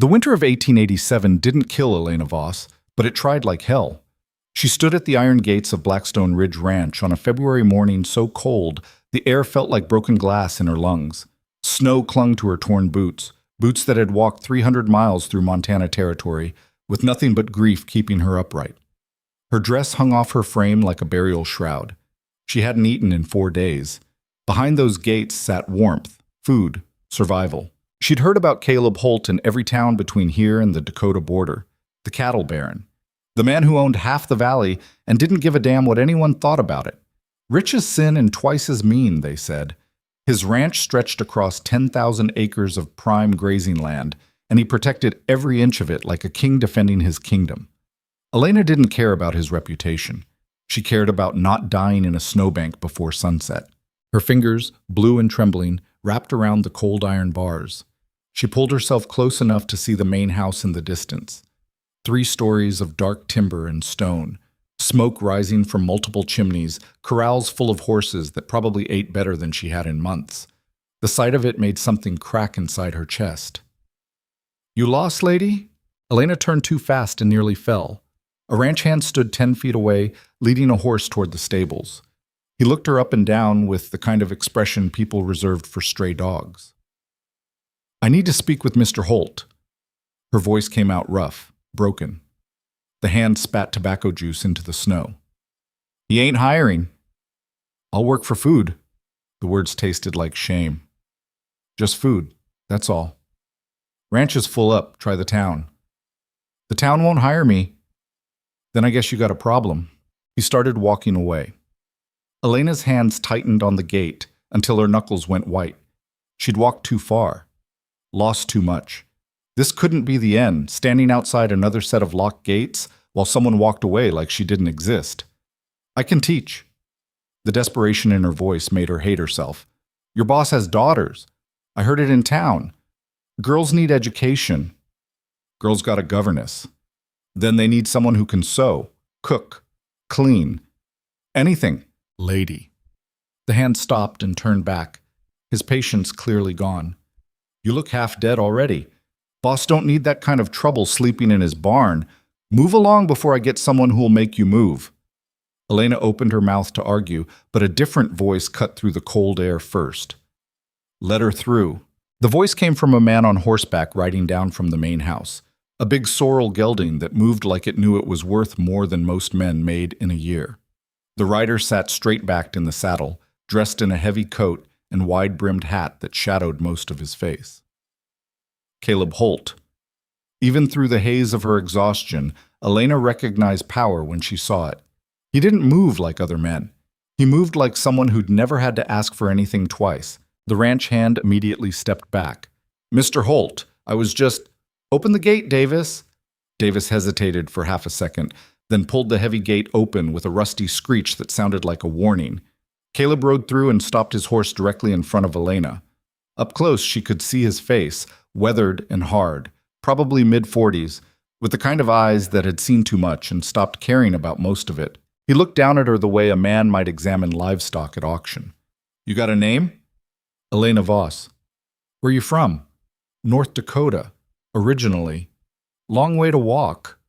The winter of 1887 didn't kill Elena Voss, but it tried like hell. She stood at the iron gates of Blackstone Ridge Ranch on a February morning so cold the air felt like broken glass in her lungs. Snow clung to her torn boots, boots that had walked 300 miles through Montana territory, with nothing but grief keeping her upright. Her dress hung off her frame like a burial shroud. She hadn't eaten in 4 days. Behind those gates sat warmth, food, survival. She'd heard about Caleb Hol in every town between here and the Dakota border, the cattle baron, the man who owned half the valley and didn't give a damn what anyone thought about it. Rich as sin and twice as mean, they said. His ranch stretched across 10,000 acres of prime grazing land, and he protected every inch of it like a king defending his kingdom. Elena didn't care about his reputation. She cared about not dying in a snowbank before sunset. Her fingers, blue and trembling, wrapped around the cold iron bars. She pulled herself close enough to see the main house in the distance. 3 stories of dark timber and stone, smoke rising from multiple chimneys, corrals full of horses that probably ate better than she had in months. The sight of it made something crack inside her chest. "You lost, lady?" Elena turned too fast and nearly fell. A ranch hand stood 10 feet away, leading a horse toward the stables. He looked her up and down with the kind of expression people reserved for stray dogs. "I need to speak with Mr. Holt." Her voice came out rough, broken. The hand spat tobacco juice into the snow. "He ain't hiring." "I'll work for food." The words tasted like shame. "Just food, that's all." "Ranch is full up, try the town." "The town won't hire me." "Then I guess you got a problem." He started walking away. Elena's hands tightened on the gate until her knuckles went white. She'd walked too far. Lost too much. This couldn't be the end, standing outside another set of locked gates while someone walked away like she didn't exist. "I can teach." The desperation in her voice made her hate herself. "Your boss has daughters. I heard it in town. Girls need education. Girls got a governess. Then they need someone who can sew, cook, clean. Anything, lady." The hand stopped and turned back, his patience clearly gone. "You look half dead already. Boss don't need that kind of trouble sleeping in his barn. Move along before I get someone who'll make you move." Elena opened her mouth to argue, but a different voice cut through the cold air first. "Let her through." The voice came from a man on horseback riding down from the main house, a big sorrel gelding that moved like it knew it was worth more than most men made in a year. The rider sat straight-backed in the saddle, dressed in a heavy coat and wide-brimmed hat that shadowed most of his face. Caleb Holt. Even through the haze of her exhaustion, Elena recognized power when she saw it. He didn't move like other men. He moved like someone who'd never had to ask for anything twice. The ranch hand immediately stepped back. "Mr. Holt, I was just—" "Open the gate, Davis." Davis hesitated for half a second, then pulled the heavy gate open with a rusty screech that sounded like a warning. Caleb rode through and stopped his horse directly in front of Elena. Up close, she could see his face, weathered and hard, probably mid-40s, with the kind of eyes that had seen too much and stopped caring about most of it. He looked down at her the way a man might examine livestock at auction. "You got a name?" "Elena Voss." "Where you from?" "North Dakota. Originally." "Long way to walk."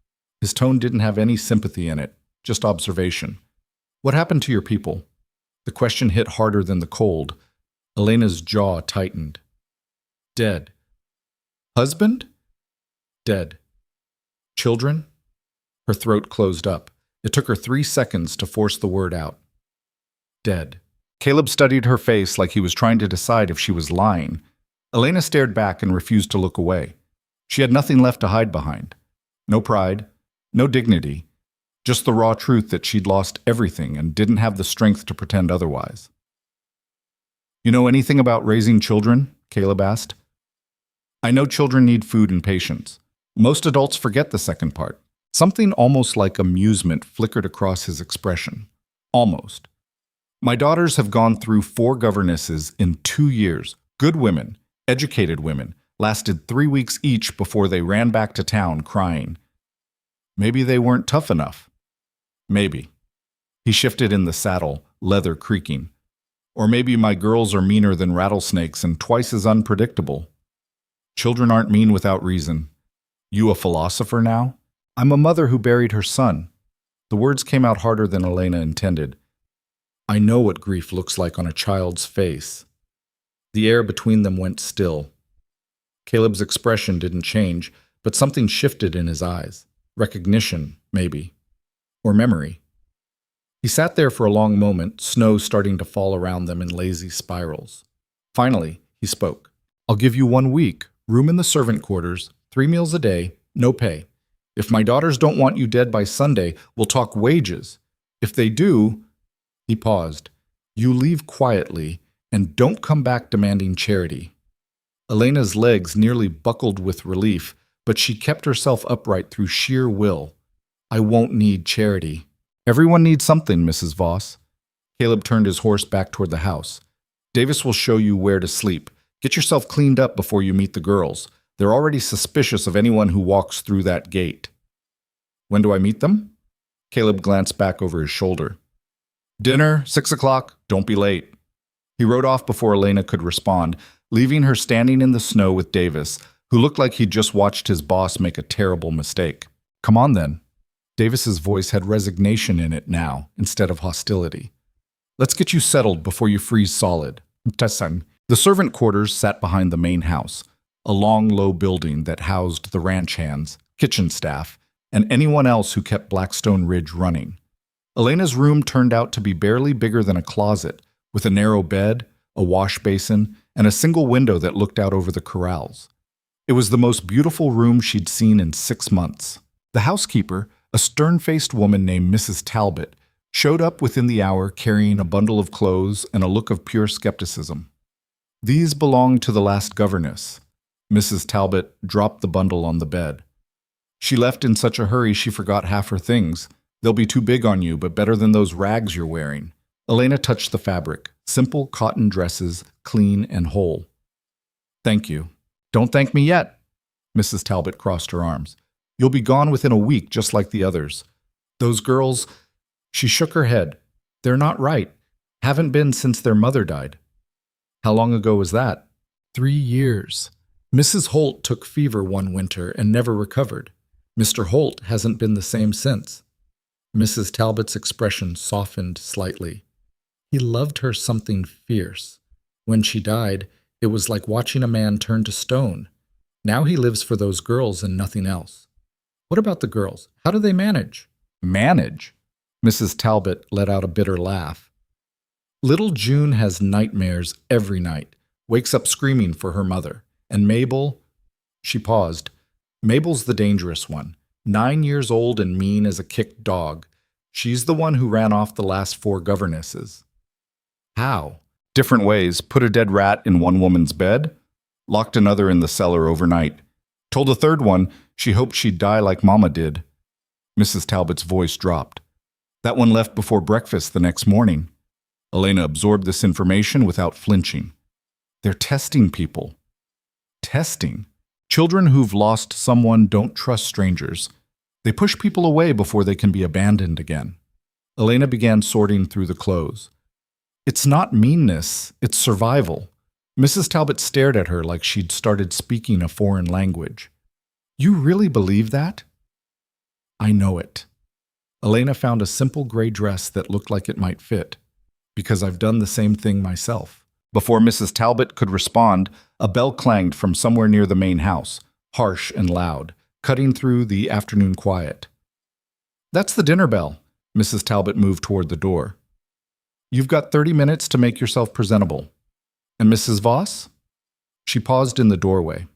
His tone didn't have any sympathy in it, just observation. "What happened to your people?" The question hit harder than the cold. Elena's jaw tightened. "Dead." "Husband?" "Dead." "Children?" Her throat closed up. It took her 3 seconds to force the word out. "Dead." Caleb studied her face like he was trying to decide if she was lying. Elena stared back and refused to look away. She had nothing left to hide behind. No pride, no dignity, just the raw truth that she'd lost everything and didn't have the strength to pretend otherwise. "You know anything about raising children?" Caleb asked. "I know children need food and patience. Most adults forget the second part." Something almost like amusement flickered across his expression. Almost. "My daughters have gone through 4 governesses in 2 years. Good women, educated women, lasted 3 weeks each before they ran back to town crying. Maybe they weren't tough enough. Maybe." He shifted in the saddle, leather creaking. "Or maybe my girls are meaner than rattlesnakes and twice as unpredictable." "Children aren't mean without reason. You a philosopher now? I'm a mother who buried her son. The words came out harder than Elena intended. I know what grief looks like on a child's face. The air between them went still. Caleb's expression didn't change, but something shifted in his eyes. Recognition, maybe. Or memory. He sat there for a long moment, snow starting to fall around them in lazy spirals. Finally, he spoke. I'll give you 1 week, room in the servant quarters, 3 meals a day, no pay. If my daughters don't want you dead by Sunday, we'll talk wages. If they do, he paused, you leave quietly and don't come back demanding charity. Elena's legs nearly buckled with relief, but she kept herself upright through sheer will. I won't need charity. Everyone needs something, Mrs. Voss. Caleb turned his horse back toward the house. Davis will show you where to sleep. Get yourself cleaned up before you meet the girls. They're already suspicious of anyone who walks through that gate. When do I meet them? Caleb glanced back over his shoulder. Dinner, 6 o'clock. Don't be late. He rode off before Elena could respond, leaving her standing in the snow with Davis, who looked like he'd just watched his boss make a terrible mistake. Come on, then. Davis's voice had resignation in it now, instead of hostility. Let's get you settled before you freeze solid. The servant quarters sat behind the main house, a long, low building that housed the ranch hands, kitchen staff, and anyone else who kept Blackstone Ridge running. Elena's room turned out to be barely bigger than a closet, with a narrow bed, a wash basin, and a single window that looked out over the corrals. It was the most beautiful room she'd seen in 6 months. The housekeeper, a stern-faced woman named Mrs. Talbot, showed up within the hour carrying a bundle of clothes and a look of pure skepticism. These belonged to the last governess. Mrs. Talbot dropped the bundle on the bed. She left in such a hurry she forgot half her things. They'll be too big on you, but better than those rags you're wearing. Elena touched the fabric. Simple cotton dresses, clean and whole. Thank you. Don't thank me yet. Mrs. Talbot crossed her arms. You'll be gone within a week, just like the others. Those girls, she shook her head. They're not right. Haven't been since their mother died. How long ago was that? 3 years. Mrs. Holt took fever one winter and never recovered. Mr. Holt hasn't been the same since. Mrs. Talbot's expression softened slightly. He loved her something fierce. When she died, it was like watching a man turn to stone. Now he lives for those girls and nothing else. What about the girls? How do they manage? Manage? Mrs. Talbot let out a bitter laugh. Little June has nightmares every night, wakes up screaming for her mother. And Mabel, she paused. Mabel's the dangerous one, 9 years old and mean as a kicked dog. She's the one who ran off the last 4 governesses. How? Different ways. Put a dead rat in one woman's bed, locked another in the cellar overnight. Told a third one she hoped she'd die like Mama did. Mrs. Talbot's voice dropped. That one left before breakfast the next morning. Elena absorbed this information without flinching. They're testing people. Testing. Children who've lost someone don't trust strangers. They push people away before they can be abandoned again. Elena began sorting through the clothes. It's not meanness, it's survival. Mrs. Talbot stared at her like she'd started speaking a foreign language. You really believe that? I know it. Elena found a simple gray dress that looked like it might fit, because I've done the same thing myself. Before Mrs. Talbot could respond, a bell clanged from somewhere near the main house, harsh and loud, cutting through the afternoon quiet. That's the dinner bell. Mrs. Talbot moved toward the door. You've got 30 minutes to make yourself presentable. And Mrs. Voss? She paused in the doorway.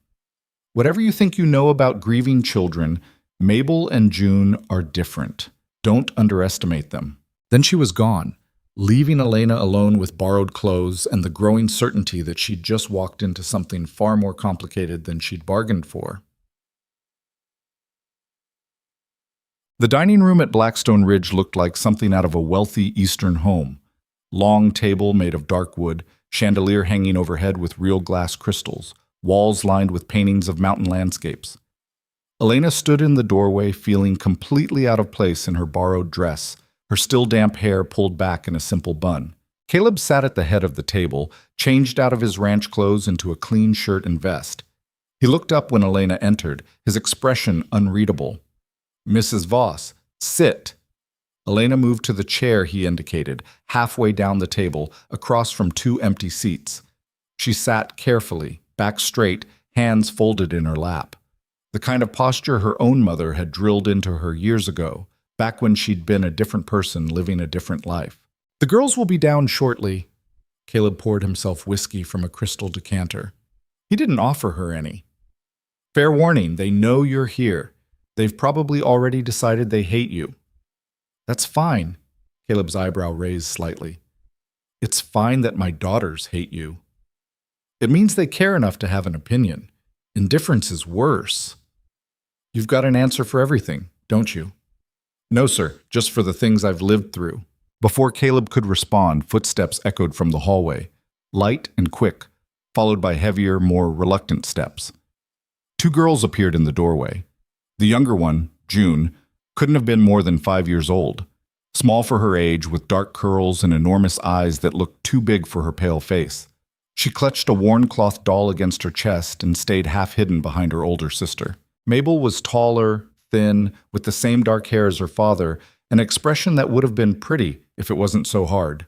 Whatever you think you know about grieving children, Mabel and June are different. Don't underestimate them. Then she was gone, leaving Elena alone with borrowed clothes and the growing certainty that she'd just walked into something far more complicated than she'd bargained for. The dining room at Blackstone Ridge looked like something out of a wealthy Eastern home. Long table made of dark wood, chandelier hanging overhead with real glass crystals, walls lined with paintings of mountain landscapes. Elena stood in the doorway feeling completely out of place in her borrowed dress, her still damp hair pulled back in a simple bun. Caleb sat at the head of the table, changed out of his ranch clothes into a clean shirt and vest. He looked up when Elena entered, his expression unreadable. Mrs. Voss, sit. Elena moved to the chair he indicated, halfway down the table, across from two empty seats. She sat carefully, back straight, hands folded in her lap. The kind of posture her own mother had drilled into her years ago, back when she'd been a different person living a different life. The girls will be down shortly. Caleb poured himself whiskey from a crystal decanter. He didn't offer her any. Fair warning, they know you're here. They've probably already decided they hate you. That's fine. Caleb's eyebrow raised slightly. It's fine that my daughters hate you. It means they care enough to have an opinion. Indifference is worse. You've got an answer for everything, don't you? No, sir, just for the things I've lived through. Before Caleb could respond, footsteps echoed from the hallway, light and quick, followed by heavier, more reluctant steps. Two girls appeared in the doorway. The younger one, June, couldn't have been more than 5 years old, small for her age, with dark curls and enormous eyes that looked too big for her pale face. She clutched a worn cloth doll against her chest and stayed half hidden behind her older sister. Mabel was taller, thin, with the same dark hair as her father, an expression that would have been pretty if it wasn't so hard.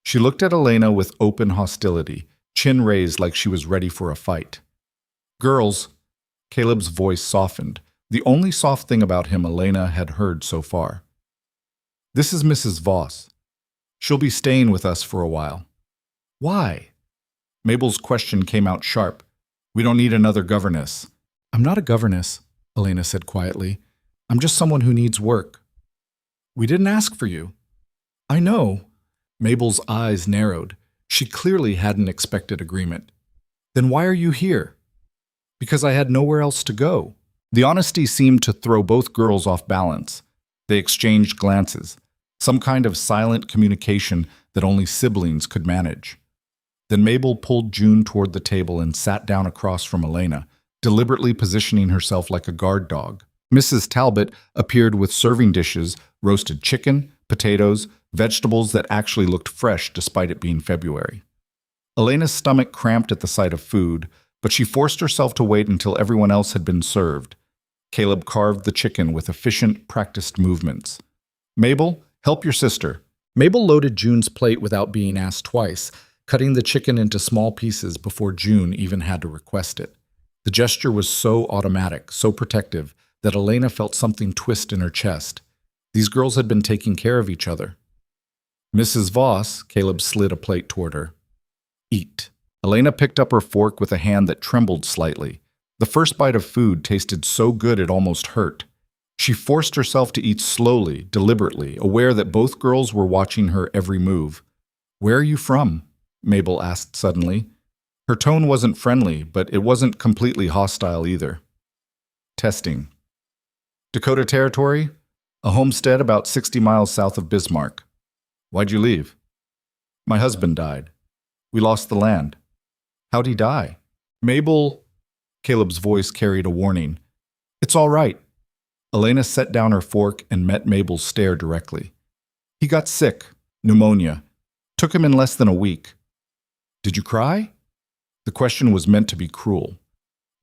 She looked at Elena with open hostility, chin raised like she was ready for a fight. Girls, Caleb's voice softened, the only soft thing about him Elena had heard so far. This is Mrs. Voss. She'll be staying with us for a while. Why? Mabel's question came out sharp. We don't need another governess. I'm not a governess, Elena said quietly. I'm just someone who needs work. We didn't ask for you. I know. Mabel's eyes narrowed. She clearly hadn't expected agreement. Then why are you here? Because I had nowhere else to go. The honesty seemed to throw both girls off balance. They exchanged glances, some kind of silent communication that only siblings could manage. Then Mabel pulled June toward the table and sat down across from Elena, deliberately positioning herself like a guard dog. Mrs. Talbot appeared with serving dishes, roasted chicken, potatoes, vegetables that actually looked fresh despite it being February. Elena's stomach cramped at the sight of food, but she forced herself to wait until everyone else had been served. Caleb carved the chicken with efficient, practiced movements. Mabel, help your sister. Mabel loaded June's plate without being asked twice, cutting the chicken into small pieces before June even had to request it. The gesture was so automatic, so protective, that Elena felt something twist in her chest. These girls had been taking care of each other. Mrs. Voss, Caleb slid a plate toward her. Eat. Elena picked up her fork with a hand that trembled slightly. The first bite of food tasted so good it almost hurt. She forced herself to eat slowly, deliberately, aware that both girls were watching her every move. Where are you from? Mabel asked suddenly. Her tone wasn't friendly, but it wasn't completely hostile either. Testing. Dakota Territory? A homestead about 60 miles south of Bismarck. Why'd you leave? My husband died. We lost the land. How'd he die? Mabel... Caleb's voice carried a warning. It's all right. Elena set down her fork and met Mabel's stare directly. He got sick. Pneumonia. Took him in less than a week. Did you cry? The question was meant to be cruel.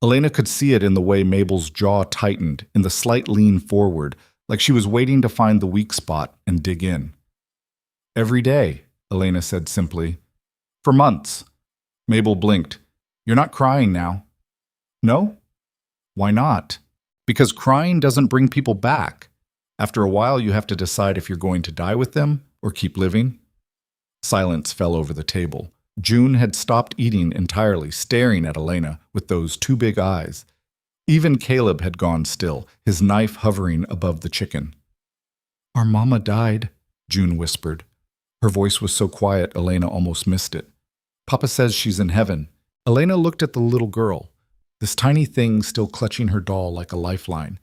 Elena could see it in the way Mabel's jaw tightened, in the slight lean forward, like she was waiting to find the weak spot and dig in. Every day, Elena said simply. For months. Mabel blinked. You're not crying now. No? Why not? Because crying doesn't bring people back. After a while, you have to decide if you're going to die with them or keep living. Silence fell over the table. June had stopped eating entirely, staring at Elena with those two big eyes. Even Caleb had gone still, his knife hovering above the chicken. Our mama died, June whispered. Her voice was so quiet, Elena almost missed it. Papa says she's in heaven. Elena looked at the little girl, this tiny thing still clutching her doll like a lifeline,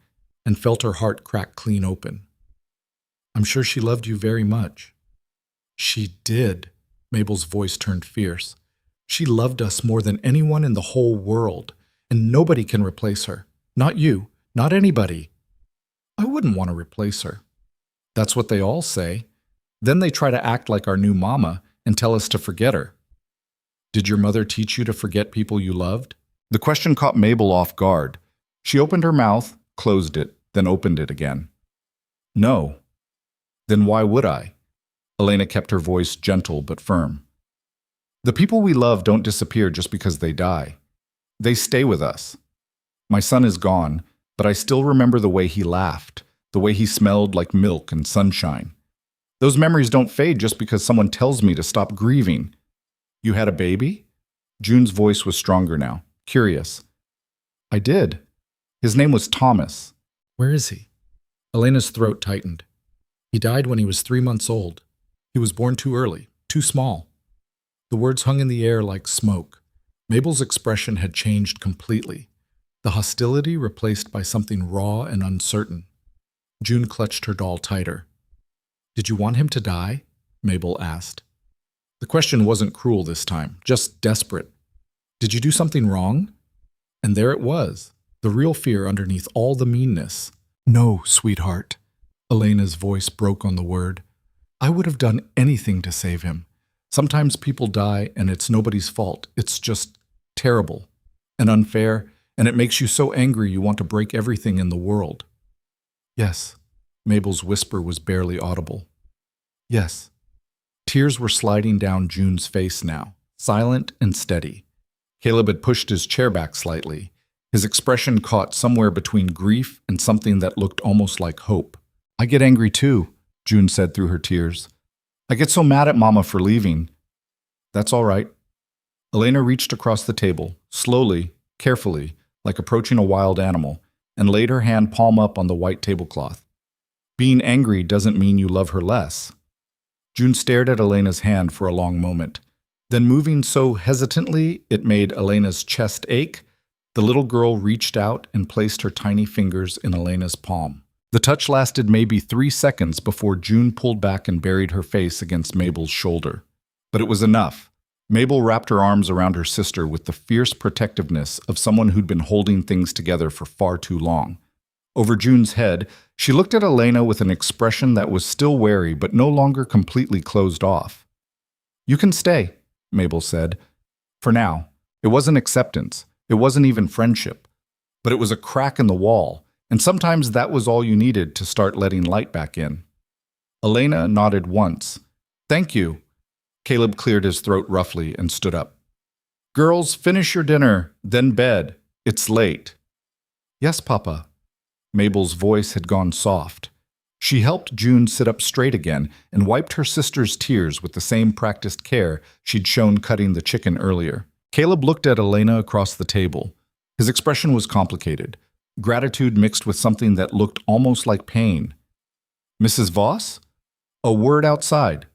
and felt her heart crack clean open. I'm sure she loved you very much. She did. Mabel's voice turned fierce. She loved us more than anyone in the whole world, and nobody can replace her. Not you, not anybody. I wouldn't want to replace her. That's what they all say. Then they try to act like our new mama and tell us to forget her. Did your mother teach you to forget people you loved? The question caught Mabel off guard. She opened her mouth, closed it, then opened it again. No. Then why would I? Elena kept her voice gentle but firm. The people we love don't disappear just because they die. They stay with us. My son is gone, but I still remember the way he laughed, the way he smelled like milk and sunshine. Those memories don't fade just because someone tells me to stop grieving. You had a baby? June's voice was stronger now, curious. I did. His name was Thomas. Where is he? Elena's throat tightened. He died when he was 3 months old. He was born too early, too small. The words hung in the air like smoke. Mabel's expression had changed completely. The hostility replaced by something raw and uncertain. June clutched her doll tighter. Did you want him to die? Mabel asked. The question wasn't cruel this time, just desperate. Did you do something wrong? And there it was, the real fear underneath all the meanness. No, sweetheart. Elena's voice broke on the word. I would have done anything to save him. Sometimes people die and it's nobody's fault. It's just terrible and unfair, and it makes you so angry you want to break everything in the world. Yes. Mabel's whisper was barely audible. Yes. Tears were sliding down June's face now, silent and steady. Caleb had pushed his chair back slightly, his expression caught somewhere between grief and something that looked almost like hope. I get angry too, June said through her tears. I get so mad at Mama for leaving. That's all right. Elena reached across the table, slowly, carefully, like approaching a wild animal, and laid her hand palm up on the white tablecloth. Being angry doesn't mean you love her less. June stared at Elena's hand for a long moment. Then, moving so hesitantly it made Elena's chest ache, the little girl reached out and placed her tiny fingers in Elena's palm. The touch lasted maybe 3 seconds before June pulled back and buried her face against Mabel's shoulder. But it was enough. Mabel wrapped her arms around her sister with the fierce protectiveness of someone who'd been holding things together for far too long. Over June's head, she looked at Elena with an expression that was still wary but no longer completely closed off. You can stay, Mabel said. For now. It wasn't acceptance. It wasn't even friendship. But it was a crack in the wall, and sometimes that was all you needed to start letting light back in. Elena nodded once. Thank you. Caleb cleared his throat roughly and stood up. Girls, finish your dinner, then bed. It's late. Yes, Papa. Mabel's voice had gone soft. She helped June sit up straight again and wiped her sister's tears with the same practiced care she'd shown cutting the chicken earlier. Caleb looked at Elena across the table. His expression was complicated, gratitude mixed with something that looked almost like pain. Mrs. Voss? A word outside.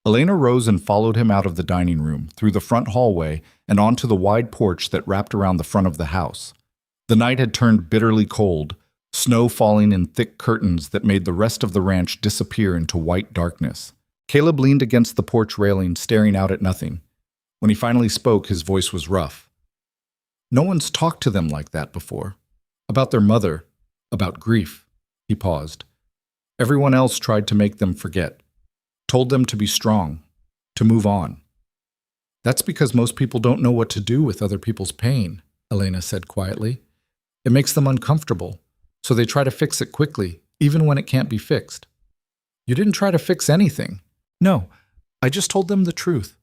Elena rose and followed him out of the dining room, through the front hallway, and onto the wide porch that wrapped around the front of the house. The night had turned bitterly cold, snow falling in thick curtains that made the rest of the ranch disappear into white darkness. Caleb leaned against the porch railing, staring out at nothing. When he finally spoke, his voice was rough. No one's talked to them like that before. About their mother, about grief. He paused. Everyone else tried to make them forget, told them to be strong, to move on. That's because most people don't know what to do with other people's pain, Elena said quietly. It makes them uncomfortable, so they try to fix it quickly, even when it can't be fixed. You didn't try to fix anything. No, I just told them the truth.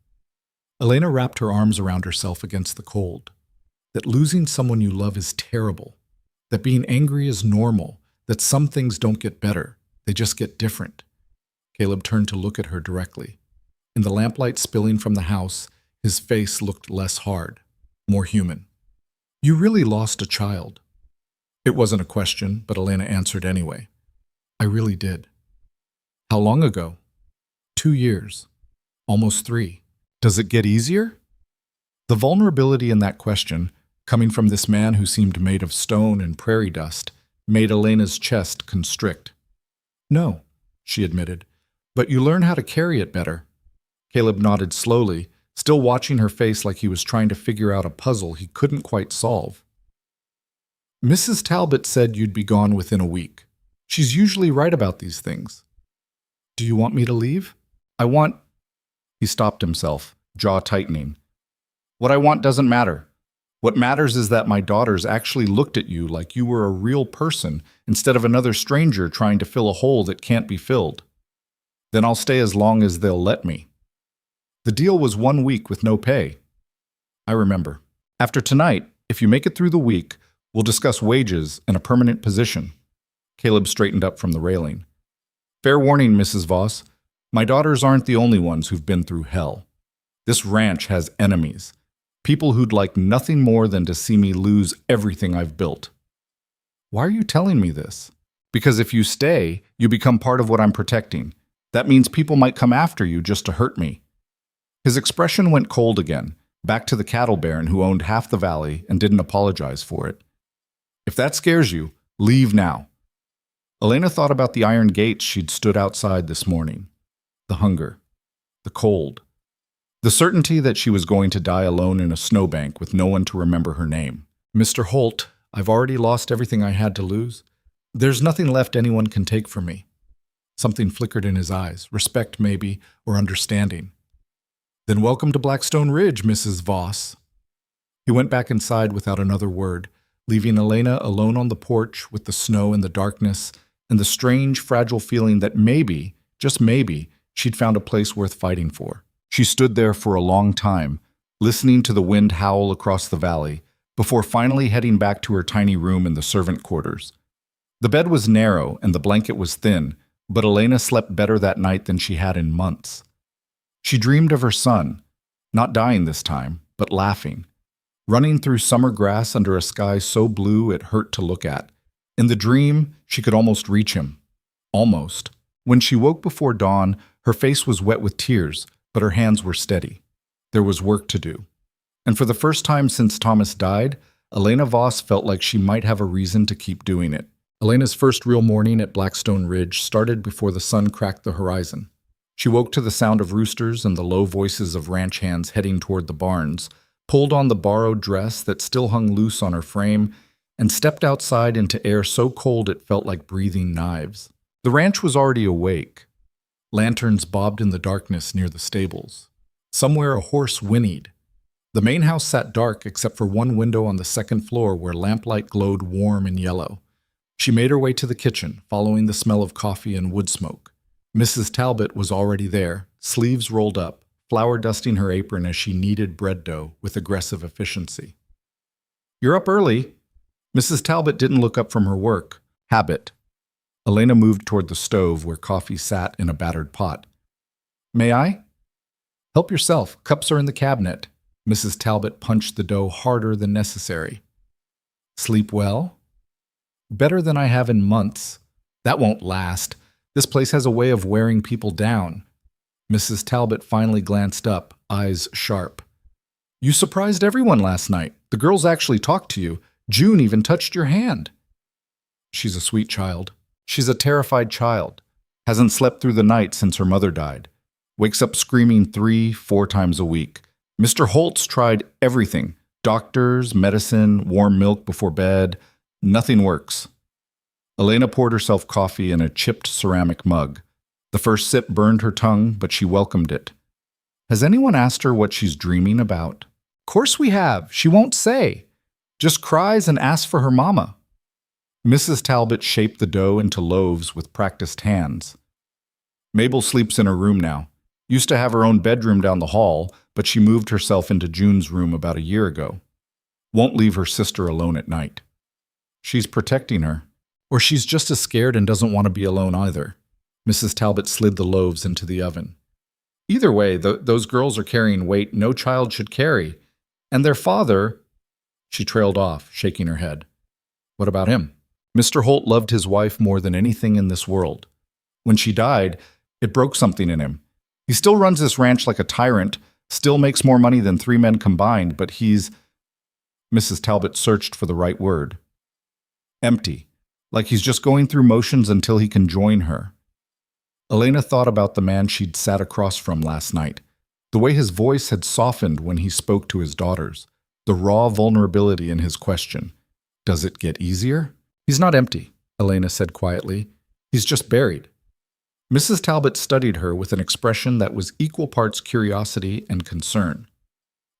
Elena wrapped her arms around herself against the cold. That losing someone you love is terrible. That being angry is normal. That some things don't get better. They just get different. Caleb turned to look at her directly. In the lamplight spilling from the house, his face looked less hard, more human. You really lost a child. It wasn't a question, but Elena answered anyway. I really did. How long ago? 2 years. Almost 3. Does it get easier? The vulnerability in that question, coming from this man who seemed made of stone and prairie dust, made Elena's chest constrict. No, she admitted, but you learn how to carry it better. Caleb nodded slowly, still watching her face like he was trying to figure out a puzzle he couldn't quite solve. Mrs. Talbot said you'd be gone within a week. She's usually right about these things. Do you want me to leave? I want... He stopped himself, jaw tightening. What I want doesn't matter. What matters is that my daughters actually looked at you like you were a real person instead of another stranger trying to fill a hole that can't be filled. Then I'll stay as long as they'll let me. The deal was 1 week with no pay. I remember. After tonight, if you make it through the week, we'll discuss wages and a permanent position. Caleb straightened up from the railing. Fair warning, Mrs. Voss. My daughters aren't the only ones who've been through hell. This ranch has enemies. People who'd like nothing more than to see me lose everything I've built. Why are you telling me this? Because if you stay, you become part of what I'm protecting. That means people might come after you just to hurt me. His expression went cold again, back to the cattle baron who owned half the valley and didn't apologize for it. If that scares you, leave now. Elena thought about the iron gates she'd stood outside this morning. The hunger. The cold. The certainty that she was going to die alone in a snowbank with no one to remember her name. Mr. Holt, I've already lost everything I had to lose. There's nothing left anyone can take from me. Something flickered in his eyes, respect maybe, or understanding. Then welcome to Blackstone Ridge, Mrs. Voss. He went back inside without another word, leaving Elena alone on the porch with the snow and the darkness and the strange, fragile feeling that maybe, just maybe, she'd found a place worth fighting for. She stood there for a long time, listening to the wind howl across the valley, before finally heading back to her tiny room in the servant quarters. The bed was narrow and the blanket was thin, but Elena slept better that night than she had in months. She dreamed of her son, not dying this time, but laughing, running through summer grass under a sky so blue it hurt to look at. In the dream, she could almost reach him. Almost. When she woke before dawn, her face was wet with tears, but her hands were steady. There was work to do. And for the first time since Thomas died, Elena Voss felt like she might have a reason to keep doing it. Elena's first real morning at Blackstone Ridge started before the sun cracked the horizon. She woke to the sound of roosters and the low voices of ranch hands heading toward the barns, pulled on the borrowed dress that still hung loose on her frame, and stepped outside into air so cold it felt like breathing knives. The ranch was already awake. Lanterns bobbed in the darkness near the stables. Somewhere a horse whinnied. The main house sat dark except for one window on the second floor where lamplight glowed warm and yellow. She made her way to the kitchen, following the smell of coffee and wood smoke. Mrs. Talbot was already there, sleeves rolled up, flour dusting her apron as she kneaded bread dough with aggressive efficiency. "You're up early." Mrs. Talbot didn't look up from her work. Habit. Elena moved toward the stove where coffee sat in a battered pot. "May I?" "Help yourself. Cups are in the cabinet." Mrs. Talbot punched the dough harder than necessary. "Sleep well?" "Better than I have in months." "That won't last. This place has a way of wearing people down." Mrs. Talbot finally glanced up, eyes sharp. "You surprised everyone last night. The girls actually talked to you. June even touched your hand." "She's a sweet child." "She's a terrified child. Hasn't slept through the night since her mother died. Wakes up screaming 3-4 times a week. Mr. Holt's tried everything. Doctors, medicine, warm milk before bed. Nothing works." Elena poured herself coffee in a chipped ceramic mug. The first sip burned her tongue, but she welcomed it. "Has anyone asked her what she's dreaming about?" "Course we have. She won't say. Just cries and asks for her mama." Mrs. Talbot shaped the dough into loaves with practiced hands. "Mabel sleeps in her room now. Used to have her own bedroom down the hall, but she moved herself into June's room about a year ago. Won't leave her sister alone at night." "She's protecting her. Or she's just as scared and doesn't want to be alone either." Mrs. Talbot slid the loaves into the oven. "Either way, those girls are carrying weight no child should carry. And their father—" She trailed off, shaking her head. "What about him?" "Mr. Holt loved his wife more than anything in this world. When she died, it broke something in him. He still runs this ranch like a tyrant, still makes more money than 3 men combined, but he's—" Mrs. Talbot searched for the right word. "Empty. Like he's just going through motions until he can join her." Elena thought about the man she'd sat across from last night, the way his voice had softened when he spoke to his daughters, the raw vulnerability in his question. Does it get easier? "He's not empty," Elena said quietly. "He's just buried." Mrs. Talbot studied her with an expression that was equal parts curiosity and concern.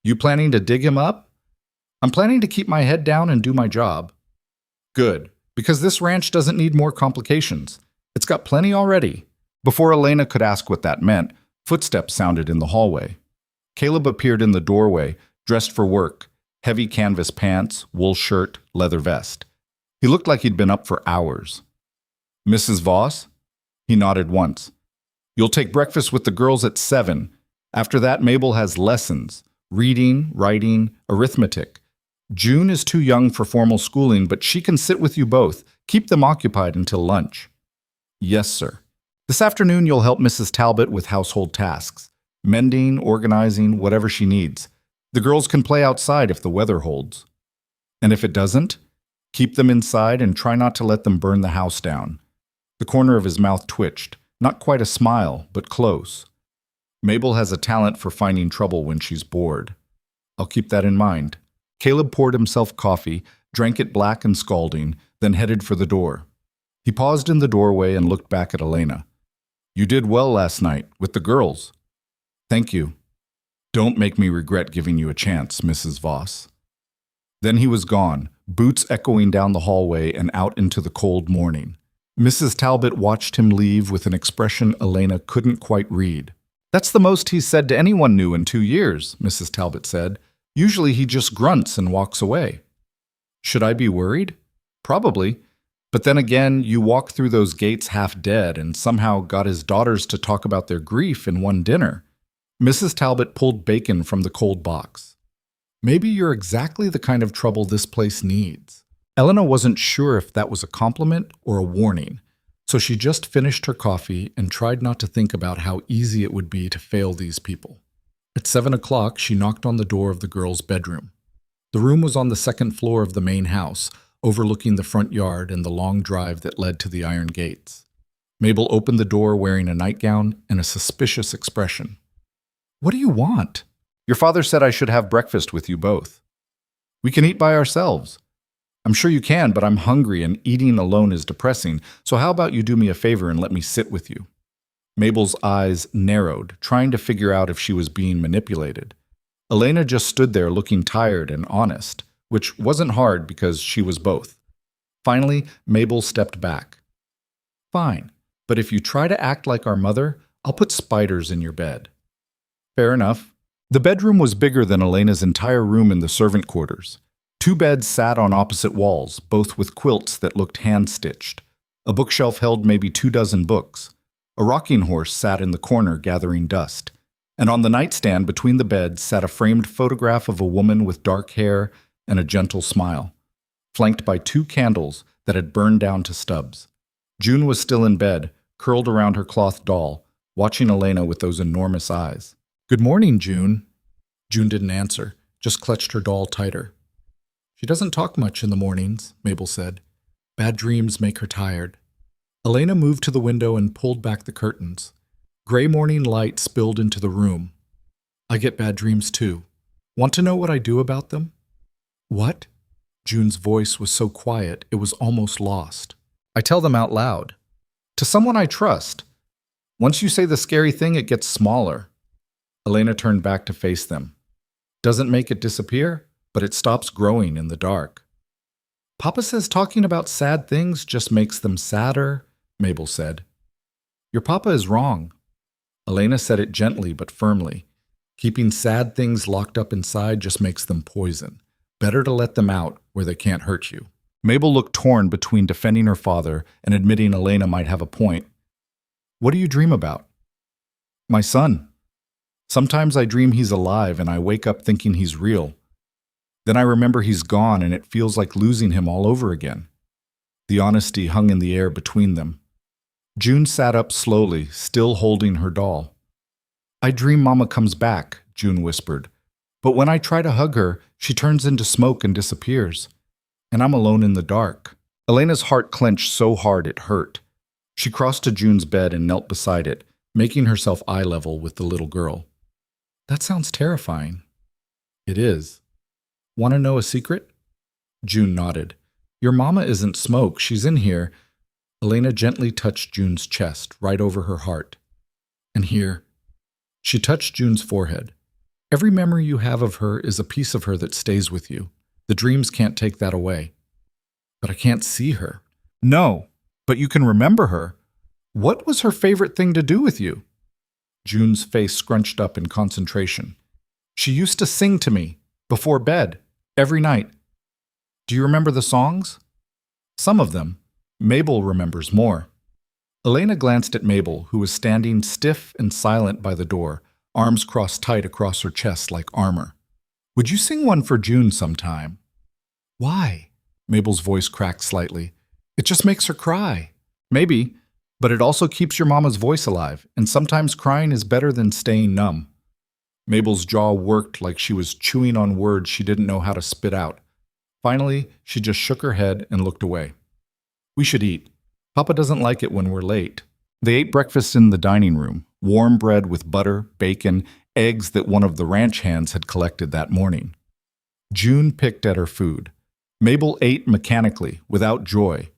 "You planning to dig him up?" I'm planning to keep my head down and do my job. Good, because this ranch doesn't need more complications. It's got plenty already. Before Elena could ask what that meant, footsteps sounded in the hallway. Caleb appeared in the doorway, dressed for work, heavy canvas pants, wool shirt, leather vest. He looked like he'd been up for hours. Mrs. Voss? He nodded once. You'll take breakfast with the girls at 7. After that, Mabel has lessons, reading, writing, arithmetic. June is too young for formal schooling, but she can sit with you both. Keep them occupied until lunch. Yes, sir. This afternoon, you'll help Mrs. Talbot with household tasks, mending, organizing, whatever she needs. The girls can play outside if the weather holds. And if it doesn't, keep them inside and try not to let them burn the house down. The corner of his mouth twitched, not quite a smile, but close. Mabel has a talent for finding trouble when she's bored. I'll keep that in mind. Caleb poured himself coffee, drank it black and scalding, then headed for the door. He paused in the doorway and looked back at Elena. You did well last night, with the girls. Thank you. Don't make me regret giving you a chance, Mrs. Voss. Then he was gone, boots echoing down the hallway and out into the cold morning. Mrs. Talbot watched him leave with an expression Elena couldn't quite read. That's the most he's said to anyone new in 2 years, Mrs. Talbot said. Usually he just grunts and walks away. Should I be worried? Probably. But then again, you walked through those gates half dead and somehow got his daughters to talk about their grief in one dinner. Mrs. Talbot pulled bacon from the cold box. Maybe you're exactly the kind of trouble this place needs. Elena wasn't sure if that was a compliment or a warning, so she just finished her coffee and tried not to think about how easy it would be to fail these people. At 7 o'clock, she knocked on the door of the girls' bedroom. The room was on the second floor of the main house, overlooking the front yard and the long drive that led to the iron gates. Mabel opened the door wearing a nightgown and a suspicious expression. What do you want? Your father said I should have breakfast with you both. We can eat by ourselves. I'm sure you can, but I'm hungry and eating alone is depressing, so how about you do me a favor and let me sit with you? Mabel's eyes narrowed, trying to figure out if she was being manipulated. Elena just stood there looking tired and honest, which wasn't hard because she was both. Finally, Mabel stepped back. Fine, but if you try to act like our mother, I'll put spiders in your bed. Fair enough. The bedroom was bigger than Elena's entire room in the servant quarters. 2 beds sat on opposite walls, both with quilts that looked hand-stitched. A bookshelf held maybe 24 books. A rocking horse sat in the corner gathering dust. And on the nightstand between the beds sat a framed photograph of a woman with dark hair and a gentle smile, flanked by 2 candles that had burned down to stubs. June was still in bed, curled around her cloth doll, watching Elena with those enormous eyes. Good morning, June. June didn't answer, just clutched her doll tighter. She doesn't talk much in the mornings, Mabel said. Bad dreams make her tired. Elena moved to the window and pulled back the curtains. Gray morning light spilled into the room. I get bad dreams too. Want to know what I do about them? What? June's voice was so quiet it was almost lost. I tell them out loud. To someone I trust. Once you say the scary thing, it gets smaller. Elena turned back to face them. Doesn't make it disappear, but it stops growing in the dark. Papa says talking about sad things just makes them sadder, Mabel said. Your papa is wrong. Elena said it gently but firmly. Keeping sad things locked up inside just makes them poison. Better to let them out where they can't hurt you. Mabel looked torn between defending her father and admitting Elena might have a point. What do you dream about? My son. Sometimes I dream he's alive and I wake up thinking he's real. Then I remember he's gone and it feels like losing him all over again. The honesty hung in the air between them. June sat up slowly, still holding her doll. I dream Mama comes back, June whispered. But when I try to hug her, she turns into smoke and disappears. And I'm alone in the dark. Elena's heart clenched so hard it hurt. She crossed to June's bed and knelt beside it, making herself eye level with the little girl. That sounds terrifying. It is. Want to know a secret? June nodded. Your mama isn't smoke. She's in here. Elena gently touched June's chest, right over her heart. And here. She touched June's forehead. Every memory you have of her is a piece of her that stays with you. The dreams can't take that away. But I can't see her. No, but you can remember her. What was her favorite thing to do with you? June's face scrunched up in concentration. She used to sing to me, before bed, every night. Do you remember the songs? Some of them. Mabel remembers more. Elena glanced at Mabel, who was standing stiff and silent by the door, arms crossed tight across her chest like armor. Would you sing one for June sometime? Why? Mabel's voice cracked slightly. It just makes her cry. Maybe, but it also keeps your mama's voice alive, and sometimes crying is better than staying numb. Mabel's jaw worked like she was chewing on words she didn't know how to spit out. Finally, she just shook her head and looked away. We should eat. Papa doesn't like it when we're late. They ate breakfast in the dining room, warm bread with butter, bacon, eggs that one of the ranch hands had collected that morning. June picked at her food. Mabel ate mechanically, without joy.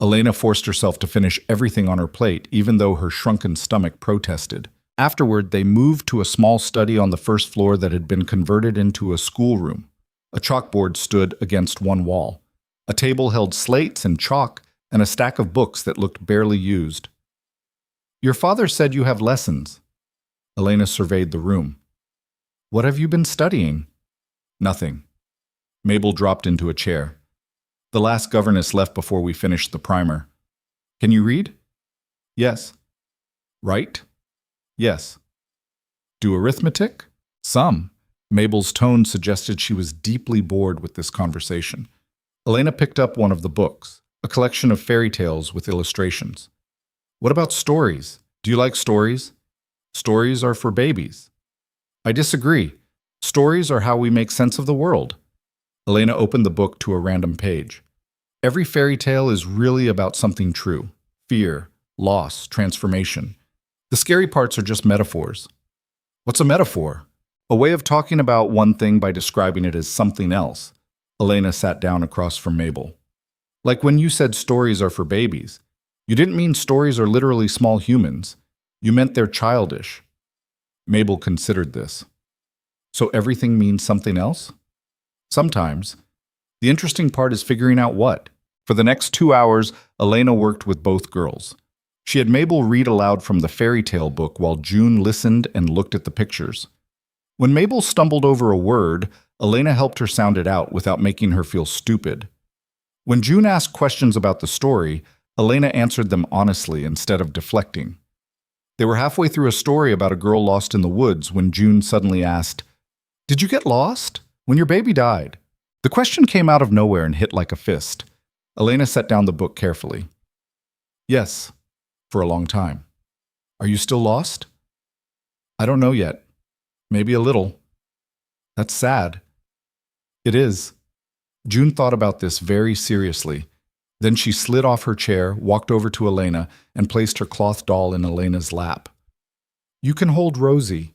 Elena forced herself to finish everything on her plate, even though her shrunken stomach protested. Afterward, they moved to a small study on the first floor that had been converted into a schoolroom. A chalkboard stood against one wall. A table held slates and chalk, and a stack of books that looked barely used. Your father said you have lessons. Elena surveyed the room. What have you been studying? Nothing. Mabel dropped into a chair. The last governess left before we finished the primer. Can you read? Yes. Write? Yes. Do arithmetic? Some. Mabel's tone suggested she was deeply bored with this conversation. Elena picked up one of the books, a collection of fairy tales with illustrations. What about stories? Do you like stories? Stories are for babies. I disagree. Stories are how we make sense of the world. Elena opened the book to a random page. Every fairy tale is really about something true. Fear, loss, transformation. The scary parts are just metaphors. What's a metaphor? A way of talking about one thing by describing it as something else. Elena sat down across from Mabel. Like when you said stories are for babies. You didn't mean stories are literally small humans. You meant they're childish. Mabel considered this. So everything means something else? Sometimes. The interesting part is figuring out what. For the next 2 hours, Elena worked with both girls. She had Mabel read aloud from the fairy tale book while June listened and looked at the pictures. When Mabel stumbled over a word, Elena helped her sound it out without making her feel stupid. When June asked questions about the story, Elena answered them honestly instead of deflecting. They were halfway through a story about a girl lost in the woods when June suddenly asked, "Did you get lost? When your baby died?" The question came out of nowhere and hit like a fist. Elena set down the book carefully. Yes, for a long time. Are you still lost? I don't know yet. Maybe a little. That's sad. It is. June thought about this very seriously. Then she slid off her chair, walked over to Elena, and placed her cloth doll in Elena's lap. You can hold Rosie.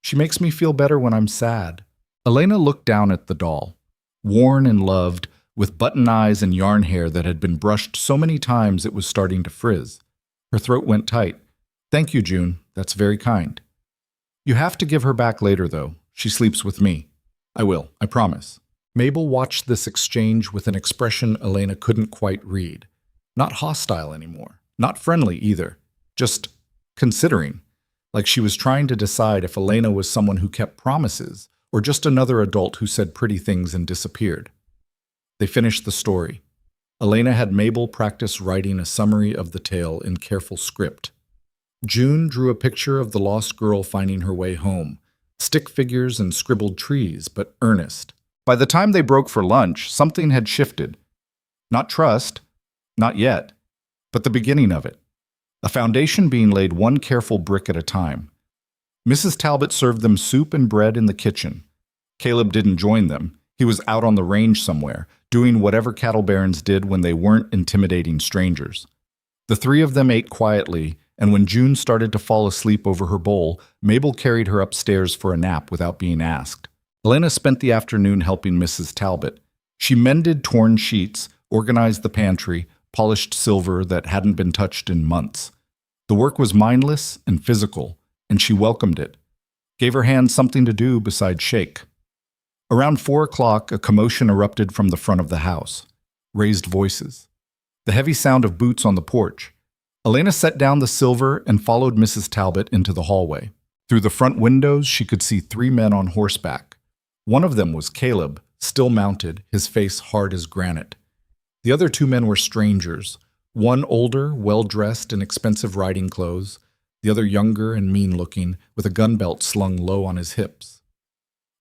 She makes me feel better when I'm sad. Elena looked down at the doll. Worn and loved, with button eyes and yarn hair that had been brushed so many times it was starting to frizz. Her throat went tight. Thank you, June. That's very kind. You have to give her back later, though. She sleeps with me. I will, I promise. Mabel watched this exchange with an expression Elena couldn't quite read. Not hostile anymore. Not friendly either. Just considering. Like she was trying to decide if Elena was someone who kept promises or just another adult who said pretty things and disappeared. They finished the story. Elena had Mabel practice writing a summary of the tale in careful script. June drew a picture of the lost girl finding her way home. Stick figures and scribbled trees, but earnest. By the time they broke for lunch, something had shifted. Not trust, not yet, but the beginning of it. A foundation being laid one careful brick at a time. Mrs. Talbot served them soup and bread in the kitchen. Caleb didn't join them. He was out on the range somewhere, doing whatever cattle barons did when they weren't intimidating strangers. The three of them ate quietly, and when June started to fall asleep over her bowl, Mabel carried her upstairs for a nap without being asked. Elena spent the afternoon helping Mrs. Talbot. She mended torn sheets, organized the pantry, polished silver that hadn't been touched in months. The work was mindless and physical, and she welcomed it. Gave her hands something to do besides shake. Around 4 o'clock, a commotion erupted from the front of the house. Raised voices. The heavy sound of boots on the porch. Elena set down the silver and followed Mrs. Talbot into the hallway. Through the front windows, she could see 3 men on horseback. One of them was Caleb, still mounted, his face hard as granite. The other 2 men were strangers, one older, well-dressed in expensive riding clothes, the other younger and mean-looking, with a gun belt slung low on his hips.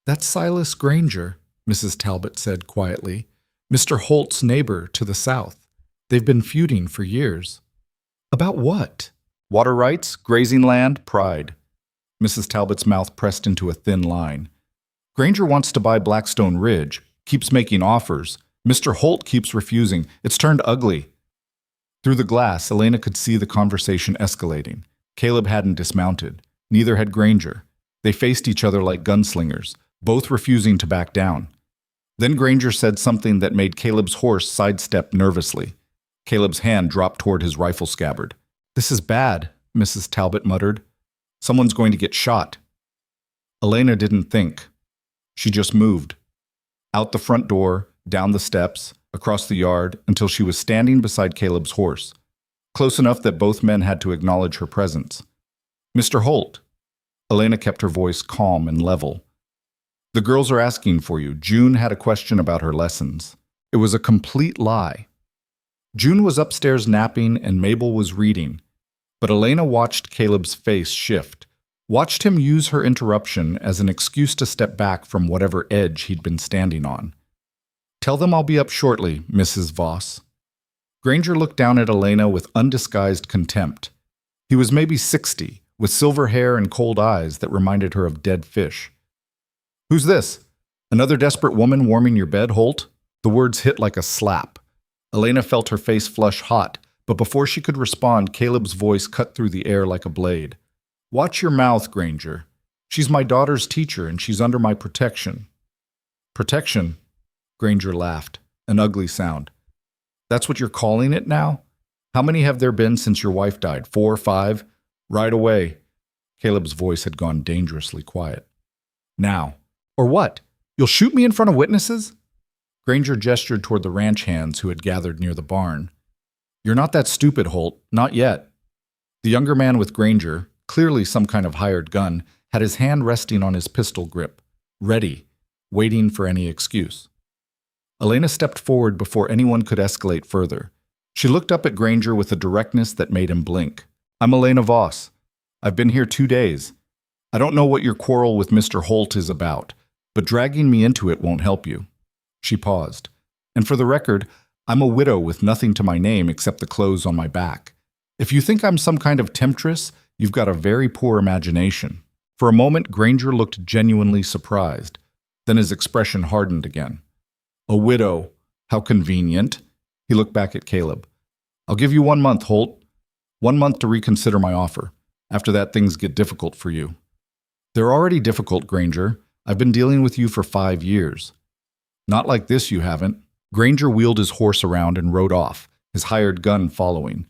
"That's Silas Granger," Mrs. Talbot said quietly. "Mr. Holt's neighbor to the south. They've been feuding for years." "About what?" "Water rights, grazing land, pride." Mrs. Talbot's mouth pressed into a thin line. "Granger wants to buy Blackstone Ridge, keeps making offers. Mr. Holt keeps refusing. It's turned ugly." Through the glass, Elena could see the conversation escalating. Caleb hadn't dismounted. Neither had Granger. They faced each other like gunslingers, both refusing to back down. Then Granger said something that made Caleb's horse sidestep nervously. Caleb's hand dropped toward his rifle scabbard. "This is bad," Mrs. Talbot muttered. "Someone's going to get shot." Elena didn't think. She just moved. Out the front door, down the steps, across the yard, until she was standing beside Caleb's horse, close enough that both men had to acknowledge her presence. "Mr. Holt." Elena kept her voice calm and level. "The girls are asking for you. June had a question about her lessons." It was a complete lie. June was upstairs napping and Mabel was reading, but Elena watched Caleb's face shift, watched him use her interruption as an excuse to step back from whatever edge he'd been standing on. "Tell them I'll be up shortly, Mrs. Voss." Granger looked down at Elena with undisguised contempt. He was maybe 60, with silver hair and cold eyes that reminded her of dead fish. "Who's this? Another desperate woman warming your bed, Holt?" The words hit like a slap. Elena felt her face flush hot, but before she could respond, Caleb's voice cut through the air like a blade. "Watch your mouth, Granger. She's my daughter's teacher and she's under my protection." "Protection?" Granger laughed, an ugly sound. "That's what you're calling it now? How many have there been since your wife died? 4 or 5? Right away." Caleb's voice had gone dangerously quiet. "Now." "Or what? You'll shoot me in front of witnesses?" Granger gestured toward the ranch hands who had gathered near the barn. "You're not that stupid, Holt. Not yet." The younger man with Granger, clearly some kind of hired gun, had his hand resting on his pistol grip, ready, waiting for any excuse. Elena stepped forward before anyone could escalate further. She looked up at Granger with a directness that made him blink. "I'm Elena Voss. I've been here 2 days. I don't know what your quarrel with Mr. Holt is about, but dragging me into it won't help you." She paused. "And for the record, I'm a widow with nothing to my name except the clothes on my back. If you think I'm some kind of temptress, you've got a very poor imagination." For a moment, Granger looked genuinely surprised. Then his expression hardened again. "A widow. How convenient." He looked back at Caleb. "I'll give you 1 month, Holt. 1 month to reconsider my offer. After that, things get difficult for you." "They're already difficult, Granger. I've been dealing with you for 5 years." "Not like this, you haven't." Granger wheeled his horse around and rode off, his hired gun following.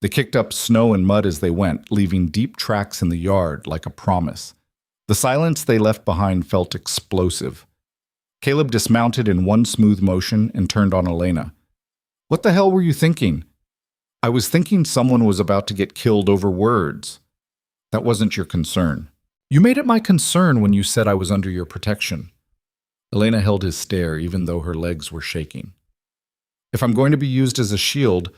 They kicked up snow and mud as they went, leaving deep tracks in the yard like a promise. The silence they left behind felt explosive. Caleb dismounted in one smooth motion and turned on Elena. "What the hell were you thinking?" "I was thinking someone was about to get killed over words." "That wasn't your concern." "You made it my concern when you said I was under your protection." Elena held his stare even though her legs were shaking. "If I'm going to be used as a shield,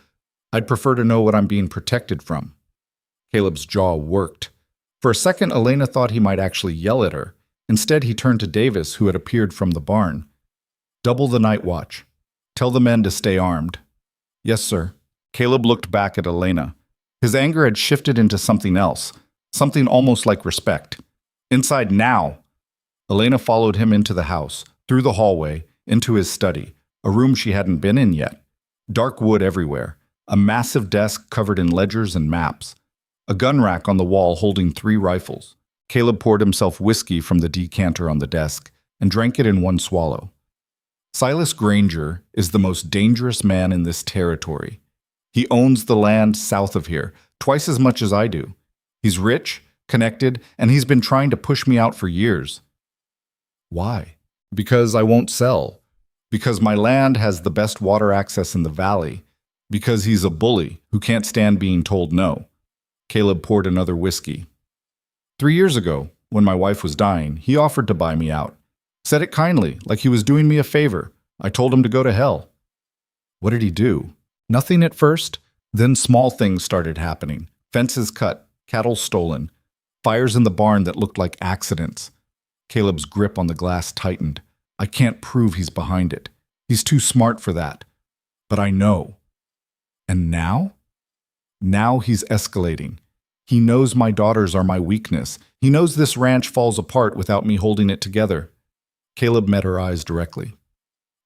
I'd prefer to know what I'm being protected from." Caleb's jaw worked. For a second, Elena thought he might actually yell at her. Instead, he turned to Davis, who had appeared from the barn. "Double the night watch. Tell the men to stay armed." "Yes, sir." Caleb looked back at Elena. His anger had shifted into something else, something almost like respect. "Inside now!" Elena followed him into the house, through the hallway, into his study, a room she hadn't been in yet. Dark wood everywhere, a massive desk covered in ledgers and maps, a gun rack on the wall holding 3 rifles. Caleb poured himself whiskey from the decanter on the desk and drank it in one swallow. "Silas Granger is the most dangerous man in this territory. He owns the land south of here, twice as much as I do. He's rich, connected, and he's been trying to push me out for years." "Why?" Because I won't sell. Because my land has the best water access in the valley. Because he's a bully who can't stand being told no. Caleb poured another whiskey. 3 years ago, when my wife was dying, he offered to buy me out. Said it kindly, like he was doing me a favor. I told him to go to hell. What did he do? Nothing at first. Then small things started happening. Fences cut, cattle stolen, fires in the barn that looked like accidents. Caleb's grip on the glass tightened. I can't prove he's behind it. He's too smart for that. But I know. And now? Now he's escalating. He knows my daughters are my weakness. He knows this ranch falls apart without me holding it together. Caleb met her eyes directly.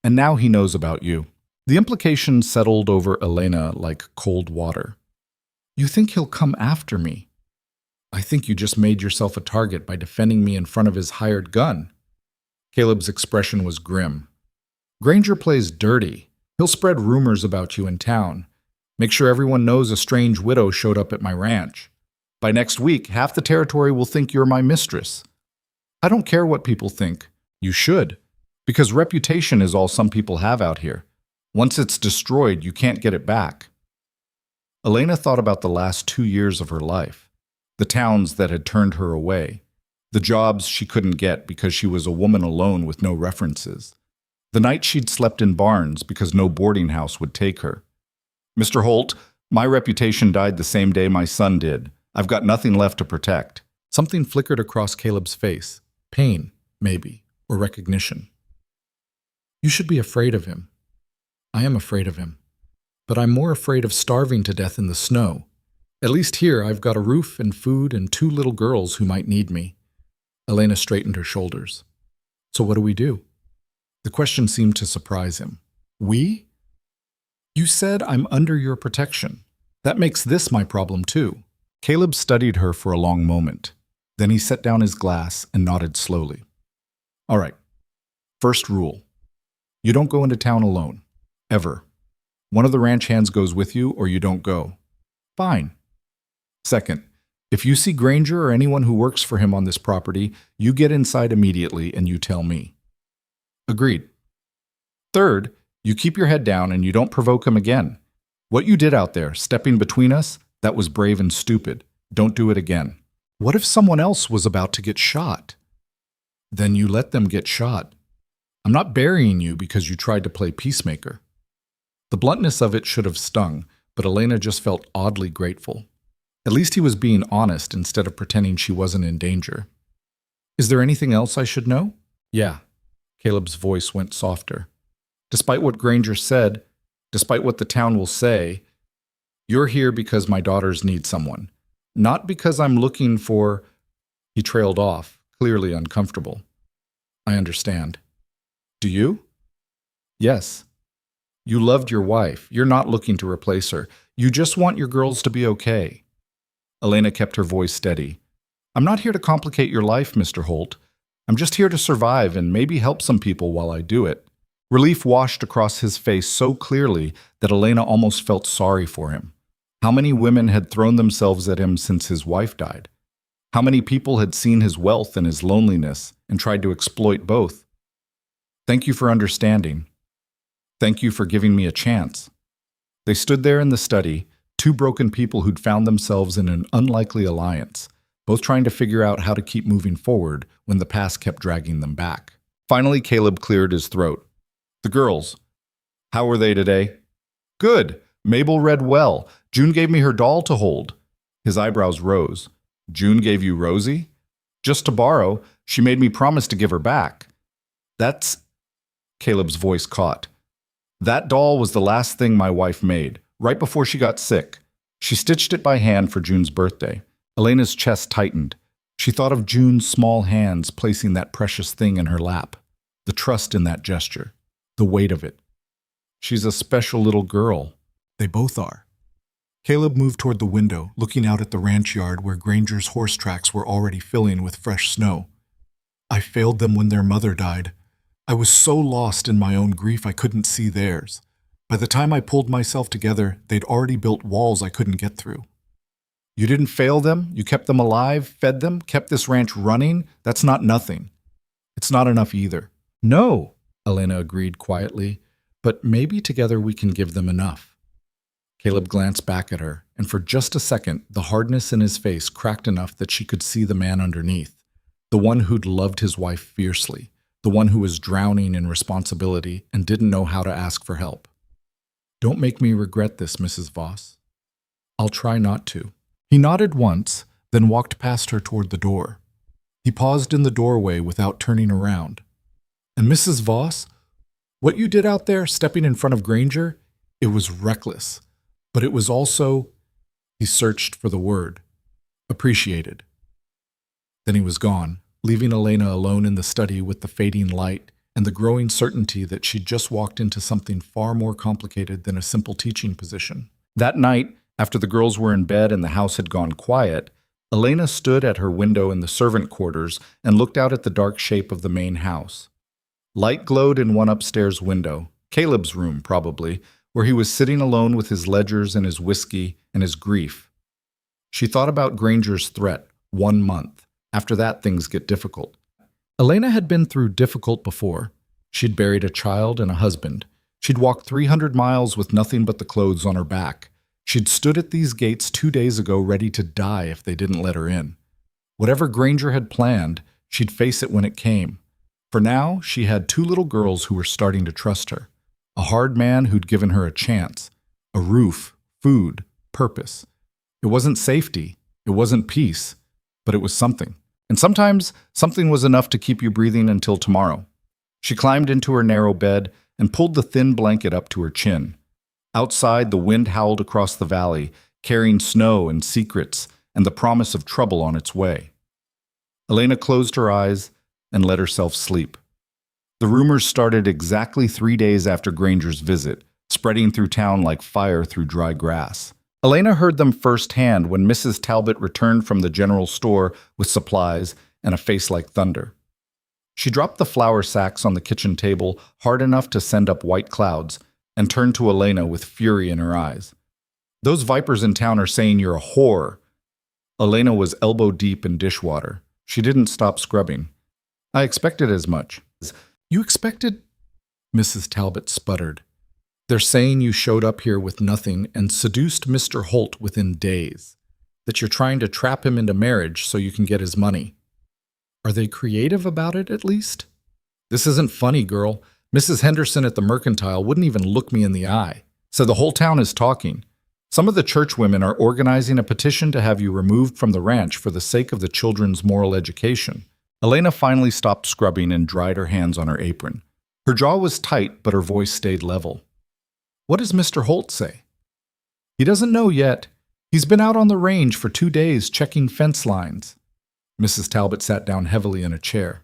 And now he knows about you. The implication settled over Elena like cold water. You think he'll come after me? I think you just made yourself a target by defending me in front of his hired gun. Caleb's expression was grim. Granger plays dirty. He'll spread rumors about you in town. Make sure everyone knows a strange widow showed up at my ranch. By next week, half the territory will think you're my mistress. I don't care what people think. You should. Because reputation is all some people have out here. Once it's destroyed, you can't get it back. Elena thought about the last 2 years of her life. The towns that had turned her away. The jobs she couldn't get because she was a woman alone with no references. The night she'd slept in barns because no boarding house would take her. Mr. Holt, my reputation died the same day my son did. I've got nothing left to protect. Something flickered across Caleb's face. Pain, maybe, or recognition. You should be afraid of him. I am afraid of him. But I'm more afraid of starving to death in the snow. At least here I've got a roof and food and 2 little girls who might need me. Elena straightened her shoulders. So what do we do? The question seemed to surprise him. We? You said I'm under your protection. That makes this my problem too. Caleb studied her for a long moment. Then he set down his glass and nodded slowly. All right. First rule. You don't go into town alone. Ever. One of the ranch hands goes with you or you don't go. Fine. Second, if you see Granger or anyone who works for him on this property, you get inside immediately and you tell me. Agreed. Third, you keep your head down and you don't provoke him again. What you did out there, stepping between us, that was brave and stupid. Don't do it again. What if someone else was about to get shot? Then you let them get shot. I'm not burying you because you tried to play peacemaker. The bluntness of it should have stung, but Elena just felt oddly grateful. At least he was being honest instead of pretending she wasn't in danger. Is there anything else I should know? Yeah. Caleb's voice went softer. Despite what Granger said, despite what the town will say, you're here because my daughters need someone. Not because I'm looking for... He trailed off, clearly uncomfortable. I understand. Do you? Yes. You loved your wife. You're not looking to replace her. You just want your girls to be okay. Elena kept her voice steady. I'm not here to complicate your life, Mr. Holt. I'm just here to survive and maybe help some people while I do it. Relief washed across his face so clearly that Elena almost felt sorry for him. How many women had thrown themselves at him since his wife died? How many people had seen his wealth and his loneliness and tried to exploit both? Thank you for understanding. Thank you for giving me a chance. They stood there in the study, 2 broken people who'd found themselves in an unlikely alliance, both trying to figure out how to keep moving forward when the past kept dragging them back. Finally, Caleb cleared his throat. The girls. How were they today? Good. Mabel read well. June gave me her doll to hold. His eyebrows rose. June gave you Rosie? Just to borrow. She made me promise to give her back. That's... Caleb's voice caught. That doll was the last thing my wife made, right before she got sick. She stitched it by hand for June's birthday. Elena's chest tightened. She thought of June's small hands placing that precious thing in her lap. The trust in that gesture. The weight of it. She's a special little girl. They both are. Caleb moved toward the window, looking out at the ranch yard where Granger's horse tracks were already filling with fresh snow. I failed them when their mother died. I was so lost in my own grief I couldn't see theirs. By the time I pulled myself together, they'd already built walls I couldn't get through. You didn't fail them, you kept them alive, fed them, kept this ranch running. That's not nothing. It's not enough either. No, Elena agreed quietly, but maybe together we can give them enough. Caleb glanced back at her, and for just a second, the hardness in his face cracked enough that she could see the man underneath, the one who'd loved his wife fiercely, the one who was drowning in responsibility and didn't know how to ask for help. Don't make me regret this, Mrs. Voss. I'll try not to. He nodded once, then walked past her toward the door. He paused in the doorway without turning around. And Mrs. Voss, what you did out there, stepping in front of Granger, it was reckless. But it was also, he searched for the word, appreciated. Then he was gone, leaving Elena alone in the study with the fading light and the growing certainty that she'd just walked into something far more complicated than a simple teaching position. That night, after the girls were in bed and the house had gone quiet, Elena stood at her window in the servant quarters and looked out at the dark shape of the main house. Light glowed in one upstairs window, Caleb's room probably, where he was sitting alone with his ledgers and his whiskey and his grief. She thought about Granger's threat, 1 month. After that, things get difficult. Elena had been through difficult before. She'd buried a child and a husband. She'd walked 300 miles with nothing but the clothes on her back. She'd stood at these gates 2 days ago ready to die if they didn't let her in. Whatever Granger had planned, she'd face it when it came. For now, she had 2 little girls who were starting to trust her. A hard man who'd given her a chance. A roof, food, purpose. It wasn't safety. It wasn't peace. But it was something. And sometimes, something was enough to keep you breathing until tomorrow. She climbed into her narrow bed and pulled the thin blanket up to her chin. Outside, the wind howled across the valley, carrying snow and secrets and the promise of trouble on its way. Elena closed her eyes and let herself sleep. The rumors started exactly 3 days after Granger's visit, spreading through town like fire through dry grass. Elena heard them firsthand when Mrs. Talbot returned from the general store with supplies and a face like thunder. She dropped the flour sacks on the kitchen table hard enough to send up white clouds and turned to Elena with fury in her eyes. Those vipers in town are saying you're a whore. Elena was elbow deep in dishwater. She didn't stop scrubbing. I expected as much. You expected? Mrs. Talbot sputtered. They're saying you showed up here with nothing and seduced Mr. Holt within days. That you're trying to trap him into marriage so you can get his money. Are they creative about it, at least? This isn't funny, girl. Mrs. Henderson at the Mercantile wouldn't even look me in the eye. So the whole town is talking. Some of the churchwomen are organizing a petition to have you removed from the ranch for the sake of the children's moral education. Elena finally stopped scrubbing and dried her hands on her apron. Her jaw was tight, but her voice stayed level. What does Mr. Holt say? He doesn't know yet. He's been out on the range for 2 days checking fence lines. Mrs. Talbot sat down heavily in a chair.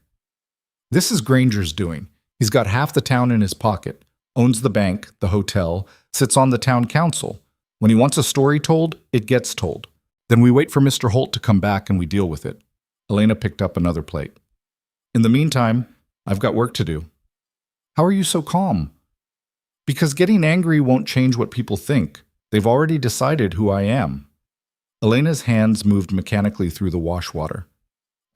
This is Granger's doing. He's got half the town in his pocket, owns the bank, the hotel, sits on the town council. When he wants a story told, it gets told. Then we wait for Mr. Holt to come back and we deal with it. Elena picked up another plate. In the meantime, I've got work to do. How are you so calm? Because getting angry won't change what people think. They've already decided who I am. Elena's hands moved mechanically through the wash water.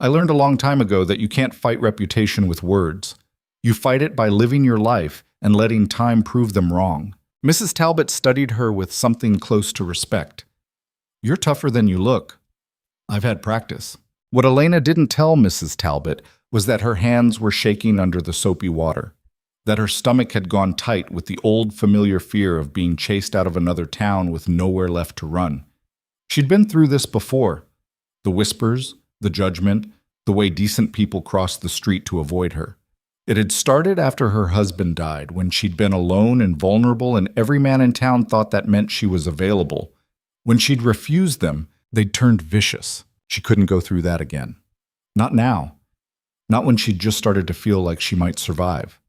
I learned a long time ago that you can't fight reputation with words. You fight it by living your life and letting time prove them wrong. Mrs. Talbot studied her with something close to respect. You're tougher than you look. I've had practice. What Elena didn't tell Mrs. Talbot was that her hands were shaking under the soapy water, that her stomach had gone tight with the old familiar fear of being chased out of another town with nowhere left to run. She'd been through this before. The whispers, the judgment, the way decent people crossed the street to avoid her. It had started after her husband died, when she'd been alone and vulnerable and every man in town thought that meant she was available. When she'd refused them, they'd turned vicious. She couldn't go through that again. Not now. Not when she'd just started to feel like she might survive.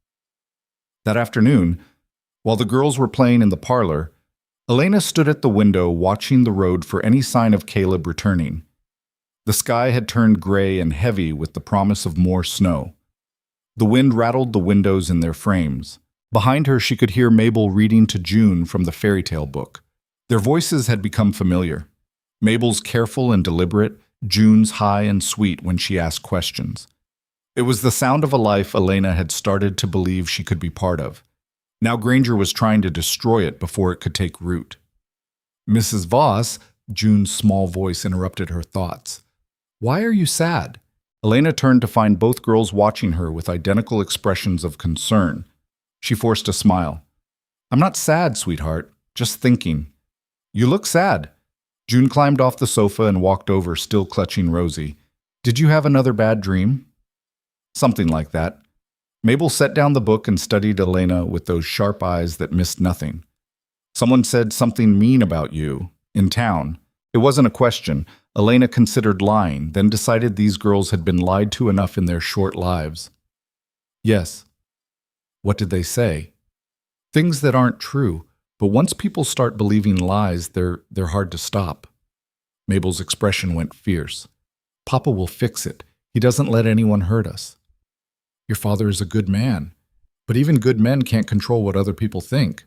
That afternoon, while the girls were playing in the parlor, Elena stood at the window watching the road for any sign of Caleb returning. The sky had turned gray and heavy with the promise of more snow. The wind rattled the windows in their frames. Behind her, she could hear Mabel reading to June from the fairy tale book. Their voices had become familiar. Mabel's careful and deliberate, June's high and sweet when she asked questions. It was the sound of a life Elena had started to believe she could be part of. Now Granger was trying to destroy it before it could take root. Mrs. Voss, June's small voice interrupted her thoughts. Why are you sad? Elena turned to find both girls watching her with identical expressions of concern. She forced a smile. I'm not sad, sweetheart, just thinking. You look sad. June climbed off the sofa and walked over, still clutching Rosie. Did you have another bad dream? Something like that. Mabel set down the book and studied Elena with those sharp eyes that missed nothing. Someone said something mean about you, in town. It wasn't a question. Elena considered lying, then decided these girls had been lied to enough in their short lives. Yes. What did they say? Things that aren't true, but once people start believing lies, they're hard to stop. Mabel's expression went fierce. Papa will fix it. He doesn't let anyone hurt us. Your father is a good man, but even good men can't control what other people think.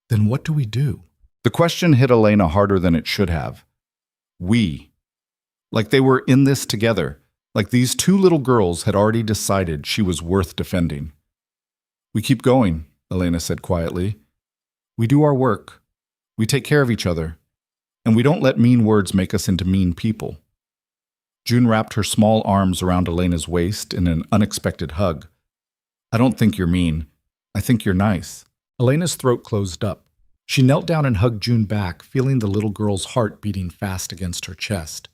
Then what do we do? The question hit Elena harder than it should have. We. Like they were in this together, like these two little girls had already decided she was worth defending. We keep going, Elena said quietly. We do our work. We take care of each other. And we don't let mean words make us into mean people. June wrapped her small arms around Elena's waist in an unexpected hug. I don't think you're mean. I think you're nice. Elena's throat closed up. She knelt down and hugged June back, feeling the little girl's heart beating fast against her chest.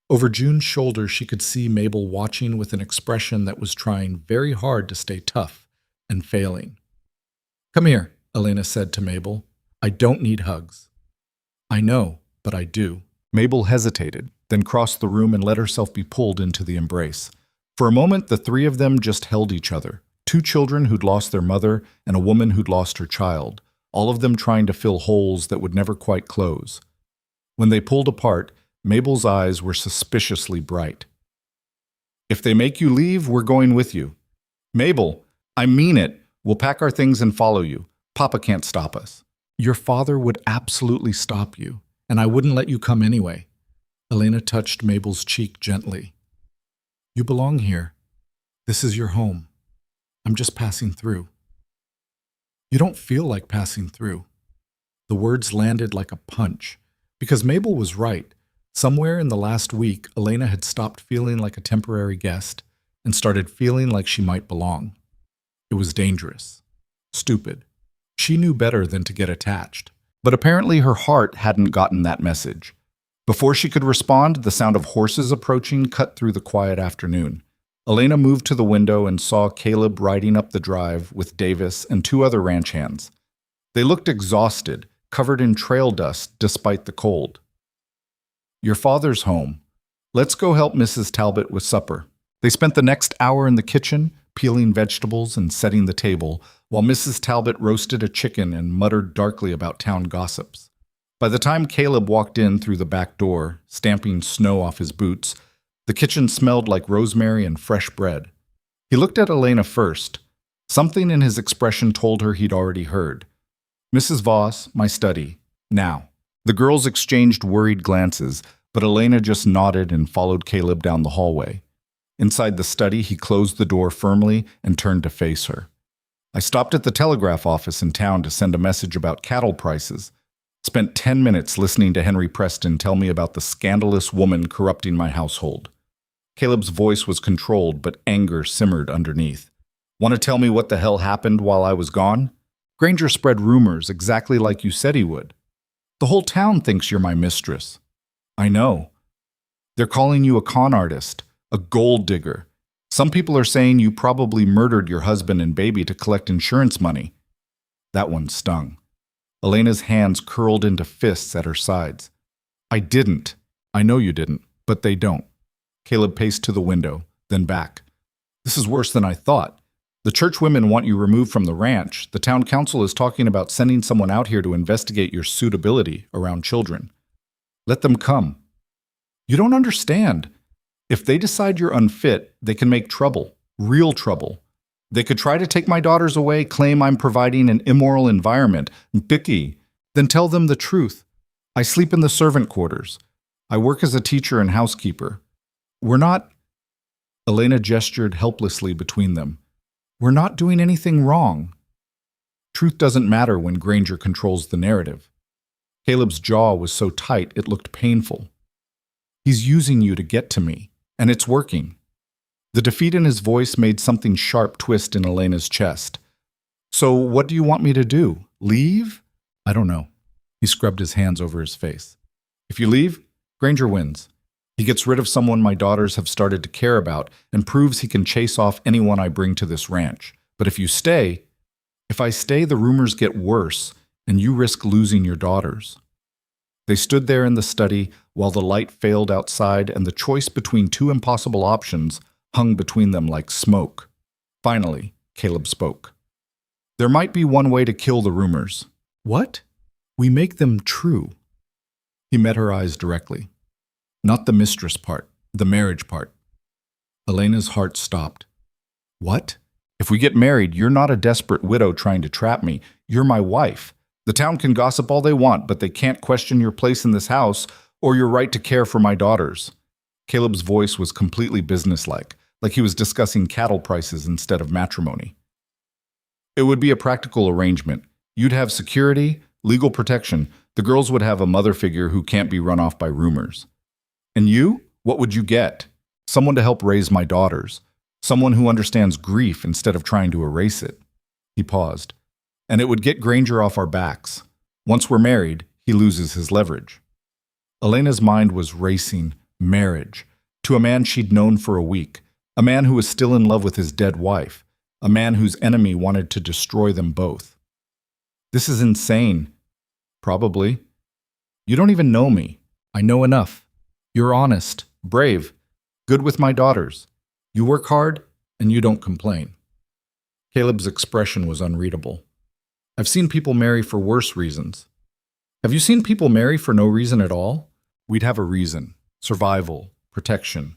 Over June's shoulder, she could see Mabel watching with an expression that was trying very hard to stay tough and failing. Come here, Elena said to Mabel. I don't need hugs. I know, but I do. Mabel hesitated, then crossed the room and let herself be pulled into the embrace. For a moment, the three of them just held each other. Two children who'd lost their mother and a woman who'd lost her child, all of them trying to fill holes that would never quite close. When they pulled apart, Mabel's eyes were suspiciously bright. If they make you leave, we're going with you. Mabel, I mean it. We'll pack our things and follow you. Papa can't stop us. Your father would absolutely stop you, and I wouldn't let you come anyway. Elena touched Mabel's cheek gently. You belong here. This is your home. I'm just passing through. You don't feel like passing through. The words landed like a punch, because Mabel was right. Somewhere in the last week, Elena had stopped feeling like a temporary guest and started feeling like she might belong. It was dangerous. Stupid. She knew better than to get attached. But apparently her heart hadn't gotten that message. Before she could respond, the sound of horses approaching cut through the quiet afternoon. Elena moved to the window and saw Caleb riding up the drive with Davis and two other ranch hands. They looked exhausted, covered in trail dust despite the cold. Your father's home. Let's go help Mrs. Talbot with supper. They spent the next hour in the kitchen, peeling vegetables and setting the table, while Mrs. Talbot roasted a chicken and muttered darkly about town gossips. By the time Caleb walked in through the back door, stamping snow off his boots, the kitchen smelled like rosemary and fresh bread. He looked at Elena first. Something in his expression told her he'd already heard. Mrs. Voss, my study. Now. The girls exchanged worried glances, but Elena just nodded and followed Caleb down the hallway. Inside the study, he closed the door firmly and turned to face her. I stopped at the telegraph office in town to send a message about cattle prices. Spent 10 minutes listening to Henry Preston tell me about the scandalous woman corrupting my household. Caleb's voice was controlled, but anger simmered underneath. Want to tell me what the hell happened while I was gone? Granger spread rumors exactly like you said he would. The whole town thinks you're my mistress. I know. They're calling you a con artist, a gold digger. Some people are saying you probably murdered your husband and baby to collect insurance money. That one stung. Elena's hands curled into fists at her sides. I didn't. I know you didn't, but they don't. Caleb paced to the window, then back. This is worse than I thought. The church women want you removed from the ranch. The town council is talking about sending someone out here to investigate your suitability around children. Let them come. You don't understand. If they decide you're unfit, they can make trouble, real trouble. They could try to take my daughters away, claim I'm providing an immoral environment. Bicky, then tell them the truth. I sleep in the servant quarters. I work as a teacher and housekeeper. We're not... Elena gestured helplessly between them. We're not doing anything wrong. Truth doesn't matter when Granger controls the narrative. Caleb's jaw was so tight it looked painful. He's using you to get to me, and it's working. The defeat in his voice made something sharp twist in Elena's chest. So what do you want me to do? Leave? I don't know. He scrubbed his hands over his face. If you leave, Granger wins. He gets rid of someone my daughters have started to care about and proves he can chase off anyone I bring to this ranch. But if I stay, the rumors get worse, and you risk losing your daughters. They stood there in the study while the light failed outside and the choice between two impossible options hung between them like smoke. Finally, Caleb spoke. There might be one way to kill the rumors. What? We make them true. He met her eyes directly. Not the mistress part, the marriage part. Elena's heart stopped. What? If we get married, you're not a desperate widow trying to trap me. You're my wife. The town can gossip all they want, but they can't question your place in this house or your right to care for my daughters. Caleb's voice was completely businesslike, like he was discussing cattle prices instead of matrimony. It would be a practical arrangement. You'd have security, legal protection. The girls would have a mother figure who can't be run off by rumors. And you? What would you get? Someone to help raise my daughters. Someone who understands grief instead of trying to erase it. He paused. And it would get Granger off our backs. Once we're married, he loses his leverage. Elena's mind was racing. Marriage. To a man she'd known for a week. A man who was still in love with his dead wife. A man whose enemy wanted to destroy them both. This is insane. Probably. You don't even know me. I know enough. You're honest, brave, good with my daughters. You work hard, and you don't complain. Caleb's expression was unreadable. I've seen people marry for worse reasons. Have you seen people marry for no reason at all? We'd have a reason. Survival, protection,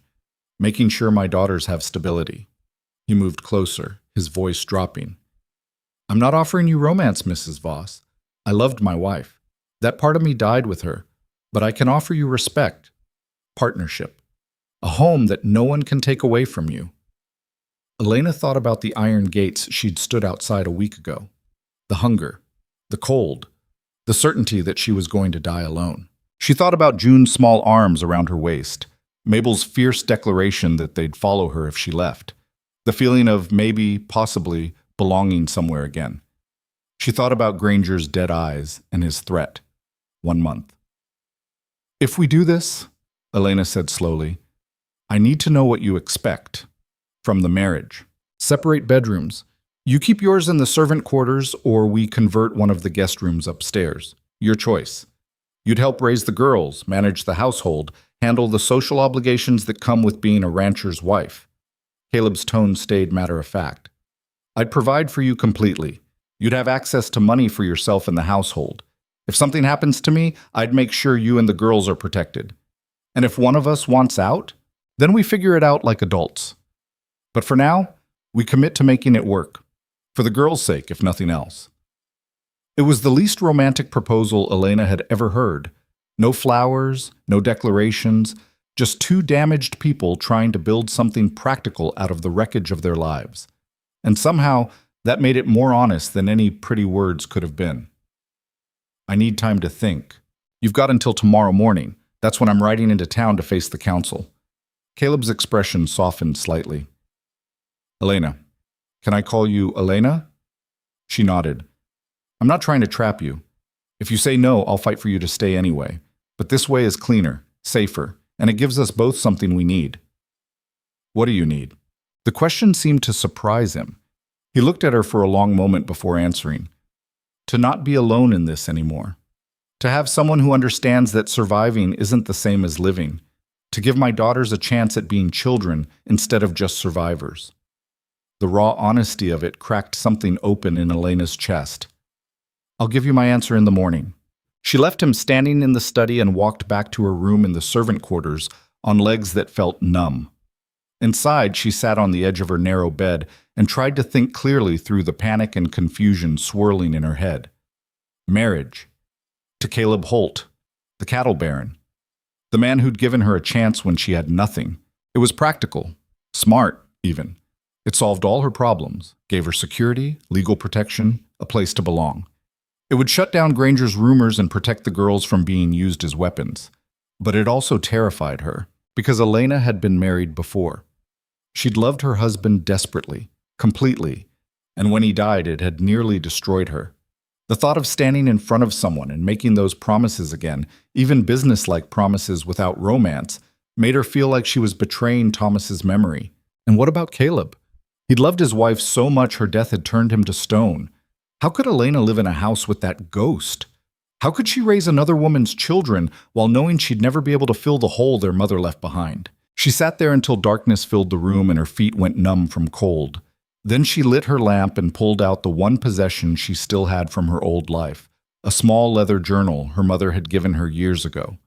making sure my daughters have stability. He moved closer, his voice dropping. I'm not offering you romance, Mrs. Voss. I loved my wife. That part of me died with her. But I can offer you respect, partnership, a home that no one can take away from you. Elena thought about the iron gates she'd stood outside a week ago. The hunger, the cold, the certainty that she was going to die alone. She thought about June's small arms around her waist, Mabel's fierce declaration that they'd follow her if she left, the feeling of maybe, possibly, belonging somewhere again. She thought about Granger's dead eyes and his threat. 1 month. If we do this, Elena said slowly, I need to know what you expect from the marriage. Separate bedrooms. You keep yours in the servant quarters or we convert one of the guest rooms upstairs. Your choice. You'd help raise the girls, manage the household, handle the social obligations that come with being a rancher's wife. Caleb's tone stayed matter-of-fact. I'd provide for you completely. You'd have access to money for yourself and the household. If something happens to me, I'd make sure you and the girls are protected. And if one of us wants out, then we figure it out like adults. But for now, we commit to making it work. For the girls' sake, if nothing else. It was the least romantic proposal Elena had ever heard. No flowers, no declarations, just two damaged people trying to build something practical out of the wreckage of their lives. And somehow, that made it more honest than any pretty words could have been. I need time to think. You've got until tomorrow morning. That's when I'm riding into town to face the council. Caleb's expression softened slightly. Elena. Can I call you Elena? She nodded. I'm not trying to trap you. If you say no, I'll fight for you to stay anyway. But this way is cleaner, safer, and it gives us both something we need. What do you need? The question seemed to surprise him. He looked at her for a long moment before answering. To not be alone in this anymore. To have someone who understands that surviving isn't the same as living. To give my daughters a chance at being children instead of just survivors. The raw honesty of it cracked something open in Elena's chest. I'll give you my answer in the morning. She left him standing in the study and walked back to her room in the servant quarters on legs that felt numb. Inside, she sat on the edge of her narrow bed and tried to think clearly through the panic and confusion swirling in her head. Marriage. To Caleb Holt, the cattle baron. The man who'd given her a chance when she had nothing. It was practical, Smart, even. It solved all her problems, gave her security, legal protection, a place to belong. It would shut down Granger's rumors and protect the girls from being used as weapons. But it also terrified her, because Elena had been married before. She'd loved her husband desperately, completely, and when he died, it had nearly destroyed her. The thought of standing in front of someone and making those promises again, even business-like promises without romance, made her feel like she was betraying Thomas's memory. And what about Caleb? He'd loved his wife so much her death had turned him to stone. How could Elena live in a house with that ghost? How could she raise another woman's children while knowing she'd never be able to fill the hole their mother left behind? She sat there until darkness filled the room and her feet went numb from cold. Then she lit her lamp and pulled out the one possession she still had from her old life, a small leather journal her mother had given her years ago.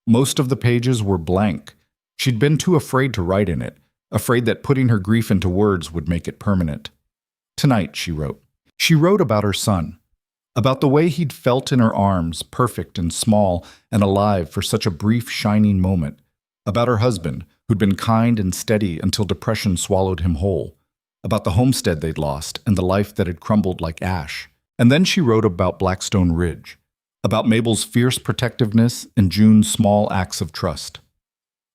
Most of the pages were blank. She'd been too afraid to write in it, afraid that putting her grief into words would make it permanent. Tonight, she wrote. She wrote about her son, about the way he'd felt in her arms, perfect and small and alive for such a brief, shining moment, about her husband, who'd been kind and steady until depression swallowed him whole, about the homestead they'd lost and the life that had crumbled like ash. And then she wrote about Blackstone Ridge, about Mabel's fierce protectiveness and June's small acts of trust,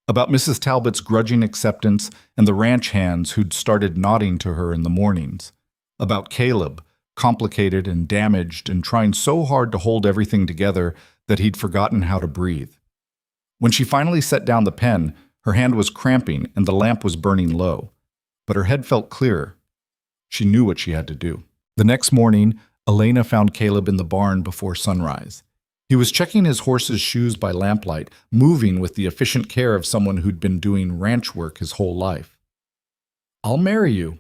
about Mrs. Talbot's grudging acceptance and the ranch hands who'd started nodding to her in the mornings, about Caleb, complicated and damaged and trying so hard to hold everything together that he'd forgotten how to breathe. When she finally set down the pen, her hand was cramping and the lamp was burning low, but her head felt clearer. She knew what she had to do. The next morning, Elena found Caleb in the barn before sunrise. He was checking his horse's shoes by lamplight, moving with the efficient care of someone who'd been doing ranch work his whole life. "I'll marry you."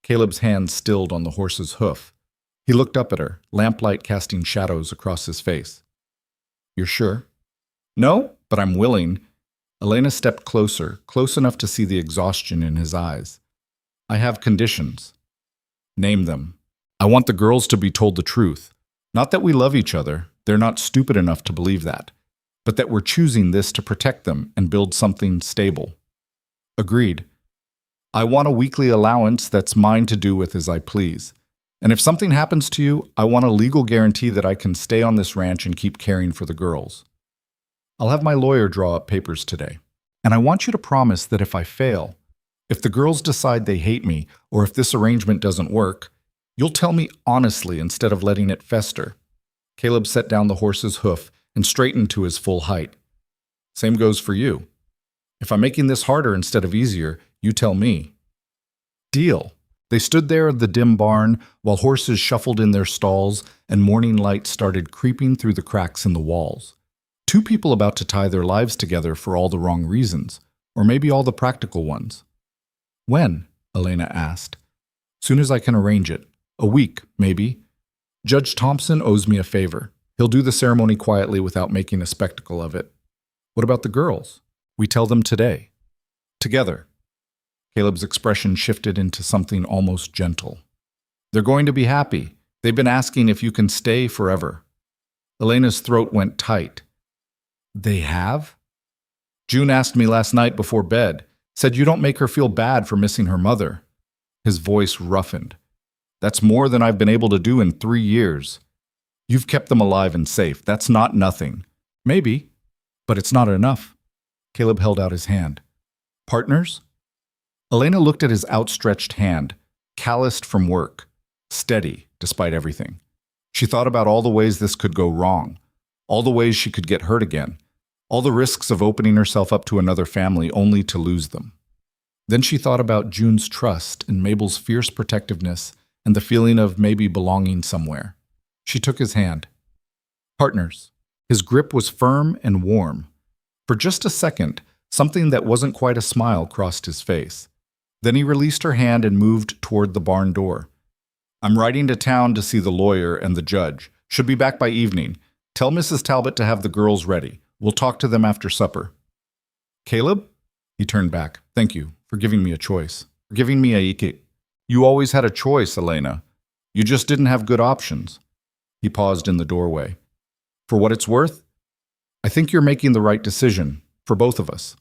Caleb's hand stilled on the horse's hoof. He looked up at her, lamplight casting shadows across his face. "You're sure?" "No, but I'm willing." Elena stepped closer, close enough to see the exhaustion in his eyes. "I have conditions." "Name them." "I want the girls to be told the truth. Not that we love each other, they're not stupid enough to believe that, but that we're choosing this to protect them and build something stable." "Agreed." "I want a weekly allowance that's mine to do with as I please. And if something happens to you, I want a legal guarantee that I can stay on this ranch and keep caring for the girls. I'll have my lawyer draw up papers today. And I want you to promise that if I fail, if the girls decide they hate me, or if this arrangement doesn't work, you'll tell me honestly instead of letting it fester." Caleb set down the horse's hoof and straightened to his full height. "Same goes for you. If I'm making this harder instead of easier, you tell me." "Deal." They stood there in the dim barn while horses shuffled in their stalls and morning light started creeping through the cracks in the walls. Two people about to tie their lives together for all the wrong reasons, or maybe all the practical ones. "When?" Elena asked. "Soon as I can arrange it. A week, maybe. Judge Thompson owes me a favor. He'll do the ceremony quietly without making a spectacle of it." "What about the girls?" "We tell them today. Together." Caleb's expression shifted into something almost gentle. "They're going to be happy. They've been asking if you can stay forever." Elena's throat went tight. "They have?" "June asked me last night before bed. Said you don't make her feel bad for missing her mother." His voice roughened. "That's more than I've been able to do in 3 years. You've kept them alive and safe. That's not nothing." "Maybe, but it's not enough." Caleb held out his hand. "Partners?" Elena looked at his outstretched hand, calloused from work, steady despite everything. She thought about all the ways this could go wrong, all the ways she could get hurt again, all the risks of opening herself up to another family only to lose them. Then she thought about June's trust and Mabel's fierce protectiveness and the feeling of maybe belonging somewhere. She took his hand. "Partners." His grip was firm and warm. For just a second, something that wasn't quite a smile crossed his face. Then he released her hand and moved toward the barn door. "I'm riding to town to see the lawyer and the judge. Should be back by evening. Tell Mrs. Talbot to have the girls ready. We'll talk to them after supper." "Caleb?" He turned back. "Thank you for giving me a choice. For giving me a ike. You always had a choice, Elena. You just didn't have good options." He paused in the doorway. "For what it's worth, I think you're making the right decision, for both of us."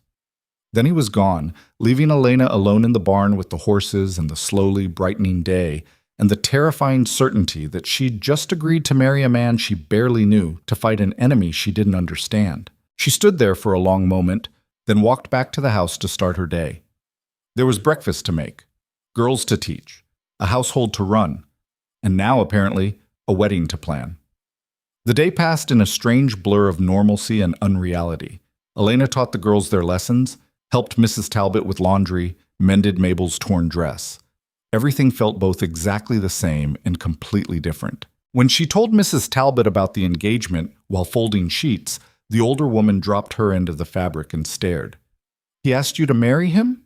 Then he was gone, leaving Elena alone in the barn with the horses and the slowly brightening day, and the terrifying certainty that she'd just agreed to marry a man she barely knew to fight an enemy she didn't understand. She stood there for a long moment, then walked back to the house to start her day. There was breakfast to make, girls to teach, a household to run, and now, apparently, a wedding to plan. The day passed in a strange blur of normalcy and unreality. Elena taught the girls their lessons, helped Mrs. Talbot with laundry, mended Mabel's torn dress. Everything felt both exactly the same and completely different. When she told Mrs. Talbot about the engagement while folding sheets, the older woman dropped her end of the fabric and stared. "He asked you to marry him?"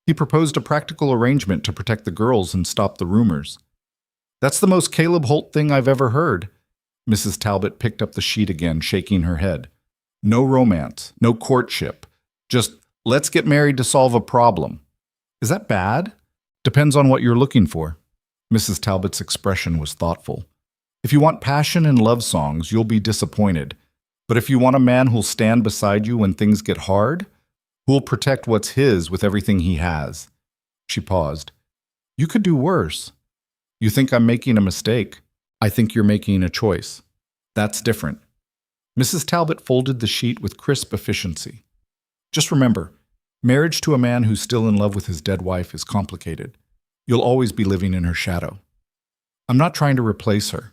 "He proposed a practical arrangement to protect the girls and stop the rumors." "That's the most Caleb Holt thing I've ever heard." Mrs. Talbot picked up the sheet again, shaking her head. "No romance, no courtship. Just, let's get married to solve a problem." "Is that bad?" "Depends on what you're looking for." Mrs. Talbot's expression was thoughtful. "If you want passion and love songs, you'll be disappointed. But if you want a man who'll stand beside you when things get hard, who'll protect what's his with everything he has." She paused. "You could do worse." "You think I'm making a mistake?" "I think you're making a choice. That's different." Mrs. Talbot folded the sheet with crisp efficiency. "Just remember, marriage to a man who's still in love with his dead wife is complicated. You'll always be living in her shadow." "I'm not trying to replace her."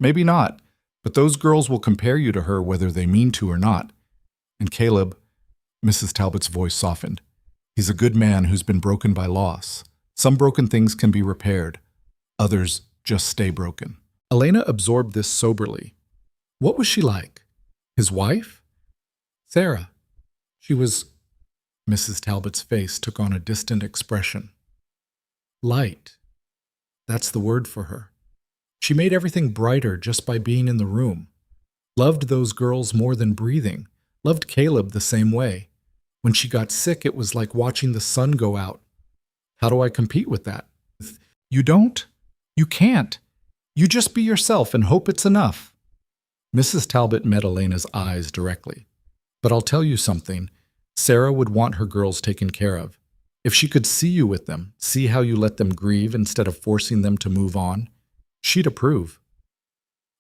"Maybe not, but those girls will compare you to her whether they mean to or not. And Caleb," Mrs. Talbot's voice softened, "he's a good man who's been broken by loss. Some broken things can be repaired. Others just stay broken." Elena absorbed this soberly. What was she like? His wife? Sarah. She was... Mrs. Talbot's face took on a distant expression. Light. That's the word for her. She made everything brighter just by being in the room. Loved those girls more than breathing. Loved Caleb the same way. When she got sick, it was like watching the sun go out. How do I compete with that? You don't? You can't. You just be yourself and hope it's enough. Mrs. Talbot met Elena's eyes directly. But I'll tell you something. Sarah would want her girls taken care of. If she could see you with them, see how you let them grieve instead of forcing them to move on, she'd approve.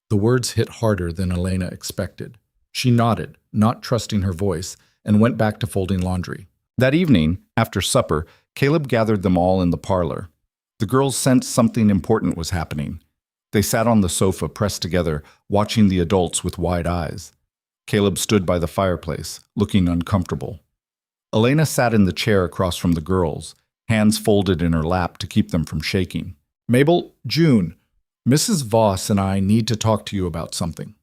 The words hit harder than Elena expected. She nodded, not trusting her voice, and went back to folding laundry. That evening, after supper, Caleb gathered them all in the parlor. The girls sensed something important was happening. They sat on the sofa pressed together, watching the adults with wide eyes. Caleb stood by the fireplace, looking uncomfortable. Elena sat in the chair across from the girls, hands folded in her lap to keep them from shaking. "Mabel, June, Mrs. Voss and I need to talk to you about something."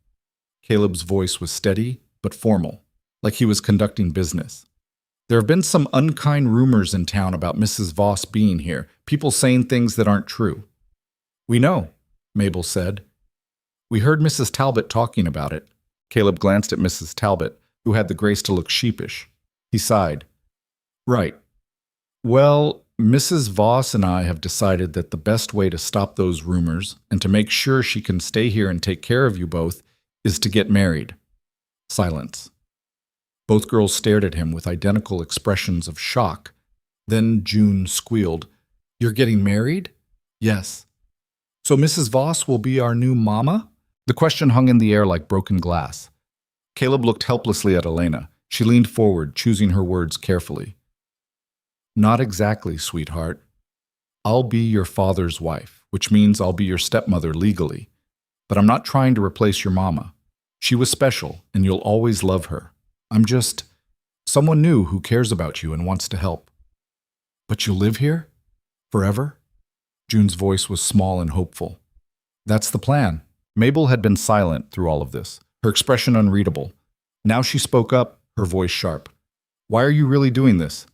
Caleb's voice was steady but formal, like he was conducting business. "There have been some unkind rumors in town about Mrs. Voss being here, people saying things that aren't true." "We know," Mabel said. "We heard Mrs. Talbot talking about it." Caleb glanced at Mrs. Talbot, who had the grace to look sheepish. He sighed. "Right. Well, Mrs. Voss and I have decided that the best way to stop those rumors and to make sure she can stay here and take care of you both is to get married." Silence. Both girls stared at him with identical expressions of shock. Then June squealed, "You're getting married?" "Yes." "So Mrs. Voss will be our new mama?" The question hung in the air like broken glass. Caleb looked helplessly at Elena. She leaned forward, choosing her words carefully. "Not exactly, sweetheart. I'll be your father's wife, which means I'll be your stepmother legally. But I'm not trying to replace your mama. She was special, and you'll always love her. I'm just someone new who cares about you and wants to help." "But you'll live here? Forever?" June's voice was small and hopeful. "That's the plan." Mabel had been silent through all of this, her expression unreadable. Now she spoke up, her voice sharp. "Why are you really doing this?"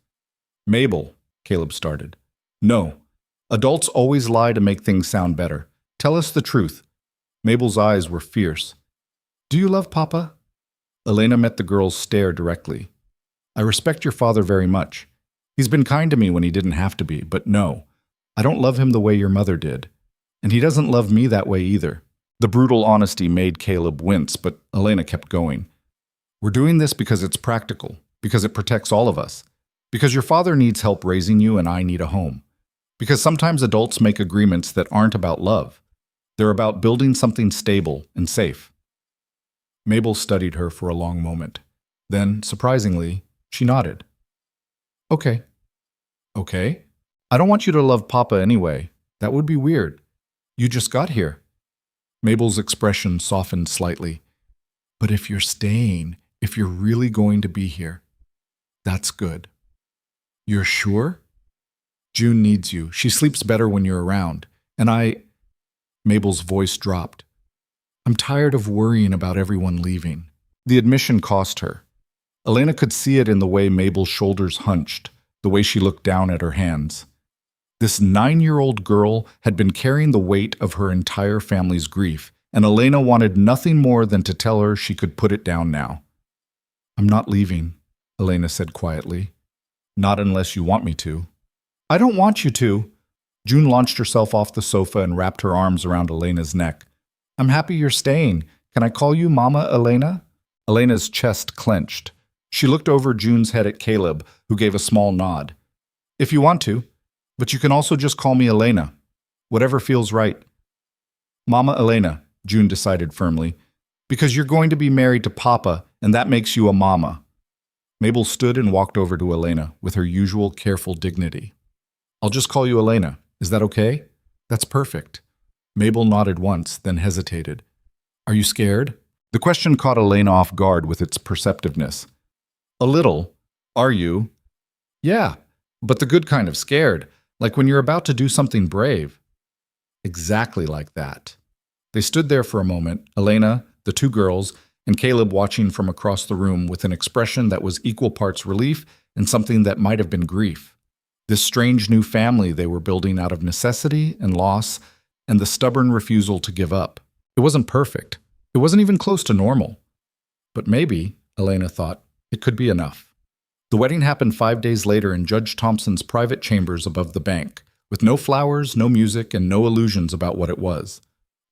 "Mabel," Caleb started. "No. Adults always lie to make things sound better. Tell us the truth." Mabel's eyes were fierce. "Do you love Papa?" Elena met the girl's stare directly. "I respect your father very much. He's been kind to me when he didn't have to be, but no, I don't love him the way your mother did. And he doesn't love me that way either." The brutal honesty made Caleb wince, but Elena kept going. "We're doing this because it's practical, because it protects all of us. Because your father needs help raising you and I need a home. Because sometimes adults make agreements that aren't about love. They're about building something stable and safe. Mabel studied her for a long moment. Then, surprisingly, she nodded. Okay. Okay? I don't want you to love Papa anyway. That would be weird. You just got here. Mabel's expression softened slightly. But if you're staying, if you're really going to be here, that's good. You're sure? June needs you. She sleeps better when you're around. And Mabel's voice dropped. I'm tired of worrying about everyone leaving. The admission cost her. Elena could see it in the way Mabel's shoulders hunched, the way she looked down at her hands. This 9-year-old girl had been carrying the weight of her entire family's grief, and Elena wanted nothing more than to tell her she could put it down now. I'm not leaving, Elena said quietly. Not unless you want me to. I don't want you to. June launched herself off the sofa and wrapped her arms around Elena's neck. I'm happy you're staying. Can I call you Mama Elena? Elena's chest clenched. She looked over June's head at Caleb, who gave a small nod. If you want to, but you can also just call me Elena. Whatever feels right. Mama Elena, June decided firmly, because you're going to be married to Papa, and that makes you a mama. Mabel stood and walked over to Elena with her usual careful dignity. I'll just call you Elena. Is that okay? That's perfect. Mabel nodded once, then hesitated. Are you scared? The question caught Elena off guard with its perceptiveness. A little. Are you? Yeah, but the good kind of scared, like when you're about to do something brave. Exactly like that. They stood there for a moment, Elena, the two girls, and Caleb watching from across the room with an expression that was equal parts relief and something that might have been grief. This strange new family they were building out of necessity and loss and the stubborn refusal to give up. It wasn't perfect. It wasn't even close to normal. But maybe, Elena thought, it could be enough. The wedding happened 5 days later in Judge Thompson's private chambers above the bank, with no flowers, no music, and no illusions about what it was.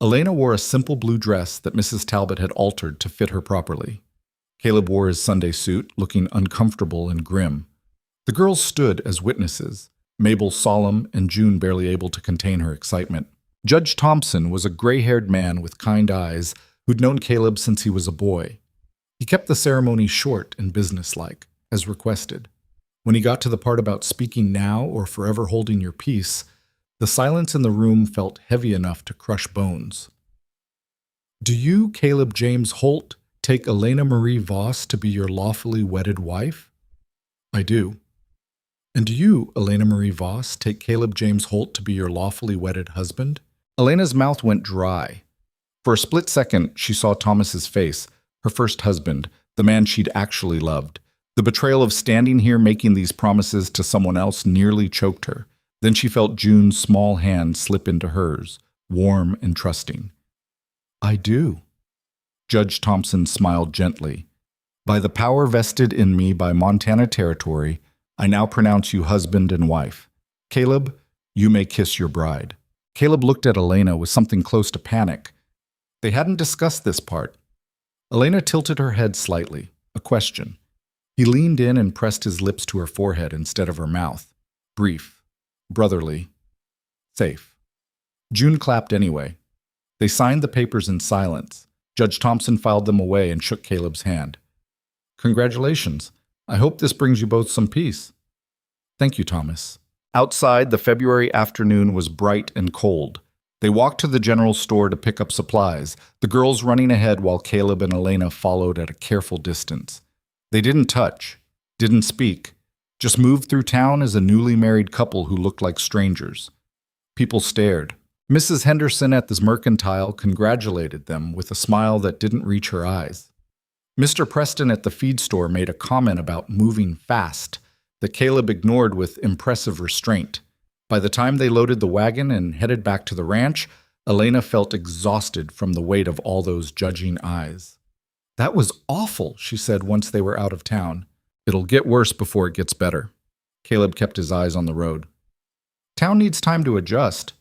Elena wore a simple blue dress that Mrs. Talbot had altered to fit her properly. Caleb wore his Sunday suit, looking uncomfortable and grim. The girls stood as witnesses, Mabel solemn and June barely able to contain her excitement. Judge Thompson was a gray-haired man with kind eyes who'd known Caleb since he was a boy. He kept the ceremony short and businesslike, as requested. When he got to the part about speaking now or forever holding your peace, the silence in the room felt heavy enough to crush bones. Do you, Caleb James Holt, take Elena Marie Voss to be your lawfully wedded wife? I do. And do you, Elena Marie Voss, take Caleb James Holt to be your lawfully wedded husband? Elena's mouth went dry. For a split second, she saw Thomas's face, her first husband, the man she'd actually loved. The betrayal of standing here making these promises to someone else nearly choked her. Then she felt June's small hand slip into hers, warm and trusting. I do. Judge Thompson smiled gently. By the power vested in me by Montana Territory, I now pronounce you husband and wife. Caleb, you may kiss your bride. Caleb looked at Elena with something close to panic. They hadn't discussed this part. Elena tilted her head slightly, a question. He leaned in and pressed his lips to her forehead instead of her mouth. Brief, brotherly, safe. June clapped anyway. They signed the papers in silence. Judge Thompson filed them away and shook Caleb's hand. Congratulations. I hope this brings you both some peace. Thank you, Thomas. Outside, the February afternoon was bright and cold. They walked to the general store to pick up supplies, the girls running ahead while Caleb and Elena followed at a careful distance. They didn't touch, didn't speak, just moved through town as a newly married couple who looked like strangers. People stared. Mrs. Henderson at the mercantile congratulated them with a smile that didn't reach her eyes. Mr. Preston at the feed store made a comment about moving fast that Caleb ignored with impressive restraint. By the time they loaded the wagon and headed back to the ranch, Elena felt exhausted from the weight of all those judging eyes. That was awful, she said once they were out of town. It'll get worse before it gets better. Caleb kept his eyes on the road. Town needs time to adjust.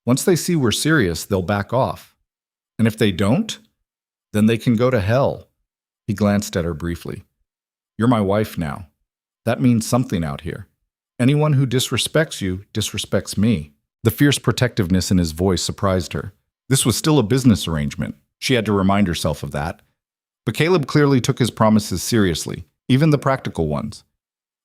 Once they see we're serious, they'll back off. And if they don't, then they can go to hell. He glanced at her briefly. You're my wife now. That means something out here. Anyone who disrespects you disrespects me. The fierce protectiveness in his voice surprised her. This was still a business arrangement. She had to remind herself of that. But Caleb clearly took his promises seriously, even the practical ones.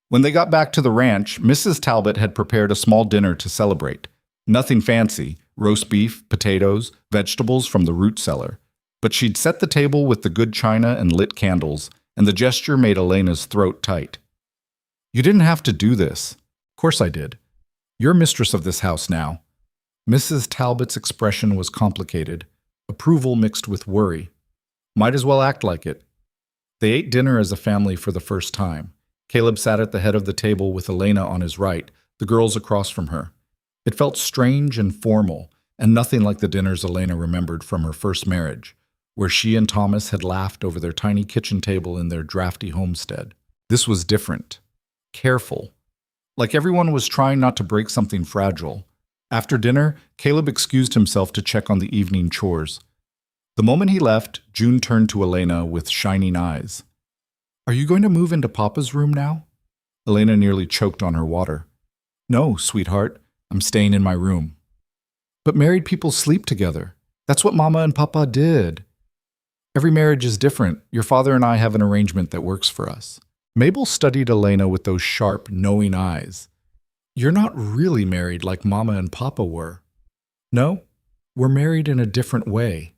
When they got back to the ranch, Mrs. Talbot had prepared a small dinner to celebrate. Nothing fancy, roast beef, potatoes, vegetables from the root cellar. But she'd set the table with the good china and lit candles, and the gesture made Elena's throat tight. You didn't have to do this. Of course I did. You're mistress of this house now. Mrs. Talbot's expression was complicated, approval mixed with worry. Might as well act like it. They ate dinner as a family for the first time. Caleb sat at the head of the table with Elena on his right, the girls across from her. It felt strange and formal, and nothing like the dinners Elena remembered from her first marriage, where she and Thomas had laughed over their tiny kitchen table in their drafty homestead. This was different. Careful. Like everyone was trying not to break something fragile. After dinner, Caleb excused himself to check on the evening chores. The moment he left, June turned to Elena with shining eyes. Are you going to move into Papa's room now? Elena nearly choked on her water. No, sweetheart. I'm staying in my room. But married people sleep together. That's what Mama and Papa did. Every marriage is different. Your father and I have an arrangement that works for us. Mabel studied Elena with those sharp, knowing eyes. You're not really married like Mama and Papa were. No, we're married in a different way.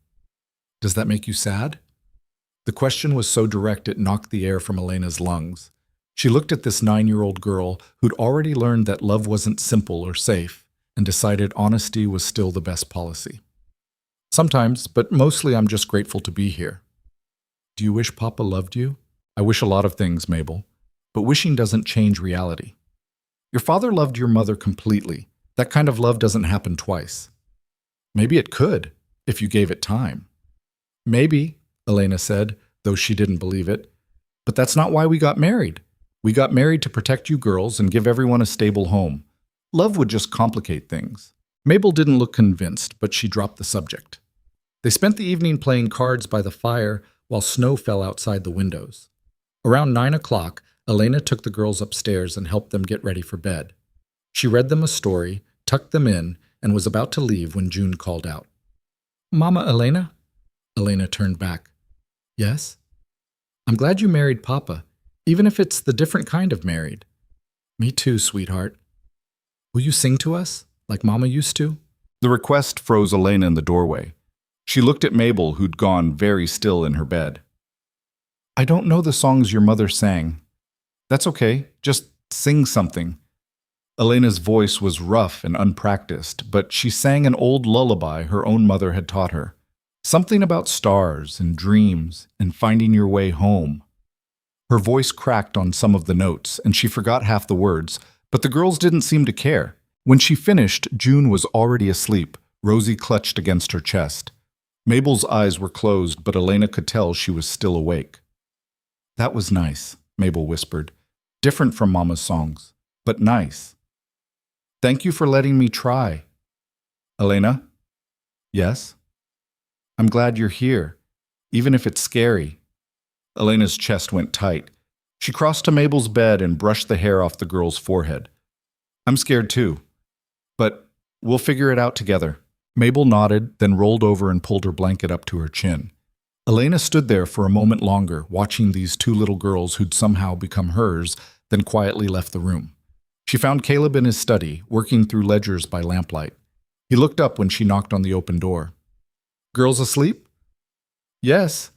Does that make you sad? The question was so direct it knocked the air from Elena's lungs. She looked at this 9-year-old girl who'd already learned that love wasn't simple or safe, and decided honesty was still the best policy. Sometimes, but mostly I'm just grateful to be here. Do you wish Papa loved you? I wish a lot of things, Mabel, but wishing doesn't change reality. Your father loved your mother completely. That kind of love doesn't happen twice. Maybe it could, if you gave it time. Maybe, Elena said, though she didn't believe it. But that's not why we got married. We got married to protect you girls and give everyone a stable home. Love would just complicate things. Mabel didn't look convinced, but she dropped the subject. They spent the evening playing cards by the fire while snow fell outside the windows. Around 9 o'clock, Elena took the girls upstairs and helped them get ready for bed. She read them a story, tucked them in, and was about to leave when June called out. Mama, Elena? Elena turned back. Yes? I'm glad you married Papa, even if it's the different kind of married. Me too, sweetheart. Will you sing to us, like Mama used to? The request froze Elena in the doorway. She looked at Mabel, who'd gone very still in her bed. I don't know the songs your mother sang. That's okay, just sing something. Elena's voice was rough and unpracticed, but she sang an old lullaby her own mother had taught her. Something about stars and dreams and finding your way home. Her voice cracked on some of the notes, and she forgot half the words, but the girls didn't seem to care. When she finished, June was already asleep, Rosie clutched against her chest. Mabel's eyes were closed, but Elena could tell she was still awake. That was nice, Mabel whispered. Different from Mama's songs, but nice. Thank you for letting me try. Elena? Yes? I'm glad you're here, even if it's scary. Elena's chest went tight. She crossed to Mabel's bed and brushed the hair off the girl's forehead. I'm scared too, but we'll figure it out together. Mabel nodded, then rolled over and pulled her blanket up to her chin. Elena stood there for a moment longer, watching these two little girls who'd somehow become hers, then quietly left the room. She found Caleb in his study, working through ledgers by lamplight. He looked up when she knocked on the open door. Girls asleep? Yes.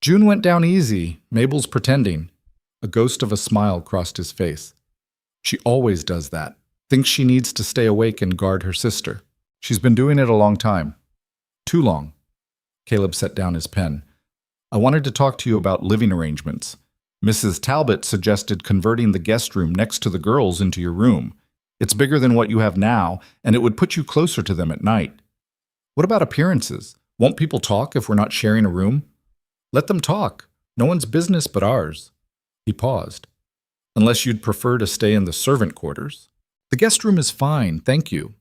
June went down easy. Mabel's pretending. A ghost of a smile crossed his face. She always does that. Thinks she needs to stay awake and guard her sister. She's been doing it a long time. Too long. Caleb set down his pen. I wanted to talk to you about living arrangements. Mrs. Talbot suggested converting the guest room next to the girls into your room. It's bigger than what you have now, and it would put you closer to them at night. What about appearances? Won't people talk if we're not sharing a room? Let them talk. No one's business but ours. He paused. Unless you'd prefer to stay in the servant quarters. The guest room is fine, thank you.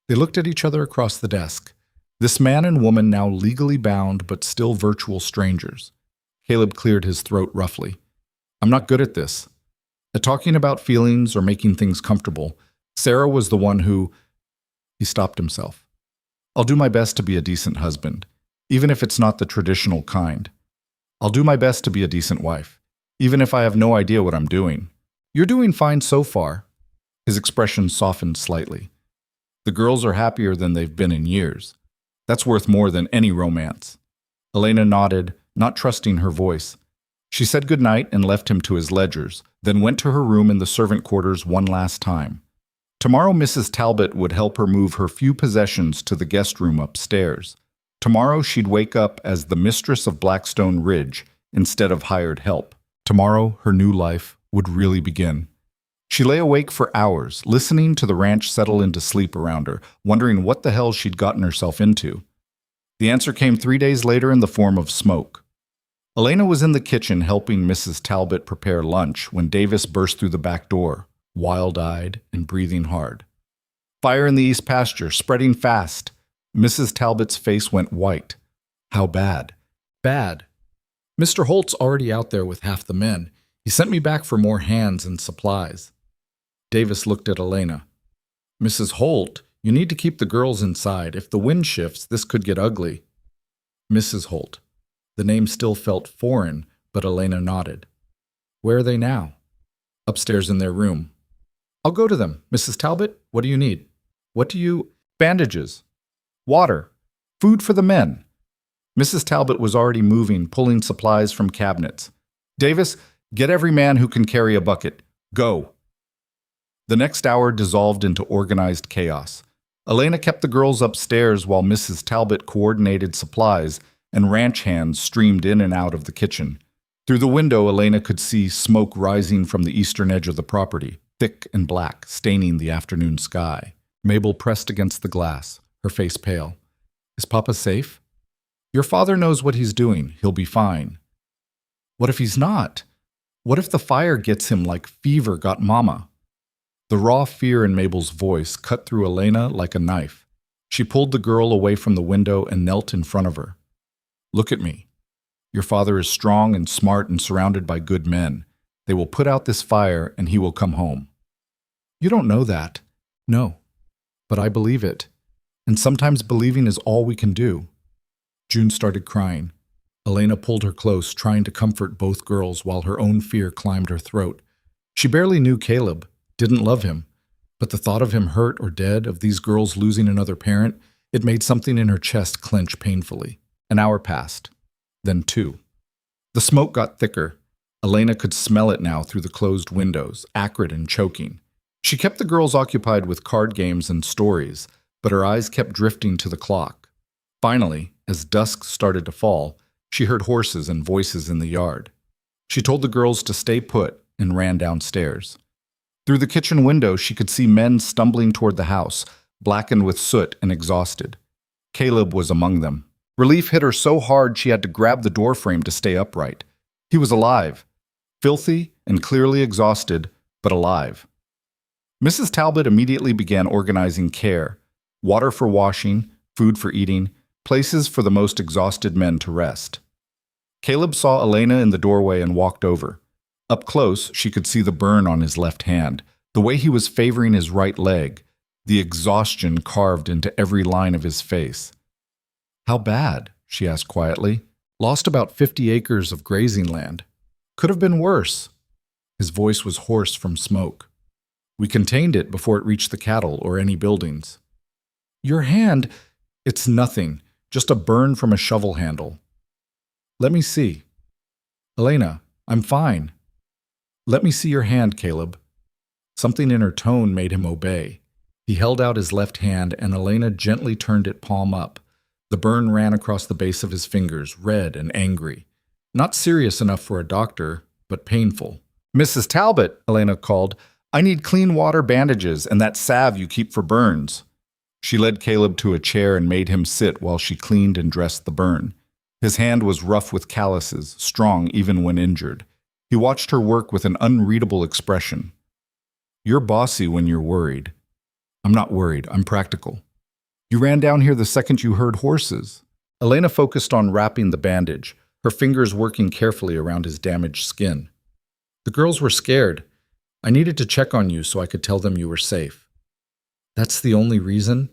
They looked at each other across the desk. This man and woman now legally bound but still virtual strangers. Caleb cleared his throat roughly. I'm not good at this. At talking about feelings or making things comfortable, Sarah was the one who... He stopped himself. I'll do my best to be a decent husband, even if it's not the traditional kind. I'll do my best to be a decent wife, even if I have no idea what I'm doing. You're doing fine so far. His expression softened slightly. The girls are happier than they've been in years. That's worth more than any romance. Elena nodded, not trusting her voice. She said goodnight and left him to his ledgers, then went to her room in the servant quarters one last time. Tomorrow Mrs. Talbot would help her move her few possessions to the guest room upstairs. Tomorrow she'd wake up as the mistress of Blackstone Ridge instead of hired help. Tomorrow her new life would really begin. She lay awake for hours, listening to the ranch settle into sleep around her, wondering what the hell she'd gotten herself into. The answer came 3 days later in the form of smoke. Elena was in the kitchen helping Mrs. Talbot prepare lunch when Davis burst through the back door, wild-eyed and breathing hard. Fire in the east pasture, spreading fast. Mrs. Talbot's face went white. How bad? Bad. Mr. Holt's already out there with half the men. He sent me back for more hands and supplies. Davis looked at Elena. Mrs. Holt, you need to keep the girls inside. If the wind shifts, this could get ugly. Mrs. Holt. The name still felt foreign, but Elena nodded. Where are they now? Upstairs in their room. I'll go to them. Mrs. Talbot, what do you need? What do you... Bandages. Water. Food for the men. Mrs. Talbot was already moving, pulling supplies from cabinets. Davis, get every man who can carry a bucket. Go. The next hour dissolved into organized chaos. Elena kept the girls upstairs while Mrs. Talbot coordinated supplies, and ranch hands streamed in and out of the kitchen. Through the window, Elena could see smoke rising from the eastern edge of the property, thick and black, staining the afternoon sky. Mabel pressed against the glass, her face pale. Is Papa safe? Your father knows what he's doing. He'll be fine. What if he's not? What if the fire gets him like fever got Mama? The raw fear in Mabel's voice cut through Elena like a knife. She pulled the girl away from the window and knelt in front of her. Look at me. Your father is strong and smart and surrounded by good men. They will put out this fire and he will come home. You don't know that. No. But I believe it. And sometimes believing is all we can do. June started crying. Elena pulled her close, trying to comfort both girls while her own fear climbed her throat. She barely knew Caleb, didn't love him, but the thought of him hurt or dead, of these girls losing another parent, it made something in her chest clench painfully. An hour passed, then 2. The smoke got thicker. Elena could smell it now through the closed windows, acrid and choking. She kept the girls occupied with card games and stories, but her eyes kept drifting to the clock. Finally, as dusk started to fall, she heard horses and voices in the yard. She told the girls to stay put and ran downstairs. Through the kitchen window, she could see men stumbling toward the house, blackened with soot and exhausted. Caleb was among them. Relief hit her so hard she had to grab the doorframe to stay upright. He was alive, filthy and clearly exhausted, but alive. Mrs. Talbot immediately began organizing care, water for washing, food for eating, places for the most exhausted men to rest. Caleb saw Elena in the doorway and walked over. Up close, she could see the burn on his left hand, the way he was favoring his right leg, the exhaustion carved into every line of his face. How bad? She asked quietly. Lost about 50 acres of grazing land. Could have been worse. His voice was hoarse from smoke. We contained it before it reached the cattle or any buildings. Your hand, it's nothing, just a burn from a shovel handle. Let me see. Elena, I'm fine. Let me see your hand, Caleb. Something in her tone made him obey. He held out his left hand and Elena gently turned it palm up. The burn ran across the base of his fingers, red and angry. Not serious enough for a doctor, but painful. Mrs. Talbot, Elena called, I need clean water bandages and that salve you keep for burns. She led Caleb to a chair and made him sit while she cleaned and dressed the burn. His hand was rough with calluses, strong even when injured. He watched her work with an unreadable expression. You're bossy when you're worried. I'm not worried, I'm practical. You ran down here the second you heard horses. Elena focused on wrapping the bandage, her fingers working carefully around his damaged skin. The girls were scared. I needed to check on you so I could tell them you were safe. That's the only reason?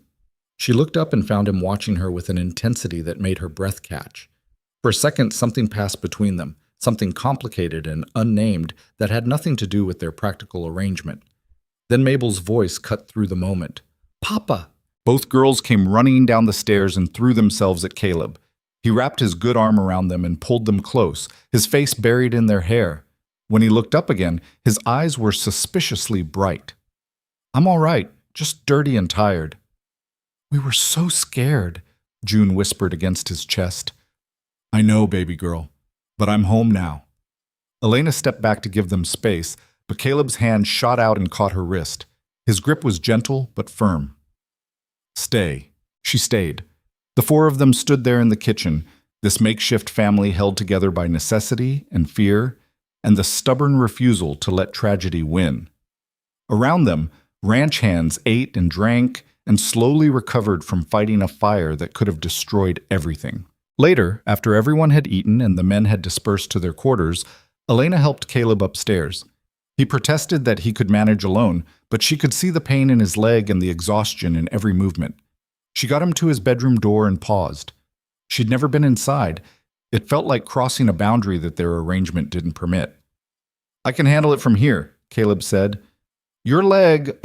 She looked up and found him watching her with an intensity that made her breath catch. For a second, something passed between them, something complicated and unnamed that had nothing to do with their practical arrangement. Then Mabel's voice cut through the moment. "Papa!" Both girls came running down the stairs and threw themselves at Caleb. He wrapped his good arm around them and pulled them close, his face buried in their hair. When he looked up again, his eyes were suspiciously bright. "I'm all right, just dirty and tired." "We were so scared," June whispered against his chest. "I know, baby girl, but I'm home now." Elena stepped back to give them space, but Caleb's hand shot out and caught her wrist. His grip was gentle but firm. "Stay." She stayed. The four of them stood there in the kitchen, this makeshift family held together by necessity and fear, and the stubborn refusal to let tragedy win. Around them, ranch hands ate and drank and slowly recovered from fighting a fire that could have destroyed everything. Later, after everyone had eaten and the men had dispersed to their quarters, Elena helped Caleb upstairs. He protested that he could manage alone, but she could see the pain in his leg and the exhaustion in every movement. She got him to his bedroom door and paused. She'd never been inside. It felt like crossing a boundary that their arrangement didn't permit. "I can handle it from here," Caleb said. "Your leg,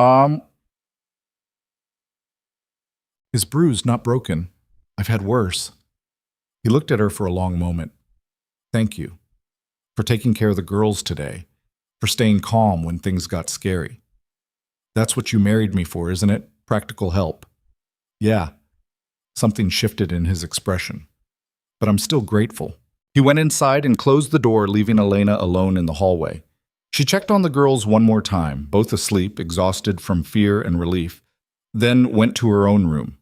His bruise not broken. I've had worse." He looked at her for a long moment. "Thank you. For taking care of the girls today. For staying calm when things got scary. That's what you married me for, isn't it? Practical help." "Yeah." Something shifted in his expression. "But I'm still grateful." He went inside and closed the door, leaving Elena alone in the hallway. She checked on the girls one more time, both asleep, exhausted from fear and relief, then went to her own room,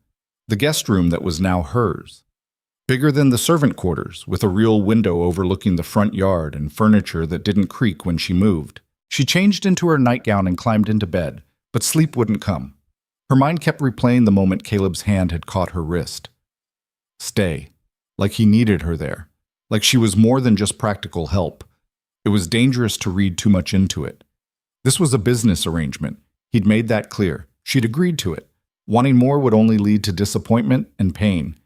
the guest room that was now hers. Bigger than the servant quarters, with a real window overlooking the front yard and furniture that didn't creak when she moved. She changed into her nightgown and climbed into bed, but sleep wouldn't come. Her mind kept replaying the moment Caleb's hand had caught her wrist. Stay. Like he needed her there. Like she was more than just practical help. It was dangerous to read too much into it. This was a business arrangement. He'd made that clear. She'd agreed to it. Wanting more would only lead to disappointment and pain.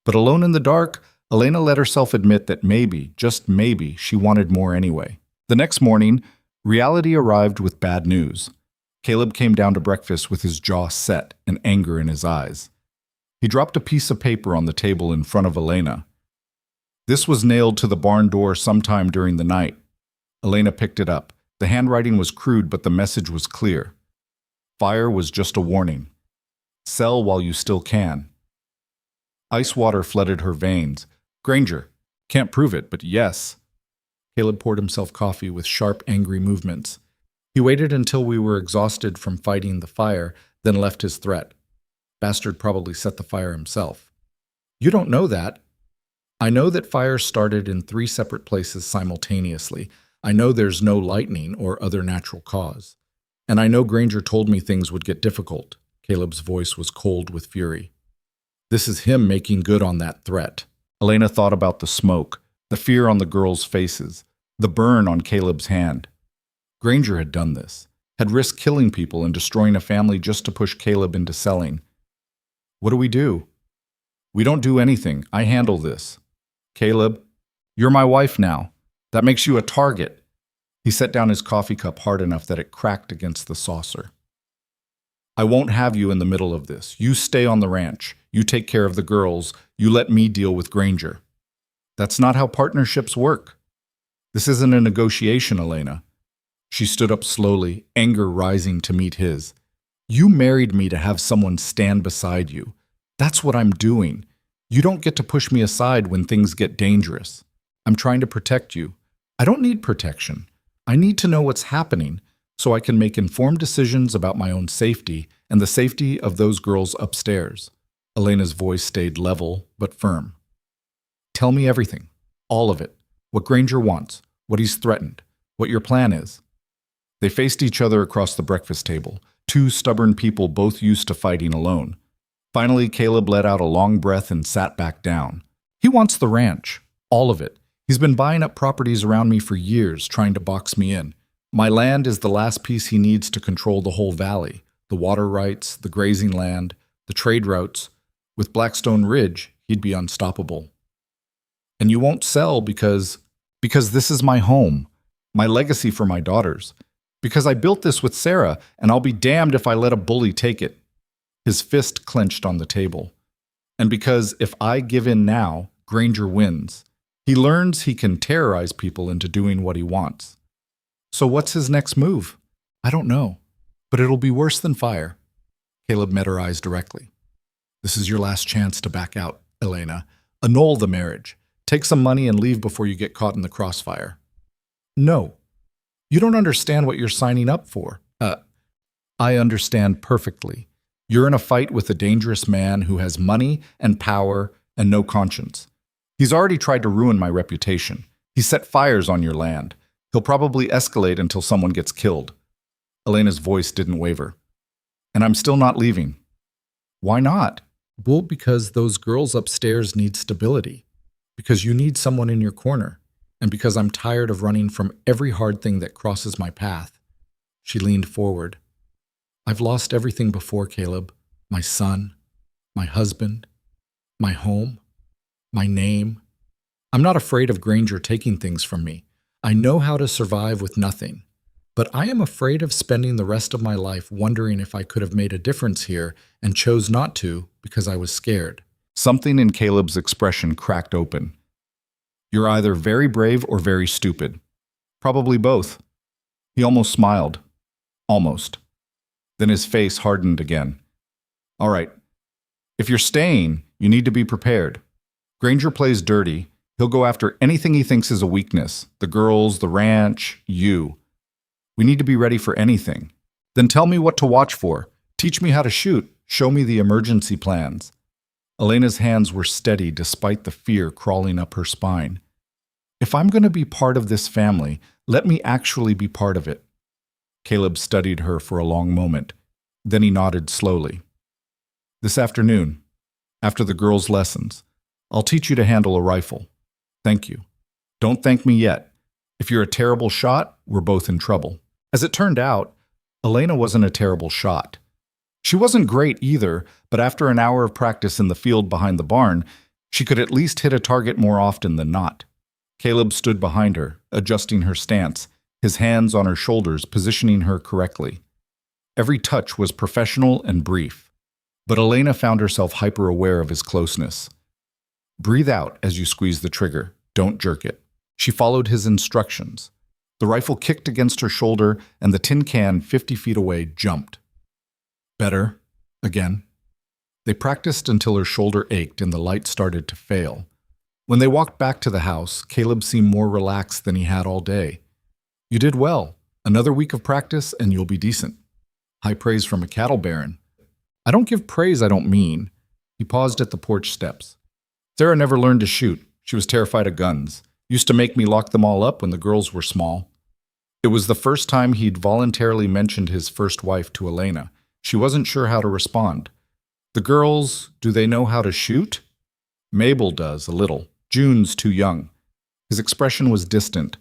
But alone in the dark, Elena let herself admit that maybe, just maybe, she wanted more anyway. The next morning, reality arrived with bad news. Caleb came down to breakfast with his jaw set and anger in his eyes. He dropped a piece of paper on the table in front of Elena. This was nailed to the barn door sometime during the night. Elena picked it up. The handwriting was crude, but the message was clear. Fire was just a warning. Sell while you still can. Ice water flooded her veins. Granger. Can't prove it, but yes. Caleb poured himself coffee with sharp, angry movements. He waited until we were exhausted from fighting the fire, then left his threat. Bastard probably set the fire himself. You don't know that. I know that fires started in 3 separate places simultaneously. I know there's no lightning or other natural cause. And I know Granger told me things would get difficult. Caleb's voice was cold with fury. This is him making good on that threat. Elena thought about the smoke, the fear on the girls' faces, the burn on Caleb's hand. Granger had done this, had risked killing people and destroying a family just to push Caleb into selling. What do? We don't do anything. I handle this. Caleb, you're my wife now. That makes you a target. He set down his coffee cup hard enough that it cracked against the saucer. I won't have you in the middle of this. You stay on the ranch. You take care of the girls. You let me deal with Granger. That's not how partnerships work. This isn't a negotiation, Elena. She stood up slowly, anger rising to meet his. You married me to have someone stand beside you. That's what I'm doing. You don't get to push me aside when things get dangerous. I'm trying to protect you. I don't need protection. I need to know what's happening so I can make informed decisions about my own safety and the safety of those girls upstairs. Elena's voice stayed level but firm. Tell me everything. All of it. What Granger wants. What he's threatened. What your plan is. They faced each other across the breakfast table, 2 stubborn people both used to fighting alone. Finally, Caleb let out a long breath and sat back down. He wants the ranch. All of it. He's been buying up properties around me for years, trying to box me in. My land is the last piece he needs to control the whole valley, the water rights, the grazing land, the trade routes. With Blackstone Ridge, he'd be unstoppable. And you won't sell because this is my home, my legacy for my daughters. Because I built this with Sarah, and I'll be damned if I let a bully take it. His fist clenched on the table. And because if I give in now, Granger wins. He learns he can terrorize people into doing what he wants. So what's his next move? I don't know, but it'll be worse than fire. Caleb met her eyes directly. This is your last chance to back out, Elena. Annul the marriage. Take some money and leave before you get caught in the crossfire. No. You don't understand what you're signing up for. I understand perfectly. You're in a fight with a dangerous man who has money and power and no conscience. He's already tried to ruin my reputation. He set fires on your land. He'll probably escalate until someone gets killed. Elena's voice didn't waver. And I'm still not leaving. Why not? Well, because those girls upstairs need stability. Because you need someone in your corner. And because I'm tired of running from every hard thing that crosses my path. She leaned forward. I've lost everything before, Caleb. My son, my husband, my home, my name. I'm not afraid of Granger taking things from me. I know how to survive with nothing. But I am afraid of spending the rest of my life wondering if I could have made a difference here and chose not to because I was scared. Something in Caleb's expression cracked open. You're either very brave or very stupid. Probably both. He almost smiled. Almost. Then his face hardened again. All right. If you're staying, you need to be prepared. Granger plays dirty. He'll go after anything he thinks is a weakness. The girls, the ranch, you. We need to be ready for anything. Then tell me what to watch for. Teach me how to shoot. Show me the emergency plans. Elena's hands were steady despite the fear crawling up her spine. If I'm going to be part of this family, let me actually be part of it. Caleb studied her for a long moment. Then he nodded slowly. This afternoon, after the girls' lessons, I'll teach you to handle a rifle. Thank you. Don't thank me yet. If you're a terrible shot, we're both in trouble. As it turned out, Elena wasn't a terrible shot. She wasn't great either, but after an hour of practice in the field behind the barn, she could at least hit a target more often than not. Caleb stood behind her, adjusting her stance, his hands on her shoulders, positioning her correctly. Every touch was professional and brief, but Elena found herself hyper-aware of his closeness. Breathe out as you squeeze the trigger. Don't jerk it. She followed his instructions. The rifle kicked against her shoulder, and the tin can 50 feet away jumped. Better. Again. They practiced until her shoulder ached and the light started to fail. When they walked back to the house, Caleb seemed more relaxed than he had all day. You did well. Another week of practice and you'll be decent. High praise from a cattle baron. I don't give praise I don't mean. He paused at the porch steps. Sarah never learned to shoot. She was terrified of guns. Used to make me lock them all up when the girls were small. It was the first time he'd voluntarily mentioned his first wife to Elena. She wasn't sure how to respond. The girls, do they know how to shoot? Mabel does, a little. June's too young. His expression was distant.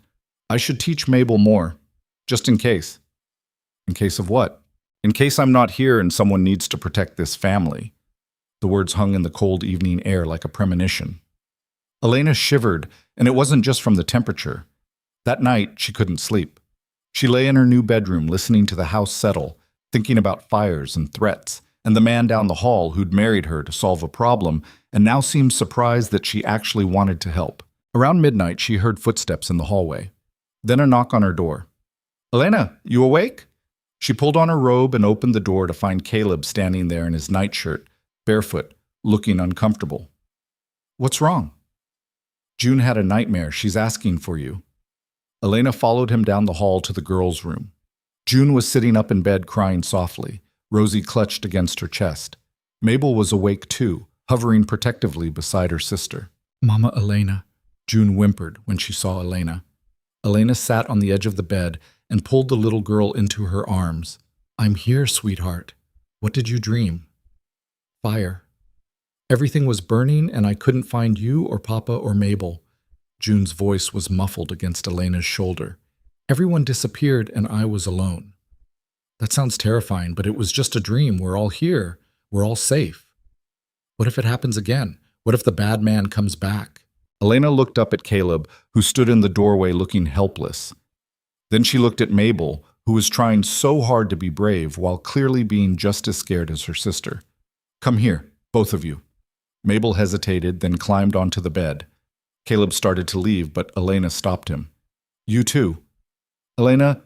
I should teach Mabel more, just in case. In case of what? In case I'm not here and someone needs to protect this family. The words hung in the cold evening air like a premonition. Elena shivered, and it wasn't just from the temperature. That night, she couldn't sleep. She lay in her new bedroom listening to the house settle, thinking about fires and threats, and the man down the hall who'd married her to solve a problem and now seemed surprised that she actually wanted to help. Around midnight, she heard footsteps in the hallway. Then a knock on her door. Elena, you awake? She pulled on her robe and opened the door to find Caleb standing there in his nightshirt, barefoot, looking uncomfortable. What's wrong? June had a nightmare. She's asking for you. Elena followed him down the hall to the girls' room. June was sitting up in bed crying softly, Rosie clutched against her chest. Mabel was awake too, hovering protectively beside her sister. Mama Elena, June whimpered when she saw Elena. Elena sat on the edge of the bed and pulled the little girl into her arms. I'm here, sweetheart. What did you dream? Fire. Everything was burning and I couldn't find you or Papa or Mabel. June's voice was muffled against Elena's shoulder. Everyone disappeared and I was alone. That sounds terrifying, but it was just a dream. We're all here. We're all safe. What if it happens again? What if the bad man comes back? Elena looked up at Caleb, who stood in the doorway looking helpless. Then she looked at Mabel, who was trying so hard to be brave while clearly being just as scared as her sister. Come here, both of you. Mabel hesitated, then climbed onto the bed. Caleb started to leave, but Elena stopped him. You too. Elena,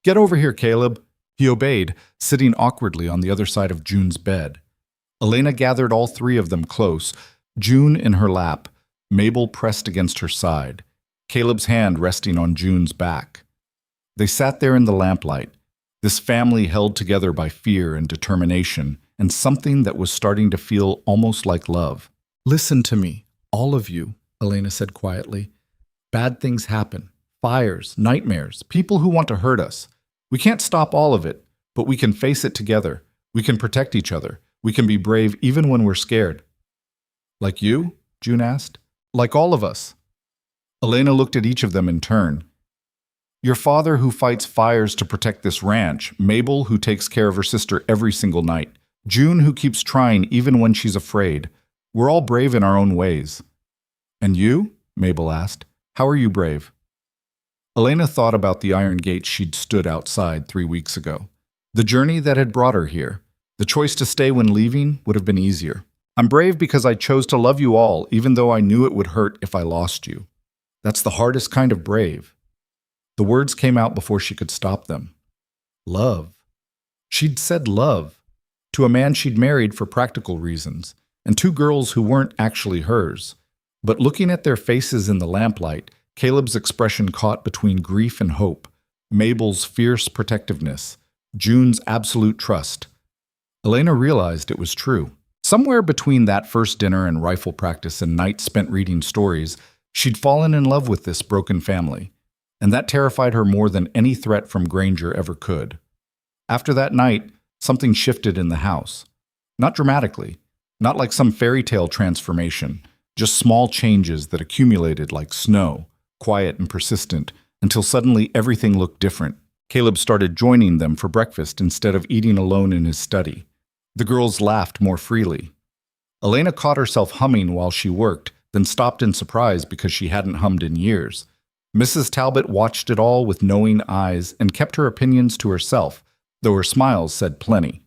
get over here, Caleb. He obeyed, sitting awkwardly on the other side of June's bed. Elena gathered all three of them close, June in her lap, Mabel pressed against her side, Caleb's hand resting on June's back. They sat there in the lamplight, this family held together by fear and determination, and something that was starting to feel almost like love. Listen to me, all of you, Elena said quietly. Bad things happen. Fires, nightmares, people who want to hurt us. We can't stop all of it, but we can face it together. We can protect each other. We can be brave even when we're scared. Like you? June asked. Like all of us. Elena looked at each of them in turn. Your father who fights fires to protect this ranch, Mabel who takes care of her sister every single night, June who keeps trying even when she's afraid. We're all brave in our own ways. And you? Mabel asked. How are you brave? Elena thought about the iron gate she'd stood outside 3 weeks ago. The journey that had brought her here. The choice to stay when leaving would have been easier. I'm brave because I chose to love you all, even though I knew it would hurt if I lost you. That's the hardest kind of brave. The words came out before she could stop them. Love. She'd said love to a man she'd married for practical reasons, and 2 girls who weren't actually hers. But looking at their faces in the lamplight, Caleb's expression caught between grief and hope, Mabel's fierce protectiveness, June's absolute trust. Elena realized it was true. Somewhere between that first dinner and rifle practice and nights spent reading stories, she'd fallen in love with this broken family, and that terrified her more than any threat from Granger ever could. After that night, something shifted in the house. Not dramatically, not like some fairy tale transformation, just small changes that accumulated like snow, quiet and persistent, until suddenly everything looked different. Caleb started joining them for breakfast instead of eating alone in his study. The girls laughed more freely. Elena caught herself humming while she worked, then stopped in surprise because she hadn't hummed in years. Mrs. Talbot watched it all with knowing eyes and kept her opinions to herself, though her smiles said plenty.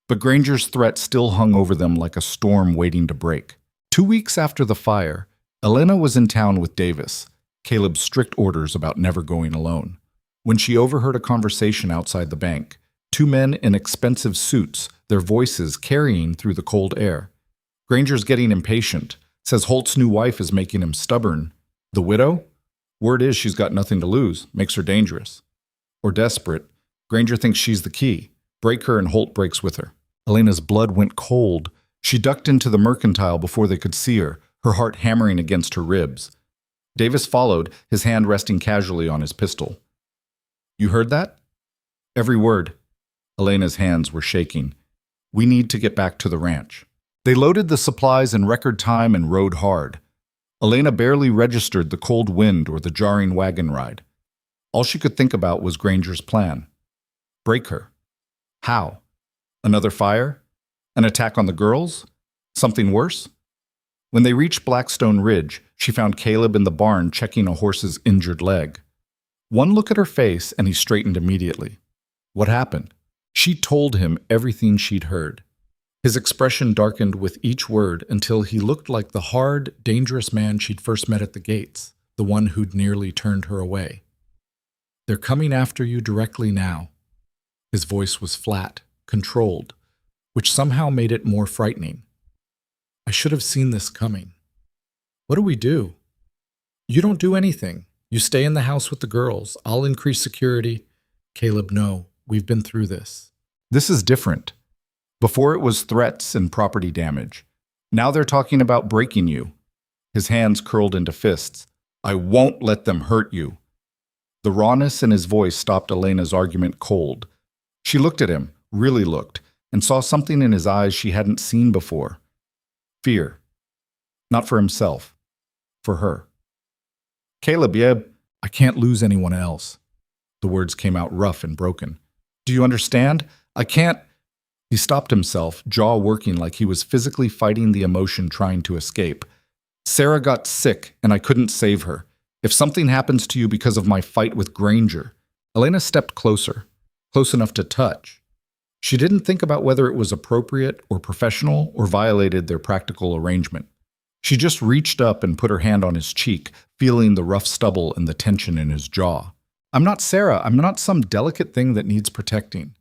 But Granger's threat still hung over them like a storm waiting to break. 2 weeks after the fire, Elena was in town with Davis, Caleb's strict orders about never going alone, when she overheard a conversation outside the bank. 2 men in expensive suits, their voices carrying through the cold air. Granger's getting impatient, says Holt's new wife is making him stubborn. The widow? Word is she's got nothing to lose, makes her dangerous. Or desperate. Granger thinks she's the key. Break her and Holt breaks with her. Elena's blood went cold. She ducked into the mercantile before they could see her, her heart hammering against her ribs. Davis followed, his hand resting casually on his pistol. You heard that? Every word. Elena's hands were shaking. We need to get back to the ranch. They loaded the supplies in record time and rode hard. Elena barely registered the cold wind or the jarring wagon ride. All she could think about was Granger's plan. Break her. How? Another fire? An attack on the girls? Something worse? When they reached Blackstone Ridge, she found Caleb in the barn checking a horse's injured leg. One look at her face and he straightened immediately. What happened? She told him everything she'd heard. His expression darkened with each word until he looked like the hard, dangerous man she'd first met at the gates, the one who'd nearly turned her away. They're coming after you directly now. His voice was flat, controlled, which somehow made it more frightening. I should have seen this coming. What do we do? You don't do anything. You stay in the house with the girls. I'll increase security. Caleb, no, we've been through this. This is different. Before it was threats and property damage. Now they're talking about breaking you. His hands curled into fists. I won't let them hurt you. The rawness in his voice stopped Elena's argument cold. She looked at him, really looked, and saw something in his eyes she hadn't seen before. Fear. Not for himself. For her. Caleb, I can't lose anyone else. The words came out rough and broken. Do you understand? I can't. He stopped himself, jaw working like he was physically fighting the emotion trying to escape. Sarah got sick, and I couldn't save her. If something happens to you because of my fight with Granger. Elena stepped closer, close enough to touch. She didn't think about whether it was appropriate or professional or violated their practical arrangement. She just reached up and put her hand on his cheek, feeling the rough stubble and the tension in his jaw. I'm not Sarah. I'm not some delicate thing that needs protecting.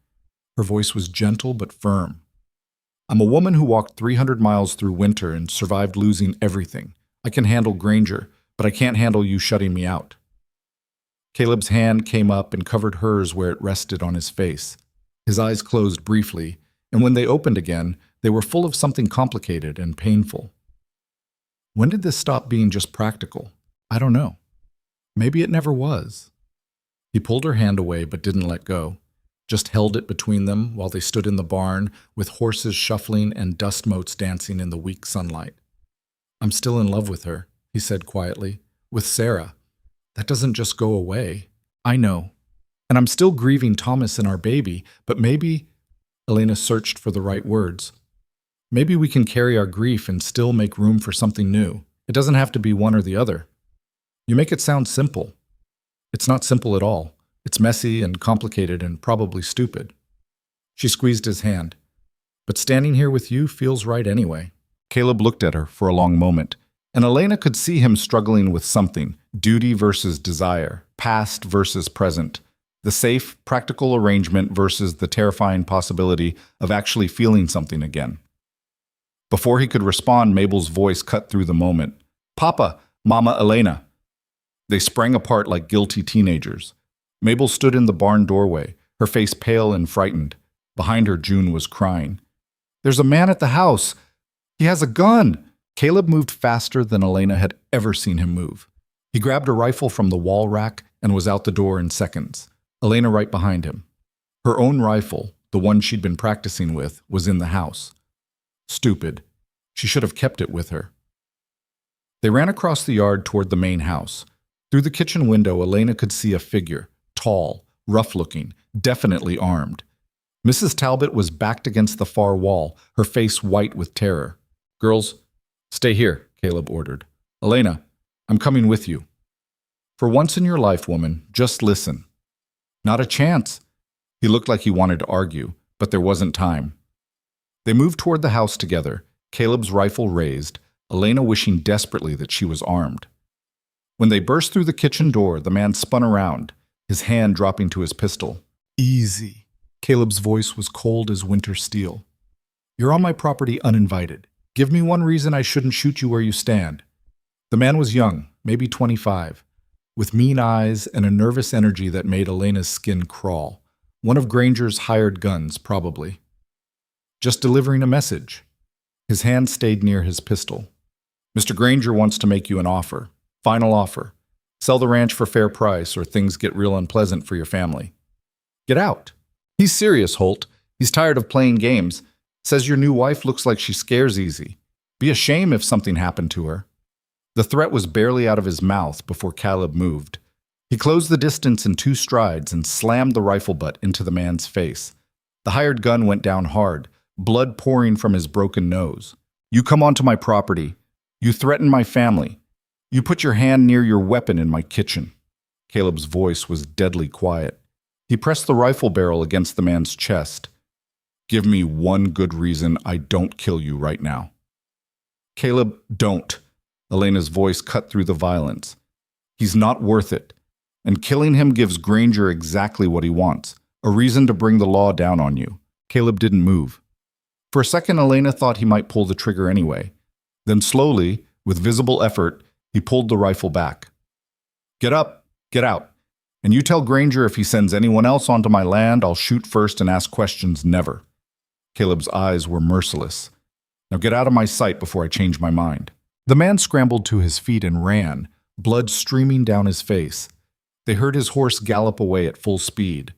Her voice was gentle but firm. I'm a woman who walked 300 miles through winter and survived losing everything. I can handle Granger, but I can't handle you shutting me out. Caleb's hand came up and covered hers where it rested on his face. His eyes closed briefly, and when they opened again, they were full of something complicated and painful. When did this stop being just practical? I don't know. Maybe it never was. He pulled her hand away but didn't let go, just held it between them while they stood in the barn with horses shuffling and dust motes dancing in the weak sunlight. I'm still in love with her, he said quietly, with Sarah. That doesn't just go away. I know. And I'm still grieving Thomas and our baby, but maybe, Elena searched for the right words. Maybe we can carry our grief and still make room for something new. It doesn't have to be one or the other. You make it sound simple. It's not simple at all. It's messy and complicated and probably stupid. She squeezed his hand. But standing here with you feels right anyway. Caleb looked at her for a long moment, and Elena could see him struggling with something, duty versus desire, past versus present, the safe, practical arrangement versus the terrifying possibility of actually feeling something again. Before he could respond, Mabel's voice cut through the moment. Papa, Mama Elena. They sprang apart like guilty teenagers. Mabel stood in the barn doorway, her face pale and frightened. Behind her, June was crying. There's a man at the house. He has a gun. Caleb moved faster than Elena had ever seen him move. He grabbed a rifle from the wall rack and was out the door in seconds. Elena right behind him. Her own rifle, the one she'd been practicing with, was in the house. Stupid. She should have kept it with her. They ran across the yard toward the main house. Through the kitchen window, Elena could see a figure, tall, rough-looking, definitely armed. Mrs. Talbot was backed against the far wall, her face white with terror. Girls, stay here, Caleb ordered. Elena, I'm coming with you. For once in your life, woman, just listen. Not a chance. He looked like he wanted to argue, but there wasn't time. They moved toward the house together, Caleb's rifle raised, Elena wishing desperately that she was armed. When they burst through the kitchen door, the man spun around, his hand dropping to his pistol. Easy. Caleb's voice was cold as winter steel. You're on my property uninvited. Give me one reason I shouldn't shoot you where you stand. The man was young, maybe 25, with mean eyes and a nervous energy that made Elena's skin crawl. One of Granger's hired guns, probably. Just delivering a message. His hand stayed near his pistol. Mr. Granger wants to make you an offer. Final offer. Sell the ranch for fair price or things get real unpleasant for your family. Get out. He's serious, Holt. He's tired of playing games. Says your new wife looks like she scares easy. Be a shame if something happened to her. The threat was barely out of his mouth before Caleb moved. He closed the distance in 2 strides and slammed the rifle butt into the man's face. The hired gun went down hard, blood pouring from his broken nose. You come onto my property. You threaten my family. You put your hand near your weapon in my kitchen. Caleb's voice was deadly quiet. He pressed the rifle barrel against the man's chest. Give me one good reason I don't kill you right now. Caleb, don't. Elena's voice cut through the violence. He's not worth it. And killing him gives Granger exactly what he wants, a reason to bring the law down on you. Caleb didn't move. For a second, Elena thought he might pull the trigger anyway. Then slowly, with visible effort, he pulled the rifle back. Get up, get out. And you tell Granger if he sends anyone else onto my land, I'll shoot first and ask questions never. Caleb's eyes were merciless. Now get out of my sight before I change my mind. The man scrambled to his feet and ran, blood streaming down his face. They heard his horse gallop away at full speed.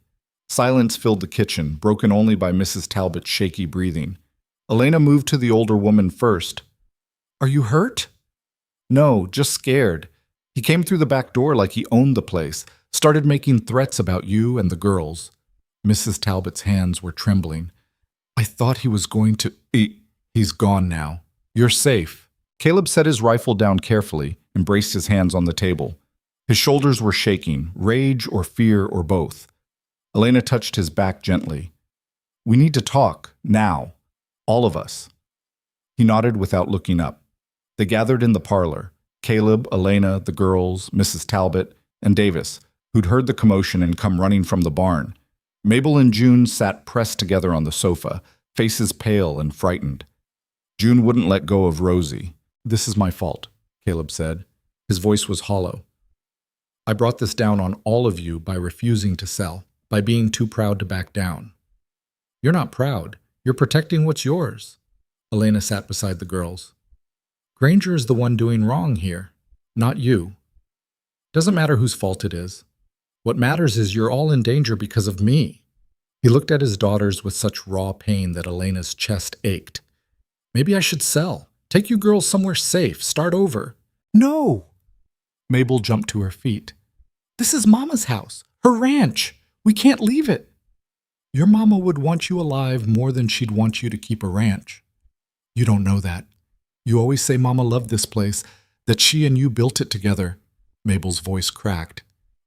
Silence filled the kitchen, broken only by Mrs. Talbot's shaky breathing. Elena moved to the older woman first. Are you hurt? No, just scared. He came through the back door like he owned the place, Started making threats about you and the girls. Mrs. Talbot's hands were trembling. I thought he was going to... He's gone now. You're safe. Caleb set his rifle down carefully and braced his hands on the table. His shoulders were shaking, rage or fear or both. Elena touched his back gently. We need to talk, now. All of us. He nodded without looking up. They gathered in the parlor. Caleb, Elena, the girls, Mrs. Talbot, and Davis, who'd heard the commotion and come running from the barn. Mabel and June sat pressed together on the sofa, faces pale and frightened. June wouldn't let go of Rosie. This is my fault, Caleb said. His voice was hollow. I brought this down on all of you by refusing to sell, by being too proud to back down. You're not proud. You're protecting what's yours. Elena sat beside the girls. Granger is the one doing wrong here, not you. Doesn't matter whose fault it is. What matters is you're all in danger because of me. He looked at his daughters with such raw pain that Elena's chest ached. Maybe I should sell. Take you girls somewhere safe. Start over. No! Mabel jumped to her feet. This is Mama's house, her ranch. We can't leave it. Your mama would want you alive more than she'd want you to keep a ranch. You don't know that. You always say Mama loved this place, that she and you built it together. Mabel's voice cracked.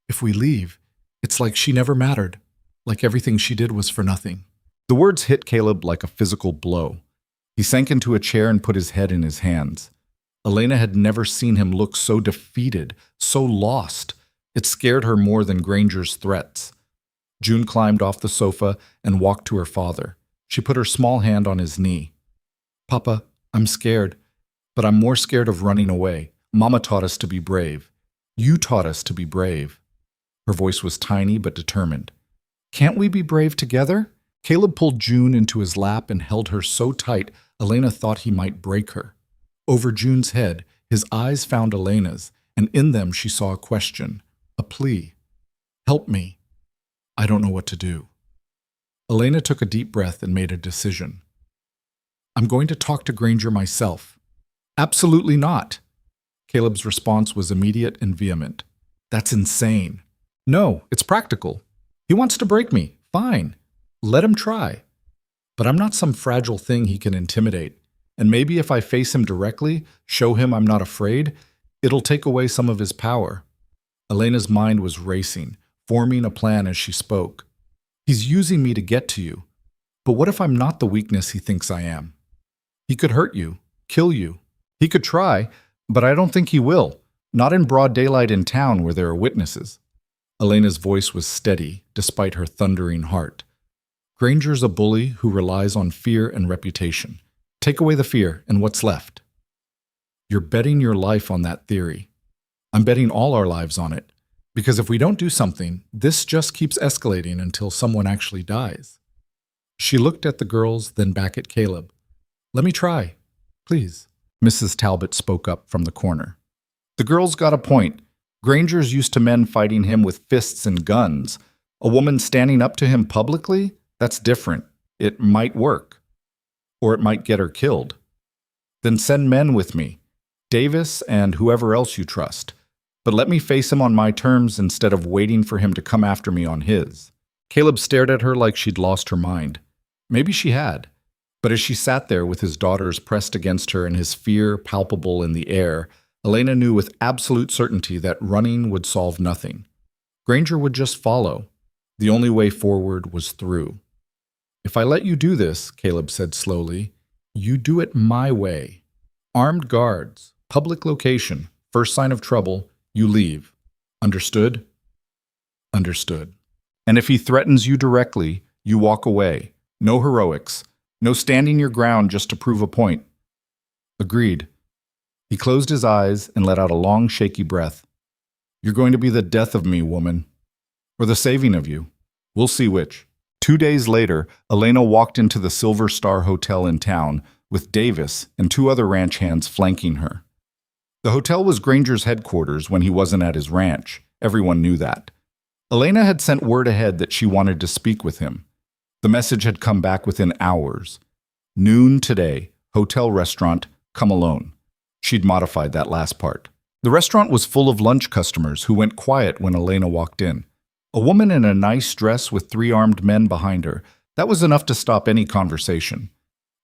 If we leave, it's like she never mattered, like everything she did was for nothing. The words hit Caleb like a physical blow. He sank into a chair and put his head in his hands. Elena had never seen him look so defeated, so lost. It scared her more than Granger's threats. June climbed off the sofa and walked to her father. She put her small hand on his knee. Papa, I'm scared, but I'm more scared of running away. Mama taught us to be brave. You taught us to be brave. Her voice was tiny but determined. Can't we be brave together? Caleb pulled June into his lap and held her so tight Elena thought he might break her. Over June's head, his eyes found Elena's, and in them she saw a question, a plea. Help me. I don't know what to do. Elena took a deep breath and made a decision. I'm going to talk to Granger myself. Absolutely not. Caleb's response was immediate and vehement. That's insane. No, it's practical. He wants to break me. Fine. Let him try. But I'm not some fragile thing he can intimidate. And maybe if I face him directly, show him I'm not afraid, it'll take away some of his power. Elena's mind was racing, forming a plan as she spoke. He's using me to get to you. But what if I'm not the weakness he thinks I am? He could hurt you, kill you. He could try, but I don't think he will. Not in broad daylight in town where there are witnesses. Elena's voice was steady, despite her thundering heart. Granger's a bully who relies on fear and reputation. Take away the fear, and what's left? You're betting your life on that theory. I'm betting all our lives on it, because if we don't do something, this just keeps escalating until someone actually dies. She looked at the girls, then back at Caleb. Let me try, please. Mrs. Talbot spoke up from the corner. The girls got a point. Granger's used to men fighting him with fists and guns. A woman standing up to him publicly? That's different. It might work. Or it might get her killed. Then send men with me. Davis and whoever else you trust. But let me face him on my terms instead of waiting for him to come after me on his. Caleb stared at her like she'd lost her mind. Maybe she had. But as she sat there with his daughters pressed against her and his fear palpable in the air, Elena knew with absolute certainty that running would solve nothing. Granger would just follow. The only way forward was through. If I let you do this, Caleb said slowly, you do it my way. Armed guards, public location, first sign of trouble, you leave. Understood? Understood. And if he threatens you directly, you walk away. No heroics. No standing your ground just to prove a point. Agreed. He closed his eyes and let out a long, shaky breath. You're going to be the death of me, woman. Or the saving of you. We'll see which. 2 days later, Elena walked into the Silver Star Hotel in town with Davis and 2 other ranch hands flanking her. The hotel was Granger's headquarters when he wasn't at his ranch. Everyone knew that. Elena had sent word ahead that she wanted to speak with him. The message had come back within hours. Noon today, hotel restaurant, come alone. She'd modified that last part. The restaurant was full of lunch customers who went quiet when Elena walked in. A woman in a nice dress with 3 armed men behind her. That was enough to stop any conversation.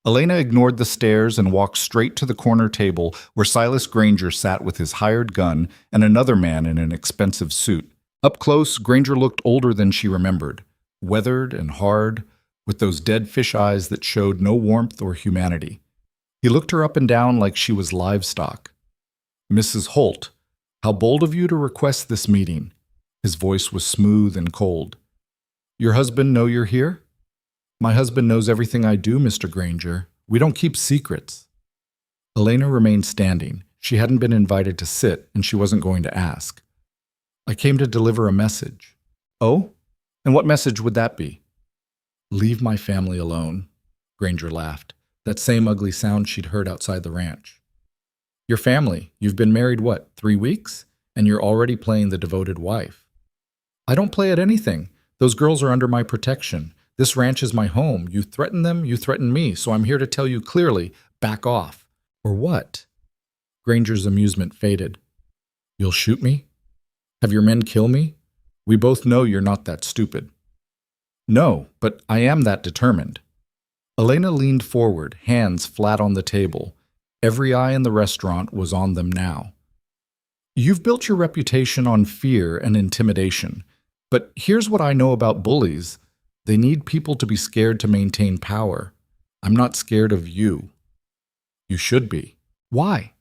Elena ignored the stares and walked straight to the corner table where Silas Granger sat with his hired gun and another man in an expensive suit. Up close, Granger looked older than she remembered, weathered and hard, with those dead fish eyes that showed no warmth or humanity. He looked her up and down like she was livestock. "Mrs. Holt, how bold of you to request this meeting." His voice was smooth and cold. "Your husband know you're here?" "My husband knows everything I do, Mr. Granger. We don't keep secrets." Elena remained standing. She hadn't been invited to sit, and she wasn't going to ask. "I came to deliver a message." "Oh? And what message would that be?" "Leave my family alone," Granger laughed, that same ugly sound she'd heard outside the ranch. "Your family? You've been married, what, 3 weeks? And you're already playing the devoted wife." "I don't play at anything. Those girls are under my protection. This ranch is my home. You threaten them, you threaten me, so I'm here to tell you clearly, back off." "Or what?" Granger's amusement faded. "You'll shoot me? Have your men kill me? We both know you're not that stupid." "No, but I am that determined." Elena leaned forward, hands flat on the table. Every eye in the restaurant was on them now. "You've built your reputation on fear and intimidation, but here's what I know about bullies. They need people to be scared to maintain power. I'm not scared of you." "You should be." "Why?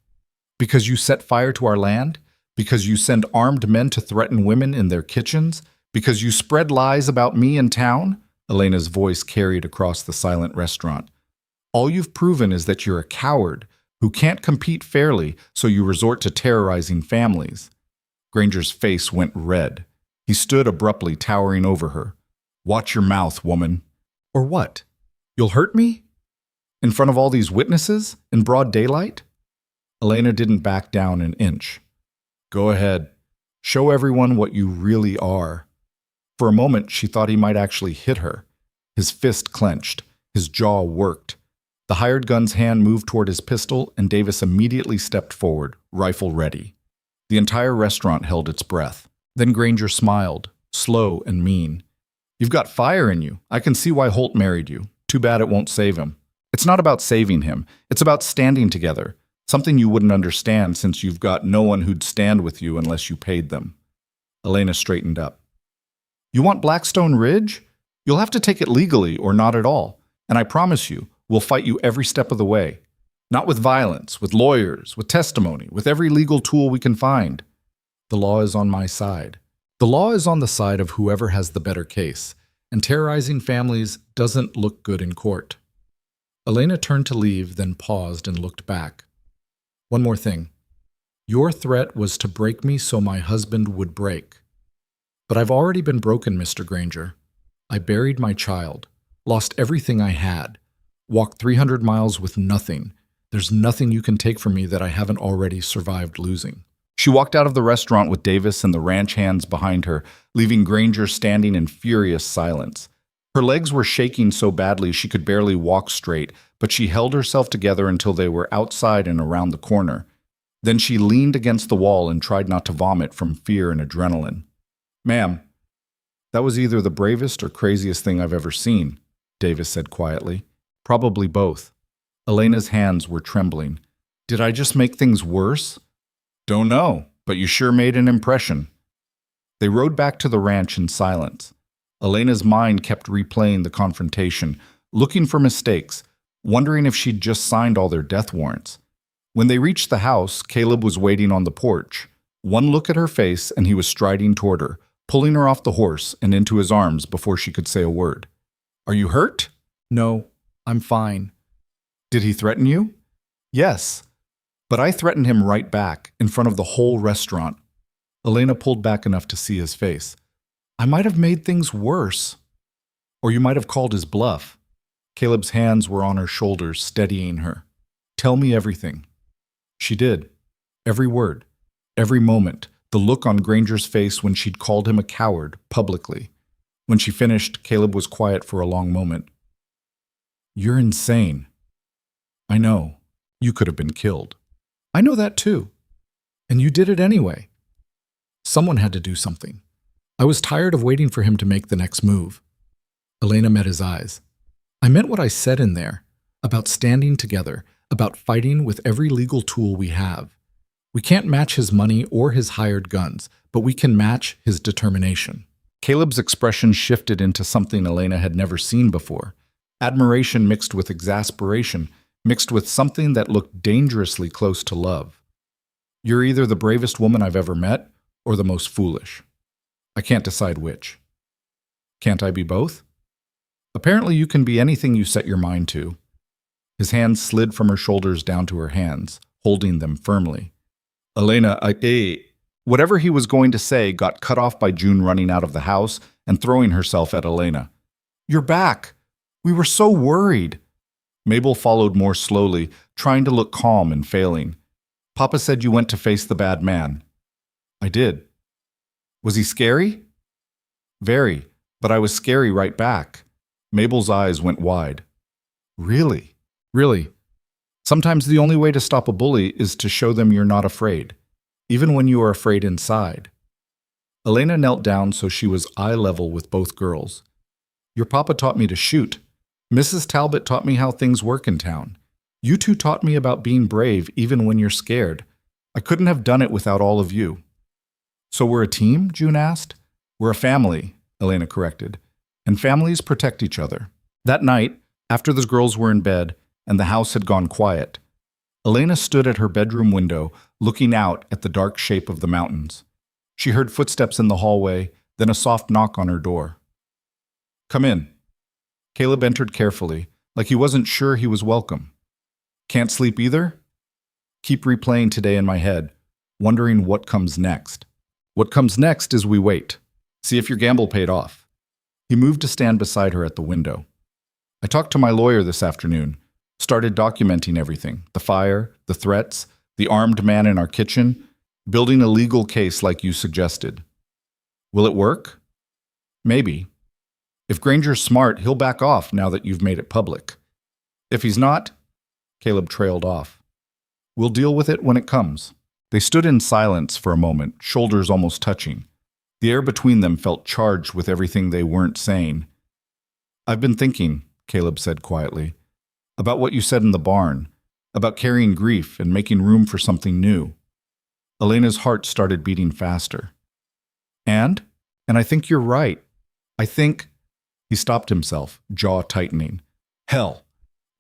Because you set fire to our land? Because you send armed men to threaten women in their kitchens? Because you spread lies about me in town?" Elena's voice carried across the silent restaurant. "All you've proven is that you're a coward who can't compete fairly, so you resort to terrorizing families." Granger's face went red. He stood abruptly, towering over her. "Watch your mouth, woman." "Or what? You'll hurt me? In front of all these witnesses? In broad daylight?" Elena didn't back down an inch. "Go ahead. Show everyone what you really are." For a moment, she thought he might actually hit her. His fist clenched. His jaw worked. The hired gun's hand moved toward his pistol, and Davis immediately stepped forward, rifle ready. The entire restaurant held its breath. Then Granger smiled, slow and mean. "You've got fire in you. I can see why Holt married you. Too bad it won't save him." "It's not about saving him. It's about standing together. Something you wouldn't understand since you've got no one who'd stand with you unless you paid them." Elena straightened up. "You want Blackstone Ridge? You'll have to take it legally or not at all. And I promise you, we'll fight you every step of the way. Not with violence, with lawyers, with testimony, with every legal tool we can find." "The law is on my side." "The law is on the side of whoever has the better case, and terrorizing families doesn't look good in court." Elena turned to leave, then paused and looked back. "One more thing. Your threat was to break me so my husband would break. But I've already been broken, Mr. Granger. I buried my child, lost everything I had, walked 300 miles with nothing. There's nothing you can take from me that I haven't already survived losing." She walked out of the restaurant with Davis and the ranch hands behind her, leaving Granger standing in furious silence. Her legs were shaking so badly she could barely walk straight, but she held herself together until they were outside and around the corner. Then she leaned against the wall and tried not to vomit from fear and adrenaline. "Ma'am, that was either the bravest or craziest thing I've ever seen," Davis said quietly. "Probably both." Elena's hands were trembling. "Did I just make things worse?" "Don't know, but you sure made an impression." They rode back to the ranch in silence. Elena's mind kept replaying the confrontation, looking for mistakes, wondering if she'd just signed all their death warrants. When they reached the house, Caleb was waiting on the porch. One look at her face and he was striding toward her, pulling her off the horse and into his arms before she could say a word. "Are you hurt?" "No, I'm fine." "Did he threaten you?" "Yes. But I threatened him right back, in front of the whole restaurant." Elena pulled back enough to see his face. "I might have made things worse. Or you might have called his bluff." Caleb's hands were on her shoulders, steadying her. "Tell me everything." She did. Every word. Every moment. The look on Granger's face when she'd called him a coward, publicly. When she finished, Caleb was quiet for a long moment. "You're insane." "I know. You could have been killed." "I know that too." And you did it anyway. Someone had to do something. I was tired of waiting for him to make the next move. Elena met his eyes. I meant what I said in there, about standing together, about fighting with every legal tool we have. We can't match his money or his hired guns, but we can match his determination. Caleb's expression shifted into something Elena had never seen before. Admiration mixed with exasperation, mixed with something that looked dangerously close to love. You're either the bravest woman I've ever met, or the most foolish. I can't decide which. Can't I be both? Apparently you can be anything you set your mind to. His hands slid from her shoulders down to her hands, holding them firmly. Elena, Whatever he was going to say got cut off by June running out of the house and throwing herself at Elena. You're back. We were so worried. Mabel followed more slowly, trying to look calm and failing. Papa said you went to face the bad man. I did. Was he scary? Very, but I was scary right back. Mabel's eyes went wide. Really? Really. Sometimes the only way to stop a bully is to show them you're not afraid, even when you are afraid inside. Elena knelt down so she was eye level with both girls. Your papa taught me to shoot. Mrs. Talbot taught me how things work in town. You two taught me about being brave even when you're scared. I couldn't have done it without all of you. So we're a team? June asked. We're a family, Elena corrected. And families protect each other. That night, after the girls were in bed and the house had gone quiet, Elena stood at her bedroom window, looking out at the dark shape of the mountains. She heard footsteps in the hallway, then a soft knock on her door. Come in. Caleb entered carefully, like he wasn't sure he was welcome. Can't sleep either? Keep replaying today in my head, wondering what comes next. What comes next is we wait. See if your gamble paid off. He moved to stand beside her at the window. I talked to my lawyer this afternoon, started documenting everything, the fire, the threats, the armed man in our kitchen, building a legal case like you suggested. Will it work? Maybe. If Granger's smart, he'll back off now that you've made it public. If he's not, Caleb trailed off. We'll deal with it when it comes. They stood in silence for a moment, shoulders almost touching. The air between them felt charged with everything they weren't saying. I've been thinking, Caleb said quietly, about what you said in the barn, about carrying grief and making room for something new. Elena's heart started beating faster. And I think you're right. I think... He stopped himself, jaw tightening. Hell,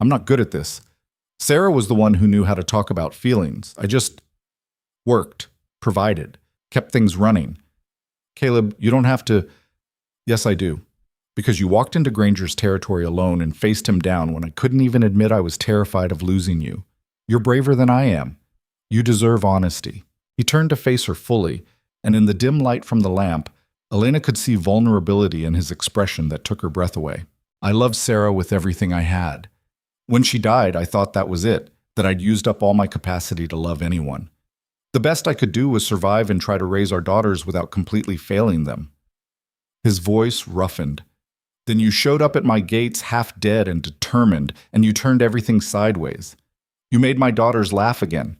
I'm not good at this. Sarah was the one who knew how to talk about feelings. I just worked, provided, kept things running. Caleb, you don't have to... Yes, I do. Because you walked into Granger's territory alone and faced him down when I couldn't even admit I was terrified of losing you. You're braver than I am. You deserve honesty. He turned to face her fully, and in the dim light from the lamp, Elena could see vulnerability in his expression that took her breath away. I loved Sarah with everything I had. When she died, I thought that was it, that I'd used up all my capacity to love anyone. The best I could do was survive and try to raise our daughters without completely failing them. His voice roughened. Then you showed up at my gates half dead and determined, and you turned everything sideways. You made my daughters laugh again.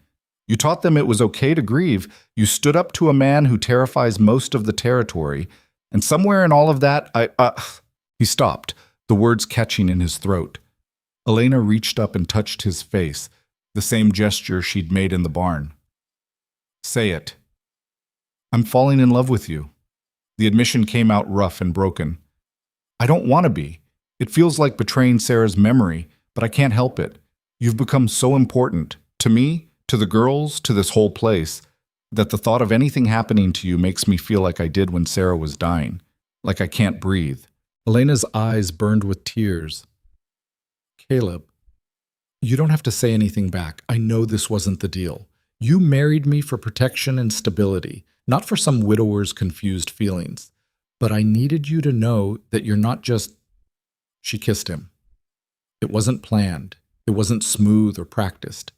You taught them it was okay to grieve. You stood up to a man who terrifies most of the territory. And somewhere in all of that, He stopped, the words catching in his throat. Elena reached up and touched his face, the same gesture she'd made in the barn. Say it. I'm falling in love with you. The admission came out rough and broken. I don't want to be. It feels like betraying Sarah's memory, but I can't help it. You've become so important, to me, to the girls, to this whole place, that the thought of anything happening to you makes me feel like I did when Sarah was dying, like I can't breathe. Elena's eyes burned with tears. Caleb, you don't have to say anything back. I know this wasn't the deal. You married me for protection and stability, not for some widower's confused feelings. But I needed you to know that you're not just... She kissed him. It wasn't planned. It wasn't smooth or practiced.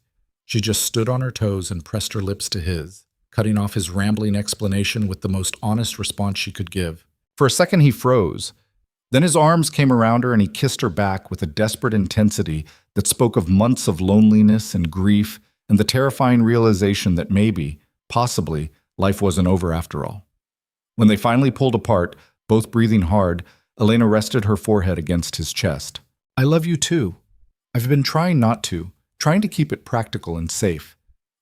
She just stood on her toes and pressed her lips to his, cutting off his rambling explanation with the most honest response she could give. For a second he froze. Then his arms came around her and he kissed her back with a desperate intensity that spoke of months of loneliness and grief and the terrifying realization that maybe, Possibly, life wasn't over after all. When they finally pulled apart, both breathing hard, Elena rested her forehead against his chest. I love you too. I've been trying not to, trying to keep it practical and safe.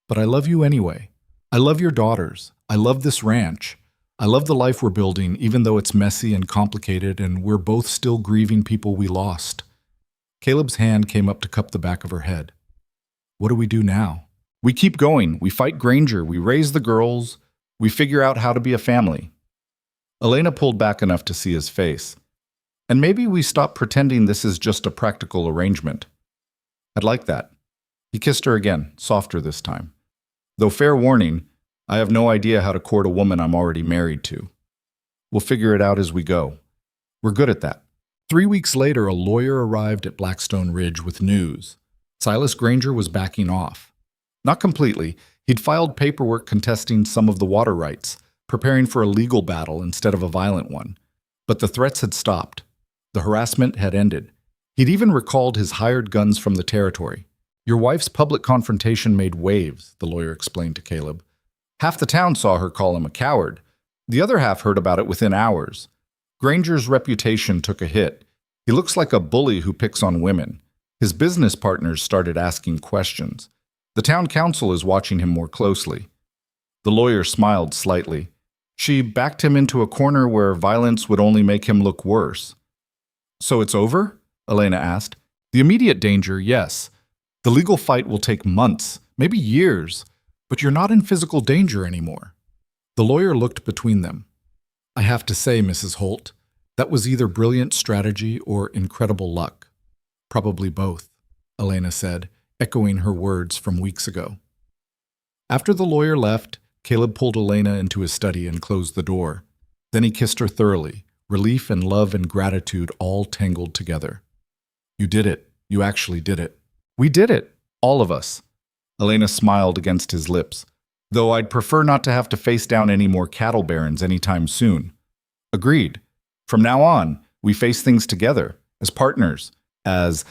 But I love you anyway. I love your daughters. I love this ranch. I love the life we're building, even though it's messy and complicated, and we're both still grieving people we lost. Caleb's hand came up to cup the back of her head. What do we do now? We keep going. We fight Granger. We raise the girls. We figure out how to be a family. Elena pulled back enough to see his face. And maybe we stop pretending this is just a practical arrangement. I'd like that. He kissed her again, softer this time. Though fair warning, I have no idea how to court a woman I'm already married to. We'll figure it out as we go. We're good at that. 3 weeks later, a lawyer arrived at Blackstone Ridge with news. Silas Granger was backing off. Not completely. He'd filed paperwork contesting some of the water rights, preparing for a legal battle instead of a violent one. But the threats had stopped. The harassment had ended. He'd even recalled his hired guns from the territory. Your wife's public confrontation made waves, the lawyer explained to Caleb. Half the town saw her call him a coward. The other half heard about it within hours. Granger's reputation took a hit. He looks like a bully who picks on women. His business partners started asking questions. The town council is watching him more closely. The lawyer smiled slightly. She backed him into a corner where violence would only make him look worse. So it's over? Elena asked. The immediate danger, yes. The legal fight will take months, maybe years, but you're not in physical danger anymore. The lawyer looked between them. I have to say, Mrs. Holt, that was either brilliant strategy or incredible luck. Probably both, Elena said, echoing her words from weeks ago. After the lawyer left, Caleb pulled Elena into his study and closed the door. Then he kissed her thoroughly, relief and love and gratitude all tangled together. You did it. You actually did it. We did it. All of us. Elena smiled against his lips. Though I'd prefer not to have to face down any more cattle barons anytime soon. Agreed. From now on, we face things together, as partners, as...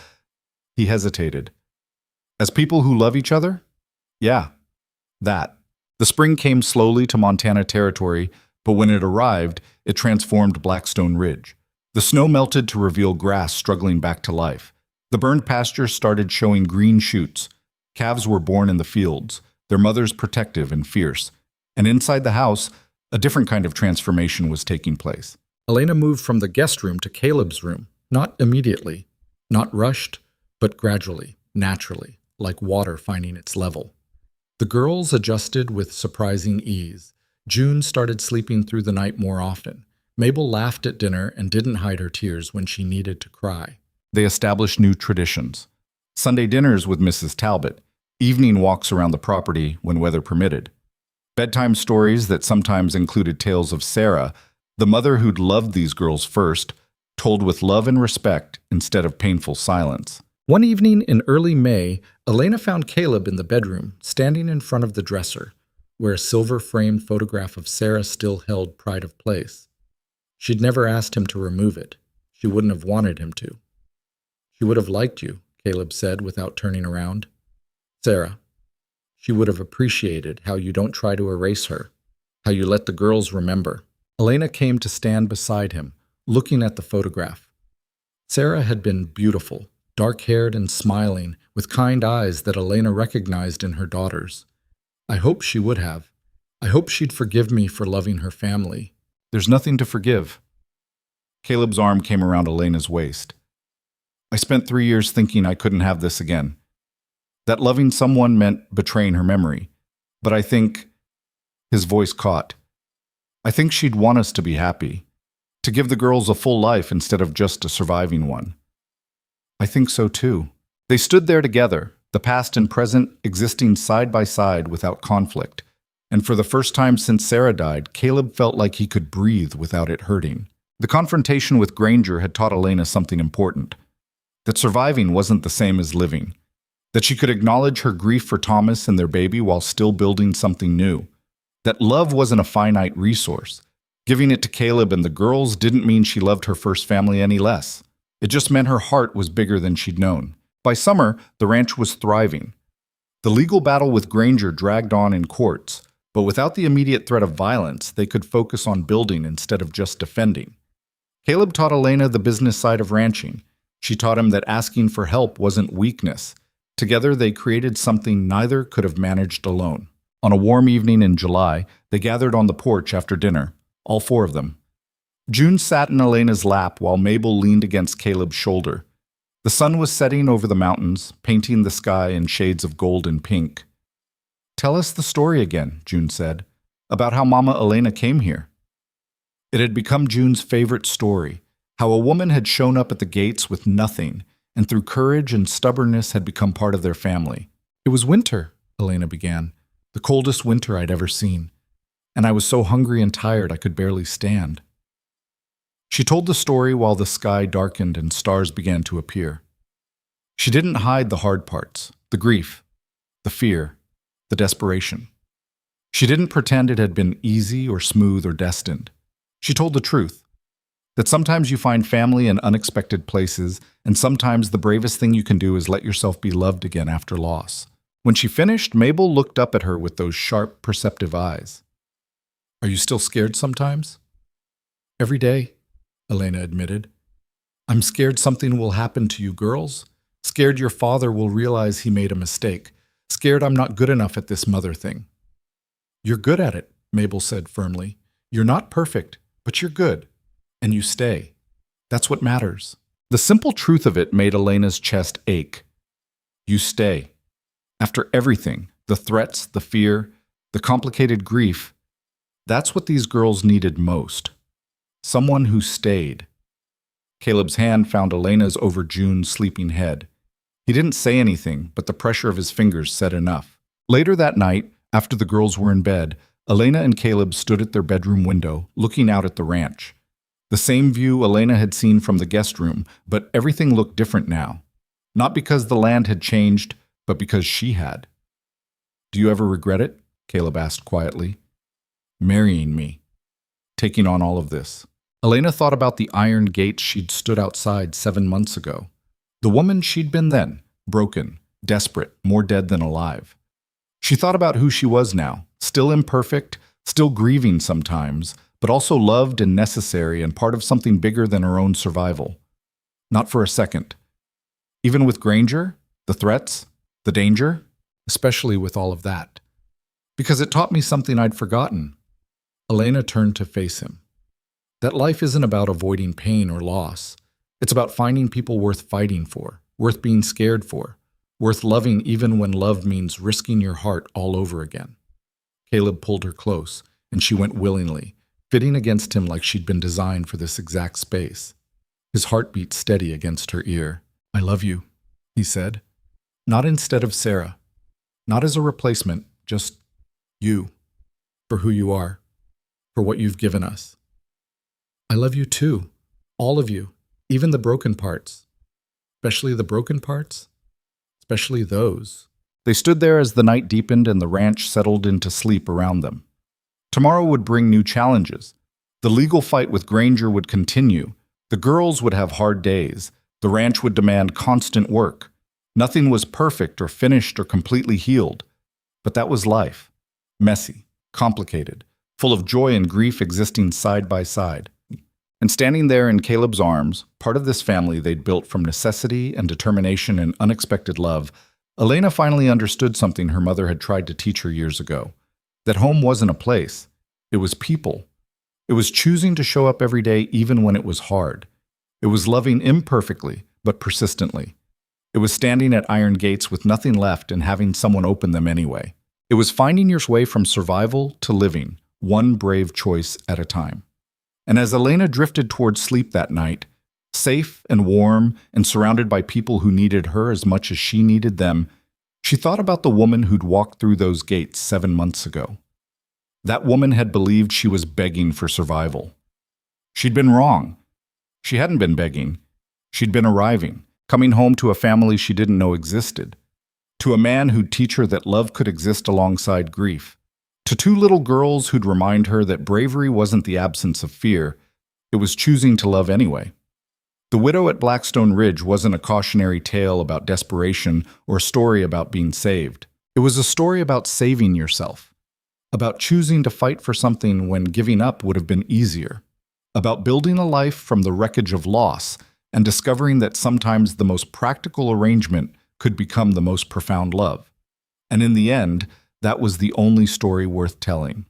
He hesitated. As people who love each other? Yeah, that. The spring came slowly to Montana territory, but when it arrived, it transformed Blackstone Ridge. The snow melted to reveal grass struggling back to life. The burned pastures started showing green shoots. Calves were born in the fields, their mothers protective and fierce. And inside the house, a different kind of transformation was taking place. Elena moved from the guest room to Caleb's room, not immediately, not rushed, but gradually, naturally, like water finding its level. The girls adjusted with surprising ease. June started sleeping through the night more often. Mabel laughed at dinner and didn't hide her tears when she needed to cry. They established new traditions. Sunday dinners with Mrs. Talbot, evening walks around the property when weather permitted. Bedtime stories that sometimes included tales of Sarah, the mother who'd loved these girls first, told with love and respect instead of painful silence. One evening in early May, Elena found Caleb in the bedroom, standing in front of the dresser, where a silver-framed photograph of Sarah still held pride of place. She'd never asked him to remove it. She wouldn't have wanted him to. She would have liked you, Caleb said without turning around. Sarah. She would have appreciated how you don't try to erase her, how you let the girls remember. Elena came to stand beside him, looking at the photograph. Sarah had been beautiful, dark-haired and smiling, with kind eyes that Elena recognized in her daughters. I hope she would have. I hope she'd forgive me for loving her family. There's nothing to forgive. Caleb's arm came around Elena's waist. I spent 3 years thinking I couldn't have this again. That loving someone meant betraying her memory. But I think... His voice caught. I think she'd want us to be happy. To give the girls a full life instead of just a surviving one. I think so too. They stood there together, the past and present existing side by side without conflict. And for the first time since Sarah died, Caleb felt like he could breathe without it hurting. The confrontation with Granger had taught Elena something important. That surviving wasn't the same as living. That she could acknowledge her grief for Thomas and their baby while still building something new. That love wasn't a finite resource. Giving it to Caleb and the girls didn't mean she loved her first family any less. It just meant her heart was bigger than she'd known. By summer, the ranch was thriving. The legal battle with Granger dragged on in courts, But without the immediate threat of violence, they could focus on building instead of just defending. Caleb taught Elena the business side of ranching. She taught him that asking for help wasn't weakness. Together, they created something neither could have managed alone. On a warm evening in July, they gathered on the porch after dinner, all four of them. June sat in Elena's lap while Mabel leaned against Caleb's shoulder. The sun was setting over the mountains, painting the sky in shades of gold and pink. "Tell us the story again," June said, "about how Mama Elena came here." It had become June's favorite story, how a woman had shown up at the gates with nothing, and through courage and stubbornness had become part of their family. "It was winter," Elena began, "the coldest winter I'd ever seen, and I was so hungry and tired I could barely stand." She told the story while the sky darkened and stars began to appear. She didn't hide the hard parts, the grief, the fear, the desperation. She didn't pretend it had been easy or smooth or destined. She told the truth, that sometimes you find family in unexpected places, and sometimes the bravest thing you can do is let yourself be loved again after loss. When she finished, Mabel looked up at her with those sharp, perceptive eyes. "Are you still scared sometimes?" "Every day," Elena admitted. "I'm scared something will happen to you girls. Scared your father will realize he made a mistake. Scared I'm not good enough at this mother thing." "You're good at it," Mabel said firmly. "You're not perfect, but you're good. And you stay. That's what matters." The simple truth of it made Elena's chest ache. You stay. After everything, the threats, the fear, the complicated grief, that's what these girls needed most. Someone who stayed. Caleb's hand found Elena's over June's sleeping head. He didn't say anything, but the pressure of his fingers said enough. Later that night, after the girls were in bed, Elena and Caleb stood at their bedroom window, looking out at the ranch. The same view Elena had seen from the guest room, but everything looked different now. Not because the land had changed, but because she had. "Do you ever regret it?" Caleb asked quietly. "Marrying me. Taking on all of this." Elena thought about the iron gates she'd stood outside 7 months ago. The woman she'd been then, broken, desperate, more dead than alive. She thought about who she was now, still imperfect, still grieving sometimes, but also loved and necessary and part of something bigger than her own survival. Not for a second. Even with Granger, the threats, the danger, especially with all of that. Because it taught me something I'd forgotten. Elena turned to face him. That life isn't about avoiding pain or loss. It's about finding people worth fighting for, worth being scared for, worth loving even when love means risking your heart all over again. Caleb pulled her close, and she went willingly, fitting against him like she'd been designed for this exact space. His heart beat steady against her ear. "I love you," he said. "Not instead of Sarah. Not as a replacement, just you. For who you are. For what you've given us." "I love you too. All of you. Even the broken parts. Especially the broken parts. Especially those." They stood there as the night deepened and the ranch settled into sleep around them. Tomorrow would bring new challenges. The legal fight with Granger would continue. The girls would have hard days. The ranch would demand constant work. Nothing was perfect or finished or completely healed. But that was life. Messy, complicated, full of joy and grief existing side by side. And standing there in Caleb's arms, part of this family they'd built from necessity and determination and unexpected love, Elena finally understood something her mother had tried to teach her years ago. That home wasn't a place. It was people. It was choosing to show up every day even when it was hard. It was loving imperfectly, but persistently. It was standing at iron gates with nothing left and having someone open them anyway. It was finding your way from survival to living, one brave choice at a time. And as Elena drifted towards sleep that night, safe and warm and surrounded by people who needed her as much as she needed them, she thought about the woman who'd walked through those gates 7 months ago. That woman had believed she was begging for survival. She'd been wrong. She hadn't been begging. She'd been arriving, coming home to a family she didn't know existed, to a man who'd teach her that love could exist alongside grief, to 2 little girls who'd remind her that bravery wasn't the absence of fear, it was choosing to love anyway. The widow at Blackstone Ridge wasn't a cautionary tale about desperation or a story about being saved. It was a story about saving yourself. about choosing to fight for something when giving up would have been easier, about building a life from the wreckage of loss and discovering that sometimes the most practical arrangement could become the most profound love. And in the end, that was the only story worth telling.